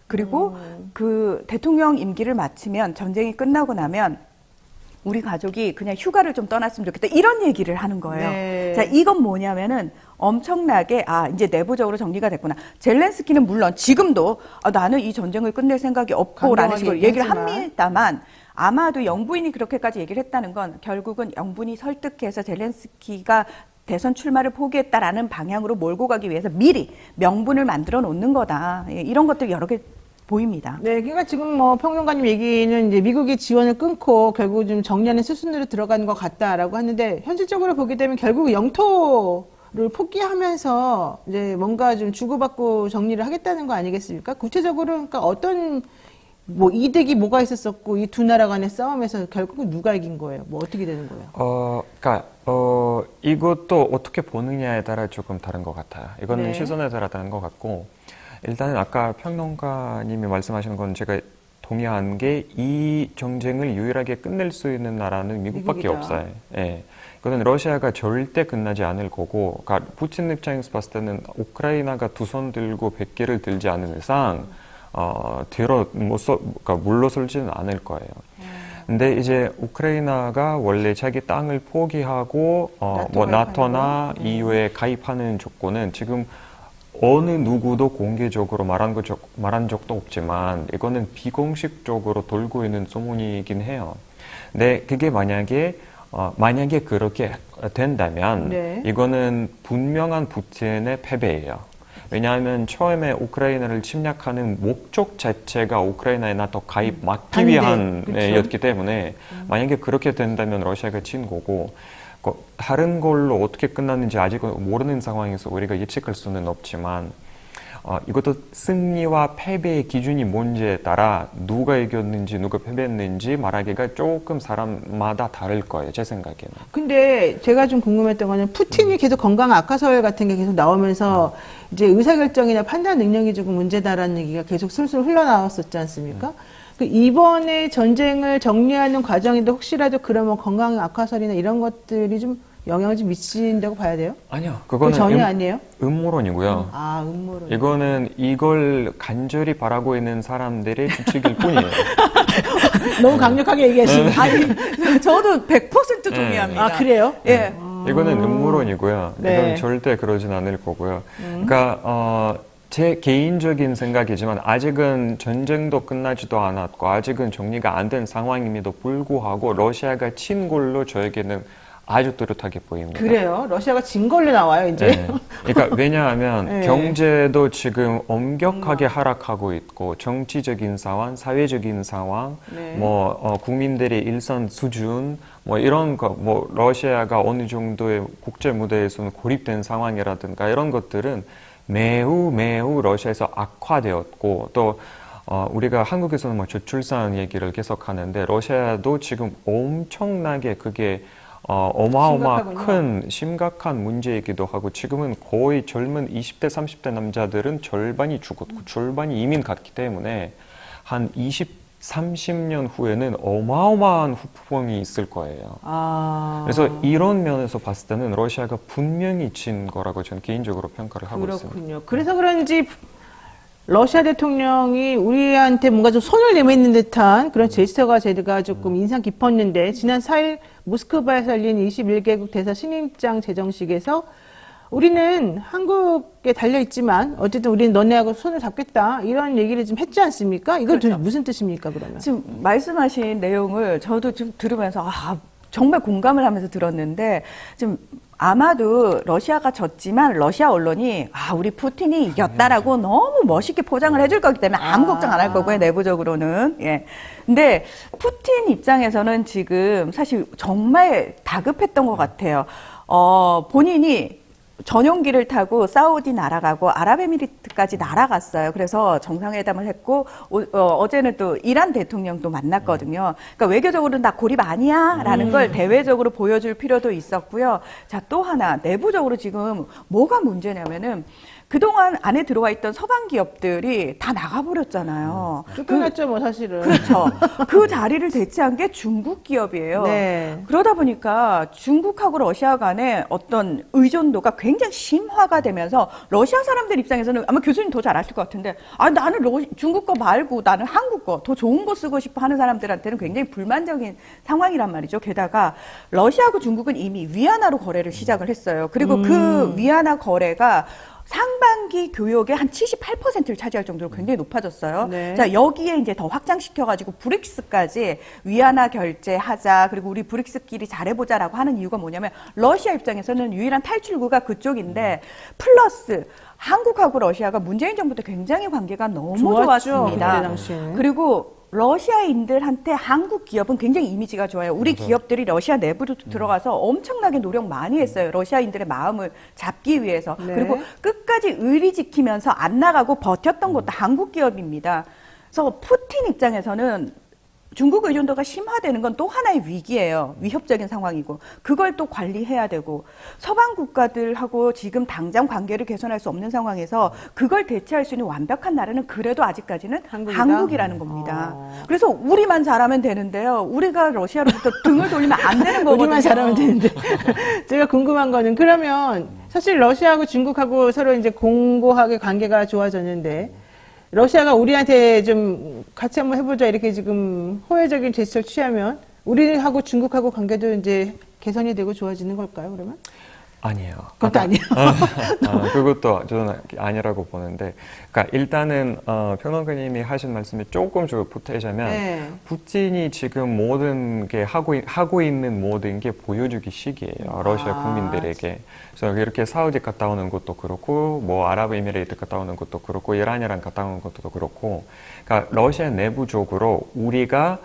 그리고 그 대통령 임기를 마치면 전쟁이 끝나고 나면 우리 가족이 그냥 휴가를 좀 떠났으면 좋겠다. 이런 얘기를 하는 거예요. 네. 자, 이건 뭐냐면은 엄청나게 이제 내부적으로 정리가 됐구나. 젤렌스키는 물론 지금도 나는 이 전쟁을 끝낼 생각이 없고라는 식으로 얘기를 얘기하지만. 합니다만 아마도 영부인이 그렇게까지 얘기를 했다는 건 결국은 영부인이 설득해서 젤렌스키가 대선 출마를 포기했다라는 방향으로 몰고 가기 위해서 미리 명분을 만들어 놓는 거다. 예, 이런 것들 여러 개 보입니다. 네, 그러니까 지금 뭐 평론가님 얘기는 이제 미국이 지원을 끊고 결국 좀 정리하는 수순으로 들어가는 것 같다라고 하는데 현실적으로 보게 되면 결국 영토를 포기하면서 이제 뭔가 좀 주고받고 정리를 하겠다는 거 아니겠습니까? 구체적으로 그러니까 어떤 뭐 이득이 뭐가 있었었고 이 두 나라 간의 싸움에서 결국은 누가 이긴 거예요? 뭐 어떻게 되는 거예요? 이것도 어떻게 보느냐에 따라 조금 다른 것 같아요. 이거는 네. 시선에 따라 다른 것 같고, 일단은 아까 평론가님이 말씀하시는 건 제가 동의한 게 이 전쟁을 유일하게 끝낼 수 있는 나라는 미국밖에 미국이다. 없어요. 예. 이거는 러시아가 절대 끝나지 않을 거고, 그러니까 푸틴 입장에서 봤을 때는 우크라이나가 두 손 들고 100개를 들지 않은 이상, 그러니까 물러설지는 않을 거예요. 근데 이제 우크라이나가 원래 자기 땅을 포기하고 뭐 나토나 EU에 가입하는 조건은 지금 어느 누구도 공개적으로 말한 적도 없지만 이거는 비공식적으로 돌고 있는 소문이긴 해요. 근데 그게 만약에 그렇게 된다면 네. 이거는 분명한 푸틴의 패배예요. 왜냐하면 처음에 우크라이나를 침략하는 목적 자체가 우크라이나에 나토 가입 막기 위한 였기 때문에 만약에 그렇게 된다면 러시아가 진 거고, 다른 걸로 어떻게 끝났는지 아직은 모르는 상황에서 우리가 예측할 수는 없지만 이것도 승리와 패배의 기준이 뭔지에 따라 누가 이겼는지 누가 패배했는지 말하기가 조금 사람마다 다를 거예요, 제 생각에는. 근데 제가 좀 궁금했던 거는 푸틴이 계속 건강 악화설 같은 게 계속 나오면서 이제 의사결정이나 판단 능력이 조금 문제다라는 얘기가 계속 술술 흘러나왔었지 않습니까? 그 이번에 전쟁을 정리하는 과정인데 혹시라도 그런 뭐 건강 악화설이나 이런 것들이 좀 영향을 좀 미친다고 봐야 돼요? 아니요, 그건 그거는 전혀 아니에요? 음모론이고요. 음모론. 이거는 이걸 간절히 바라고 있는 사람들의 추측일 뿐이에요. 너무 강력하게 얘기하시네. 아니, 저도 100% 동의합니다. 그래요? 예. 이거는 음모론이고요. 네. 이건 절대 그러진 않을 거고요. 그러니까 제 개인적인 생각이지만 아직은 전쟁도 끝나지도 않았고 아직은 정리가 안 된 상황임에도 불구하고 러시아가 친 걸로 저에게는 아주 뚜렷하게 보입니다. 그래요? 러시아가 진 걸로 나와요, 이제? 네. 그러니까 왜냐하면 네. 경제도 지금 엄격하게 하락하고 있고 정치적인 상황, 사회적인 상황, 네. 국민들의 일선 수준, 이런 거, 러시아가 어느 정도의 국제 무대에서는 고립된 상황이라든가 이런 것들은 매우 러시아에서 악화되었고 또 우리가 한국에서는 저출산 얘기를 계속 하는데 러시아도 지금 엄청나게 그게 어마어마한 심각한 문제이기도 하고 지금은 거의 젊은 20대, 30대 남자들은 절반이 죽었고 절반이 이민 갔기 때문에 한 30년 후에는 어마어마한 후폭풍이 있을 거예요. 그래서 이런 면에서 봤을 때는 러시아가 분명히 진 거라고 저는 개인적으로 평가를 하고 있습니다. 그렇군요. 그래서 그런지 러시아 대통령이 우리한테 뭔가 좀 손을 내밀는 듯한 그런 제스처가 제가 조금 인상 깊었는데 지난 4일 모스크바에서 열린 21개국 대사 신임장 제정식에서 우리는 한국에 달려있지만 어쨌든 우리는 너네하고 손을 잡겠다 이런 얘기를 좀 했지 않습니까? 이건 그렇죠. 무슨 뜻입니까 그러면? 지금 말씀하신 내용을 저도 좀 들으면서 정말 공감을 하면서 들었는데 지금 아마도 러시아가 졌지만 러시아 언론이 우리 푸틴이 이겼다라고 너무 멋있게 포장을 해줄 거기 때문에 아무 걱정 안 할 거고요, 내부적으로는. 예. 근데 푸틴 입장에서는 지금 사실 정말 다급했던 것 같아요. 본인이 전용기를 타고 사우디 날아가고 아랍에미리트까지 날아갔어요. 그래서 정상회담을 했고 어제는 또 이란 대통령도 만났거든요. 그러니까 외교적으로는 나 고립 아니야라는 걸 대외적으로 보여줄 필요도 있었고요. 자, 또 하나 내부적으로 지금 뭐가 문제냐면은 그동안 안에 들어와 있던 서방 기업들이 다 나가버렸잖아요. 쫓겨났죠, 뭐 사실은. 그렇죠. 그 자리를 대체한 게 중국 기업이에요. 네. 그러다 보니까 중국하고 러시아 간의 어떤 의존도가 굉장히 심화가 되면서 러시아 사람들 입장에서는 아마 교수님 더 잘 아실 것 같은데 나는 중국 거 말고 나는 한국 거 더 좋은 거 쓰고 싶어 하는 사람들한테는 굉장히 불만적인 상황이란 말이죠. 게다가 러시아하고 중국은 이미 위안화로 거래를 시작을 했어요. 그리고 그 위안화 거래가 상반기 교역의 한 78%를 차지할 정도로 굉장히 높아졌어요. 네. 자, 여기에 이제 더 확장시켜가지고 브릭스까지 위안화 결제하자, 그리고 우리 브릭스끼리 잘해보자라고 하는 이유가 뭐냐면 러시아 입장에서는 유일한 탈출구가 그쪽인데 플러스 한국하고 러시아가 문재인 정부 때 굉장히 관계가 너무 좋았죠, 좋았습니다. 그때 당시에는. 그리고 러시아인들한테 한국 기업은 굉장히 이미지가 좋아요. 우리 기업들이 러시아 내부로 들어가서 엄청나게 노력 많이 했어요. 러시아인들의 마음을 잡기 위해서. 네. 그리고 끝까지 의리 지키면서 안 나가고 버텼던 것도 한국 기업입니다. 그래서 푸틴 입장에서는 중국 의존도가 심화되는 건 또 하나의 위기예요. 위협적인 상황이고 그걸 또 관리해야 되고 서방 국가들하고 지금 당장 관계를 개선할 수 없는 상황에서 그걸 대체할 수 있는 완벽한 나라는 그래도 아직까지는 한국이다? 한국이라는 겁니다. 그래서 우리만 잘하면 되는데요. 우리가 러시아로부터 등을 돌리면 안 되는 거거든요. 우리만 잘하면 되는데. 제가 궁금한 거는 그러면 사실 러시아하고 중국하고 서로 이제 공고하게 관계가 좋아졌는데 러시아가 우리한테 좀 같이 한번 해보자 이렇게 지금 호혜적인 제스처를 취하면 우리하고 중국하고 관계도 이제 개선이 되고 좋아지는 걸까요, 그러면? 아니에요. 그것도 아니에요. 그것도 저는 아니라고 보는데, 그러니까 일단은 평론가님이 하신 말씀에 조금 보태자면 네. 푸틴이 지금 모든 게 하고 있는 모든 게 보여주기 식이에요. 러시아 국민들에게. 그래서 이렇게 사우디 갔다 오는 것도 그렇고, 뭐 아랍에미레이트 갔다 오는 것도 그렇고, 이란이랑 갔다 오는 것도 그렇고, 그러니까 러시아 내부적으로 우리가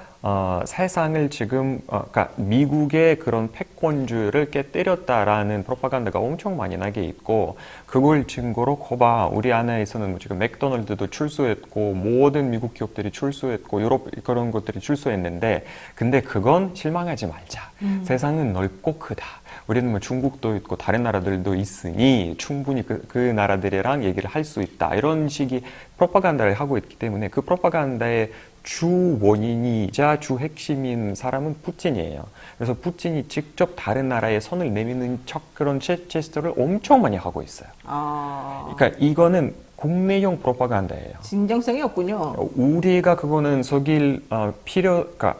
세상을 지금, 그러니까 미국의 그런 패권주의를 깨뜨렸다라는 프로파간다가 엄청 많이 나게 있고, 그걸 증거로 거봐, 우리 안에서는 뭐 지금 맥도날드도 출소했고, 모든 미국 기업들이 출소했고, 유럽 그런 것들이 출소했는데, 근데 그건 실망하지 말자. 세상은 넓고 크다. 우리는 뭐 중국도 있고 다른 나라들도 있으니 충분히 그 나라들이랑 얘기를 할 수 있다. 이런 식의 프로파간다를 하고 있기 때문에 그 프로파간다의 주 원인이자 주 핵심인 사람은 푸틴이에요. 그래서 푸틴이 직접 다른 나라에 선을 내미는 그런 제스처를 엄청 많이 하고 있어요. 그러니까 이거는 국내용 프로파간다예요. 진정성이 없군요. 우리가 그거는 그러니까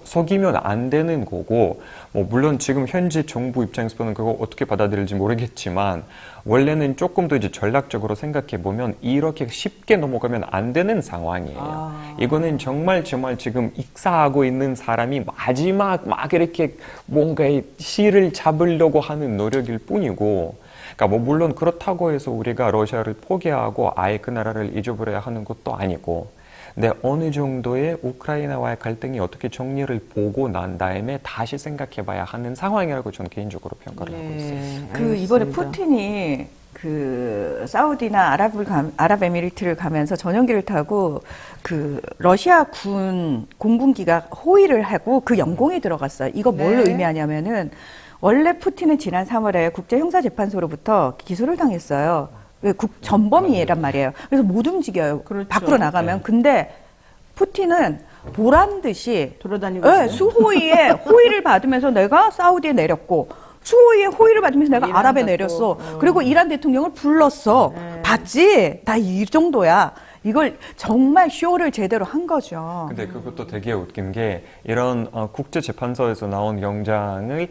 속이면 안 되는 거고, 뭐 물론 지금 현재 정부 입장에서는 그거 어떻게 받아들일지 모르겠지만 원래는 조금 더 이제 전략적으로 생각해 보면 이렇게 쉽게 넘어가면 안 되는 상황이에요. 이거는 정말 지금 익사하고 있는 사람이 마지막 막 이렇게 뭔가의 실을 잡으려고 하는 노력일 뿐이고, 그러니까 뭐 물론 그렇다고 해서 우리가 러시아를 포기하고 아예 그 나라를 잊어버려야 하는 것도 아니고. 근데 어느 정도의 우크라이나와의 갈등이 어떻게 정리를 보고 난 다음에 다시 생각해봐야 하는 상황이라고 저는 개인적으로 평가를 하고 있어요. 이번에 푸틴이 그 사우디나 아랍에미리트를 가면서 전용기를 타고 그 러시아 군 공군기가 호위를 하고 그 영공에 들어갔어요. 이거 뭘 의미하냐면은 원래 푸틴은 지난 3월에 국제형사재판소로부터 기소를 당했어요. 전범이란 말이에요. 그래서 못 움직여요. 그렇죠. 밖으로 나가면. 근데 푸틴은 보란 듯이 돌아다니고 있어요. 수호위에 호의를 받으면서 내가 사우디에 내렸고, 수호위에 호의를 받으면서 내가 이란 아랍에 갔고. 내렸어. 그리고 이란 대통령을 불렀어. 봤지? 다 이 정도야. 이걸 정말 쇼를 제대로 한 거죠. 근데 그것도 되게 웃긴 게 이런 국제재판소에서 나온 영장을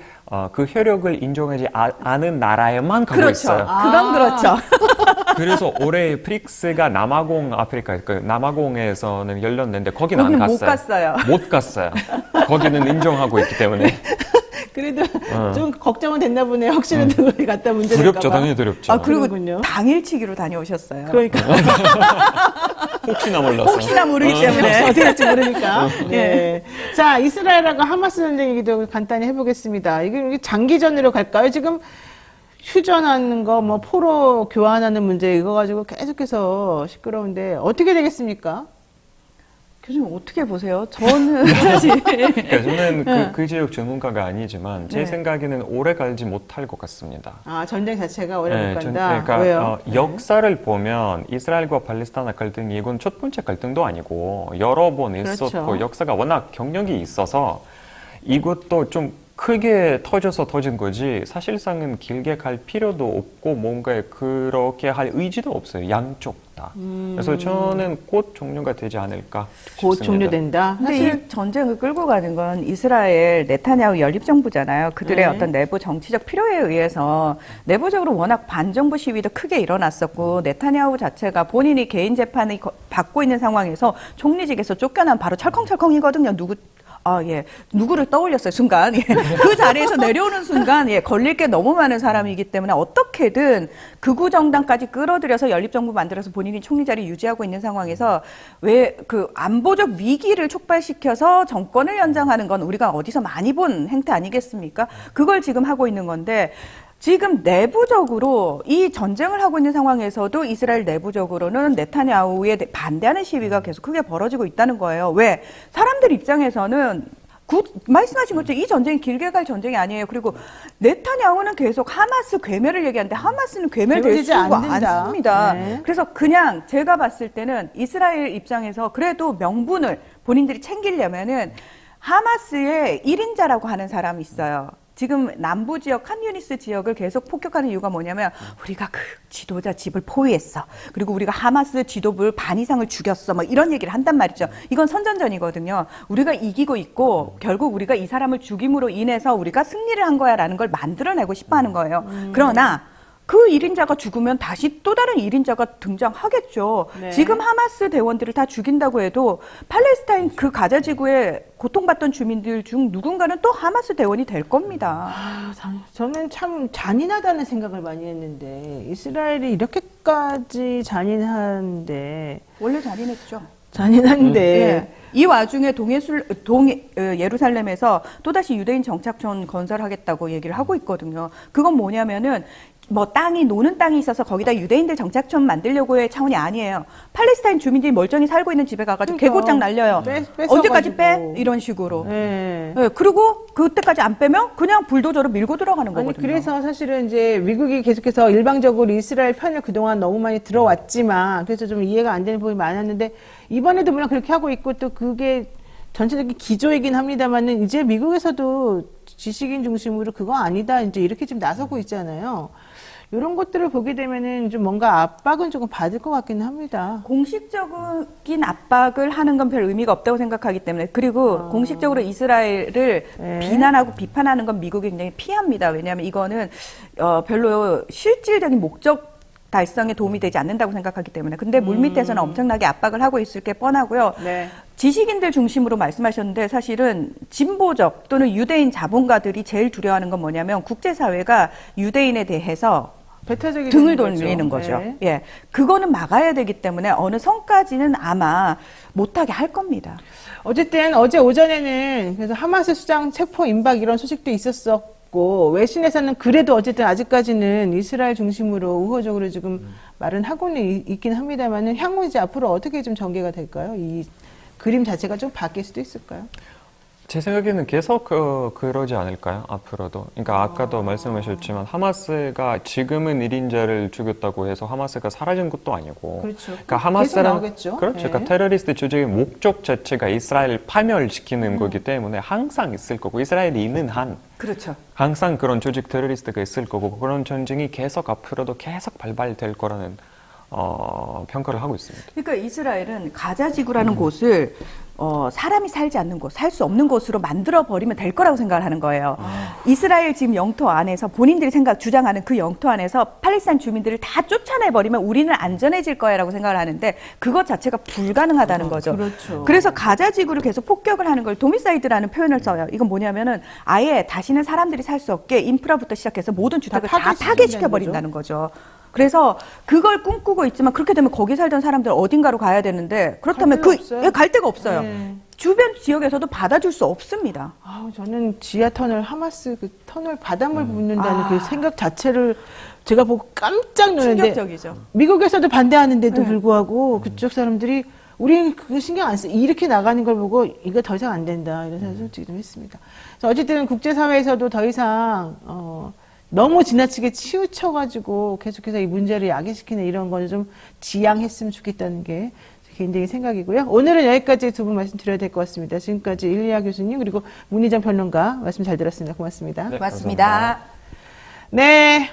그 효력을 인정하지 않은 나라에만 가고 그렇죠. 있어요. 그건 그렇죠. 그래서 올해 프릭스가 남아공 아프리카 남아공에서는 열렸는데 거기는 안 거기는 갔어요. 못 갔어요. 거기는 인정하고 있기 때문에. 그래도 좀 걱정은 됐나 보네요. 혹시라도 거기 갔다 문제 될까 봐. 두렵죠, 당연히 두렵죠. 그리고 그러군요. 당일치기로 다녀오셨어요. 그러니까 혹시나 몰라서. 혹시나 모르기 때문에. 어떻게 될지 모르니까. 네. 자, 이스라엘하고 하마스 전쟁 얘기도 간단히 해보겠습니다. 이게 장기전으로 갈까요? 지금 휴전하는 거, 뭐 포로 교환하는 문제 이거 가지고 계속해서 시끄러운데 어떻게 되겠습니까? 교수님 어떻게 보세요? 저는 사실 그러니까 저는 네. 그 지역 전문가가 아니지만 제 네. 생각에는 오래 갈지 못할 것 같습니다. 아, 전쟁 자체가 오래 못 간다. 그러니까 왜요? 역사를 보면 이스라엘과 팔레스타인 갈등이 이건 첫 번째 갈등도 아니고 여러 번 있었고 그렇죠. 역사가 워낙 경력이 있어서 이것도 좀 크게 터져서 터진 거지 사실상은 길게 갈 필요도 없고 뭔가 그렇게 할 의지도 없어요. 양쪽 다. 그래서 저는 곧 종료가 되지 않을까 곧 싶습니다. 종료된다. 근데 사실 이 전쟁을 끌고 가는 건 이스라엘 네타냐후 연립정부잖아요. 그들의 네. 어떤 내부 정치적 필요에 의해서 내부적으로 워낙 반정부 시위도 크게 일어났었고 네타냐후 자체가 본인이 개인 재판을 받고 있는 상황에서 총리직에서 쫓겨난 바로 철컹철컹이거든요. 누구를 떠올렸어요, 순간. 예. 그 자리에서 내려오는 순간, 걸릴 게 너무 많은 사람이기 때문에 어떻게든 극우 정당까지 끌어들여서 연립정부 만들어서 본인이 총리 자리 유지하고 있는 상황에서 왜 그 안보적 위기를 촉발시켜서 정권을 연장하는 건 우리가 어디서 많이 본 행태 아니겠습니까? 그걸 지금 하고 있는 건데, 지금 내부적으로 이 전쟁을 하고 있는 상황에서도 이스라엘 내부적으로는 네타냐후에 반대하는 시위가 계속 크게 벌어지고 있다는 거예요. 왜? 사람들 입장에서는 말씀하신 것처럼 이 전쟁이 길게 갈 전쟁이 아니에요. 그리고 네타냐후는 계속 하마스 괴멸을 얘기하는데 하마스는 괴멸될 괴멸되지 수가 않는다. 않습니다. 네. 그래서 그냥 제가 봤을 때는 이스라엘 입장에서 그래도 명분을 본인들이 챙기려면은 하마스의 1인자라고 하는 사람이 있어요. 지금 남부 지역 칸유니스 지역을 계속 폭격하는 이유가 뭐냐면 우리가 그 지도자 집을 포위했어. 그리고 우리가 하마스 지도부를 반 이상을 죽였어. 뭐 이런 얘기를 한단 말이죠. 이건 선전전이거든요. 우리가 이기고 있고 결국 우리가 이 사람을 죽임으로 인해서 우리가 승리를 한 거야라는 걸 만들어내고 싶어 하는 거예요. 그러나 그 1인자가 죽으면 다시 또 다른 1인자가 등장하겠죠. 네. 지금 하마스 대원들을 다 죽인다고 해도 팔레스타인 그 가자 지구에 고통받던 주민들 중 누군가는 또 하마스 대원이 될 겁니다. 저는 참 잔인하다는 생각을 많이 했는데 이스라엘이 이렇게까지 잔인한데 원래 잔인했죠. 잔인한데 예. 이 와중에 예루살렘에서 또다시 유대인 정착촌 건설하겠다고 얘기를 하고 있거든요. 그건 뭐냐면은 뭐 땅이 노는 땅이 있어서 거기다 유대인들 정착촌 만들려고의 차원이 아니에요. 팔레스타인 주민들이 멀쩡히 살고 있는 집에 가가지고 그러니까. 개고장 날려요. 뺏어가지고. 언제까지 빼? 이런 식으로. 네. 예, 그리고 그때까지 안 빼면 그냥 불도저로 밀고 들어가는 아니 거거든요. 그래서 사실은 이제 미국이 계속해서 일방적으로 이스라엘 편을 그동안 너무 많이 들어왔지만 그래서 좀 이해가 안 되는 부분이 많았는데 이번에도 물론 그렇게 하고 있고 또 그게 전체적인 기조이긴 합니다만은 이제 미국에서도 지식인 중심으로 그거 아니다 이제 이렇게 좀 나서고 있잖아요. 이런 것들을 보게 되면은 좀 뭔가 압박은 조금 받을 것 같기는 합니다. 공식적인 압박을 하는 건 별 의미가 없다고 생각하기 때문에 그리고 공식적으로 이스라엘을 네. 비난하고 비판하는 건 미국이 굉장히 피합니다. 왜냐하면 이거는 별로 실질적인 목적 달성에 도움이 되지 않는다고 생각하기 때문에 근데 물밑에서는 엄청나게 압박을 하고 있을 게 뻔하고요. 네. 지식인들 중심으로 말씀하셨는데 사실은 진보적 또는 유대인 자본가들이 제일 두려워하는 건 뭐냐면 국제사회가 유대인에 대해서 배타적이 등을 되는 돌리는 거죠. 네. 예, 그거는 막아야 되기 때문에 어느 선까지는 아마 못하게 할 겁니다. 어쨌든 어제 오전에는 그래서 하마스 수장 체포 임박 이런 소식도 있었었고 외신에서는 그래도 어쨌든 아직까지는 이스라엘 중심으로 우호적으로 지금 말은 하고는 있긴 합니다만은 향후 이제 앞으로 어떻게 좀 전개가 될까요? 이 그림 자체가 좀 바뀔 수도 있을까요? 제 생각에는 계속 그러지 않을까요? 앞으로도. 그러니까 아까도 말씀하셨지만 하마스가 지금은 1인자를 죽였다고 해서 하마스가 사라진 것도 아니고. 그렇죠. 그러니까 계속 하마스는 나오겠죠. 그렇죠. 네. 그러니까 테러리스트 조직의 목적 자체가 이스라엘을 파멸시키는 거기 때문에 항상 있을 거고 이스라엘이 있는 한 그렇죠. 항상 그런 조직 테러리스트가 있을 거고 그런 전쟁이 계속 앞으로도 계속 발발될 거라는 평가를 하고 있습니다. 그러니까 이스라엘은 가자 지구라는 곳을 사람이 살지 않는 곳, 살 수 없는 곳으로 만들어 버리면 될 거라고 생각을 하는 거예요. 이스라엘 지금 영토 안에서 본인들이 주장하는 그 영토 안에서 팔레스타인 주민들을 다 쫓아내 버리면 우리는 안전해질 거야라고 생각을 하는데 그것 자체가 불가능하다는 거죠. 그렇죠. 그래서 가자 지구를 계속 폭격을 하는 걸 도미사이드라는 표현을 써요. 이건 뭐냐면은 아예 다시는 사람들이 살 수 없게 인프라부터 시작해서 모든 주택을 다 파괴시켜 버린다는 거죠. 그래서 그걸 꿈꾸고 있지만 그렇게 되면 거기 살던 사람들 어딘가로 가야 되는데 그렇다면 갈 데가 없어요. 네. 주변 지역에서도 받아줄 수 없습니다. 저는 지하 터널 하마스 그 터널 바닷물 붓는다는 그 생각 자체를 제가 보고 깜짝 놀랐는데 충격적이죠. 미국에서도 반대하는데도 네. 불구하고 그쪽 사람들이 우리는 그거 신경 안 써. 이렇게 나가는 걸 보고 이거 더 이상 안 된다. 이런 생각 솔직히 좀 했습니다. 그래서 어쨌든 국제사회에서도 더 이상, 너무 지나치게 치우쳐가지고 계속해서 이 문제를 야기시키는 이런 거를 좀 지양했으면 좋겠다는 게 개인적인 생각이고요. 오늘은 여기까지 두 분 말씀드려야 될 것 같습니다. 지금까지 일리아 교수님 그리고 문희정 평론가 말씀 잘 들었습니다. 고맙습니다. 네, 고맙습니다. 감사합니다. 네,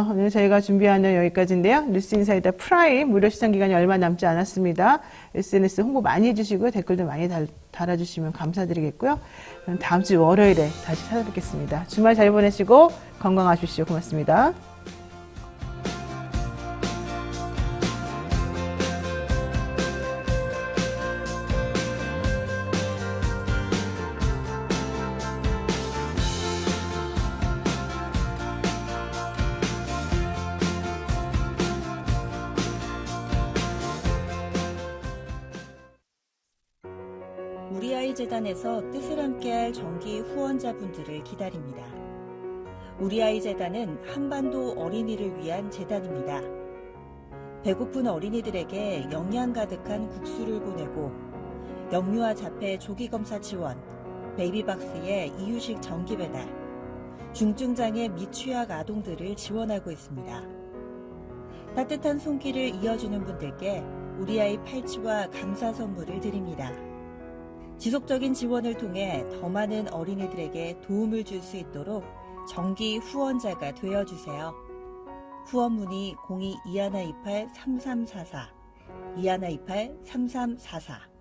오늘 저희가 준비하는 여기까지인데요. 뉴스인사이다 프라임 무료 시청 기간이 얼마 남지 않았습니다. SNS 홍보 많이 해주시고 댓글도 많이 달아주시면 감사드리겠고요. 그럼 다음 주 월요일에 다시 찾아뵙겠습니다. 주말 잘 보내시고 건강하십시오. 고맙습니다. 우리 아이 재단에서 뜻을 함께할 정기 후원자분들을 기다립니다. 우리 아이 재단은 한반도 어린이를 위한 재단입니다. 배고픈 어린이들에게 영양 가득한 국수를 보내고 영유아 자폐 조기 검사 지원, 베이비박스의 이유식 정기 배달, 중증장애 및 취약 아동들을 지원하고 있습니다. 따뜻한 손길을 이어주는 분들께 우리 아이 팔찌와 감사 선물을 드립니다. 지속적인 지원을 통해 더 많은 어린이들에게 도움을 줄 수 있도록 정기 후원자가 되어주세요. 후원 문의 02-2128-3344, 2128-3344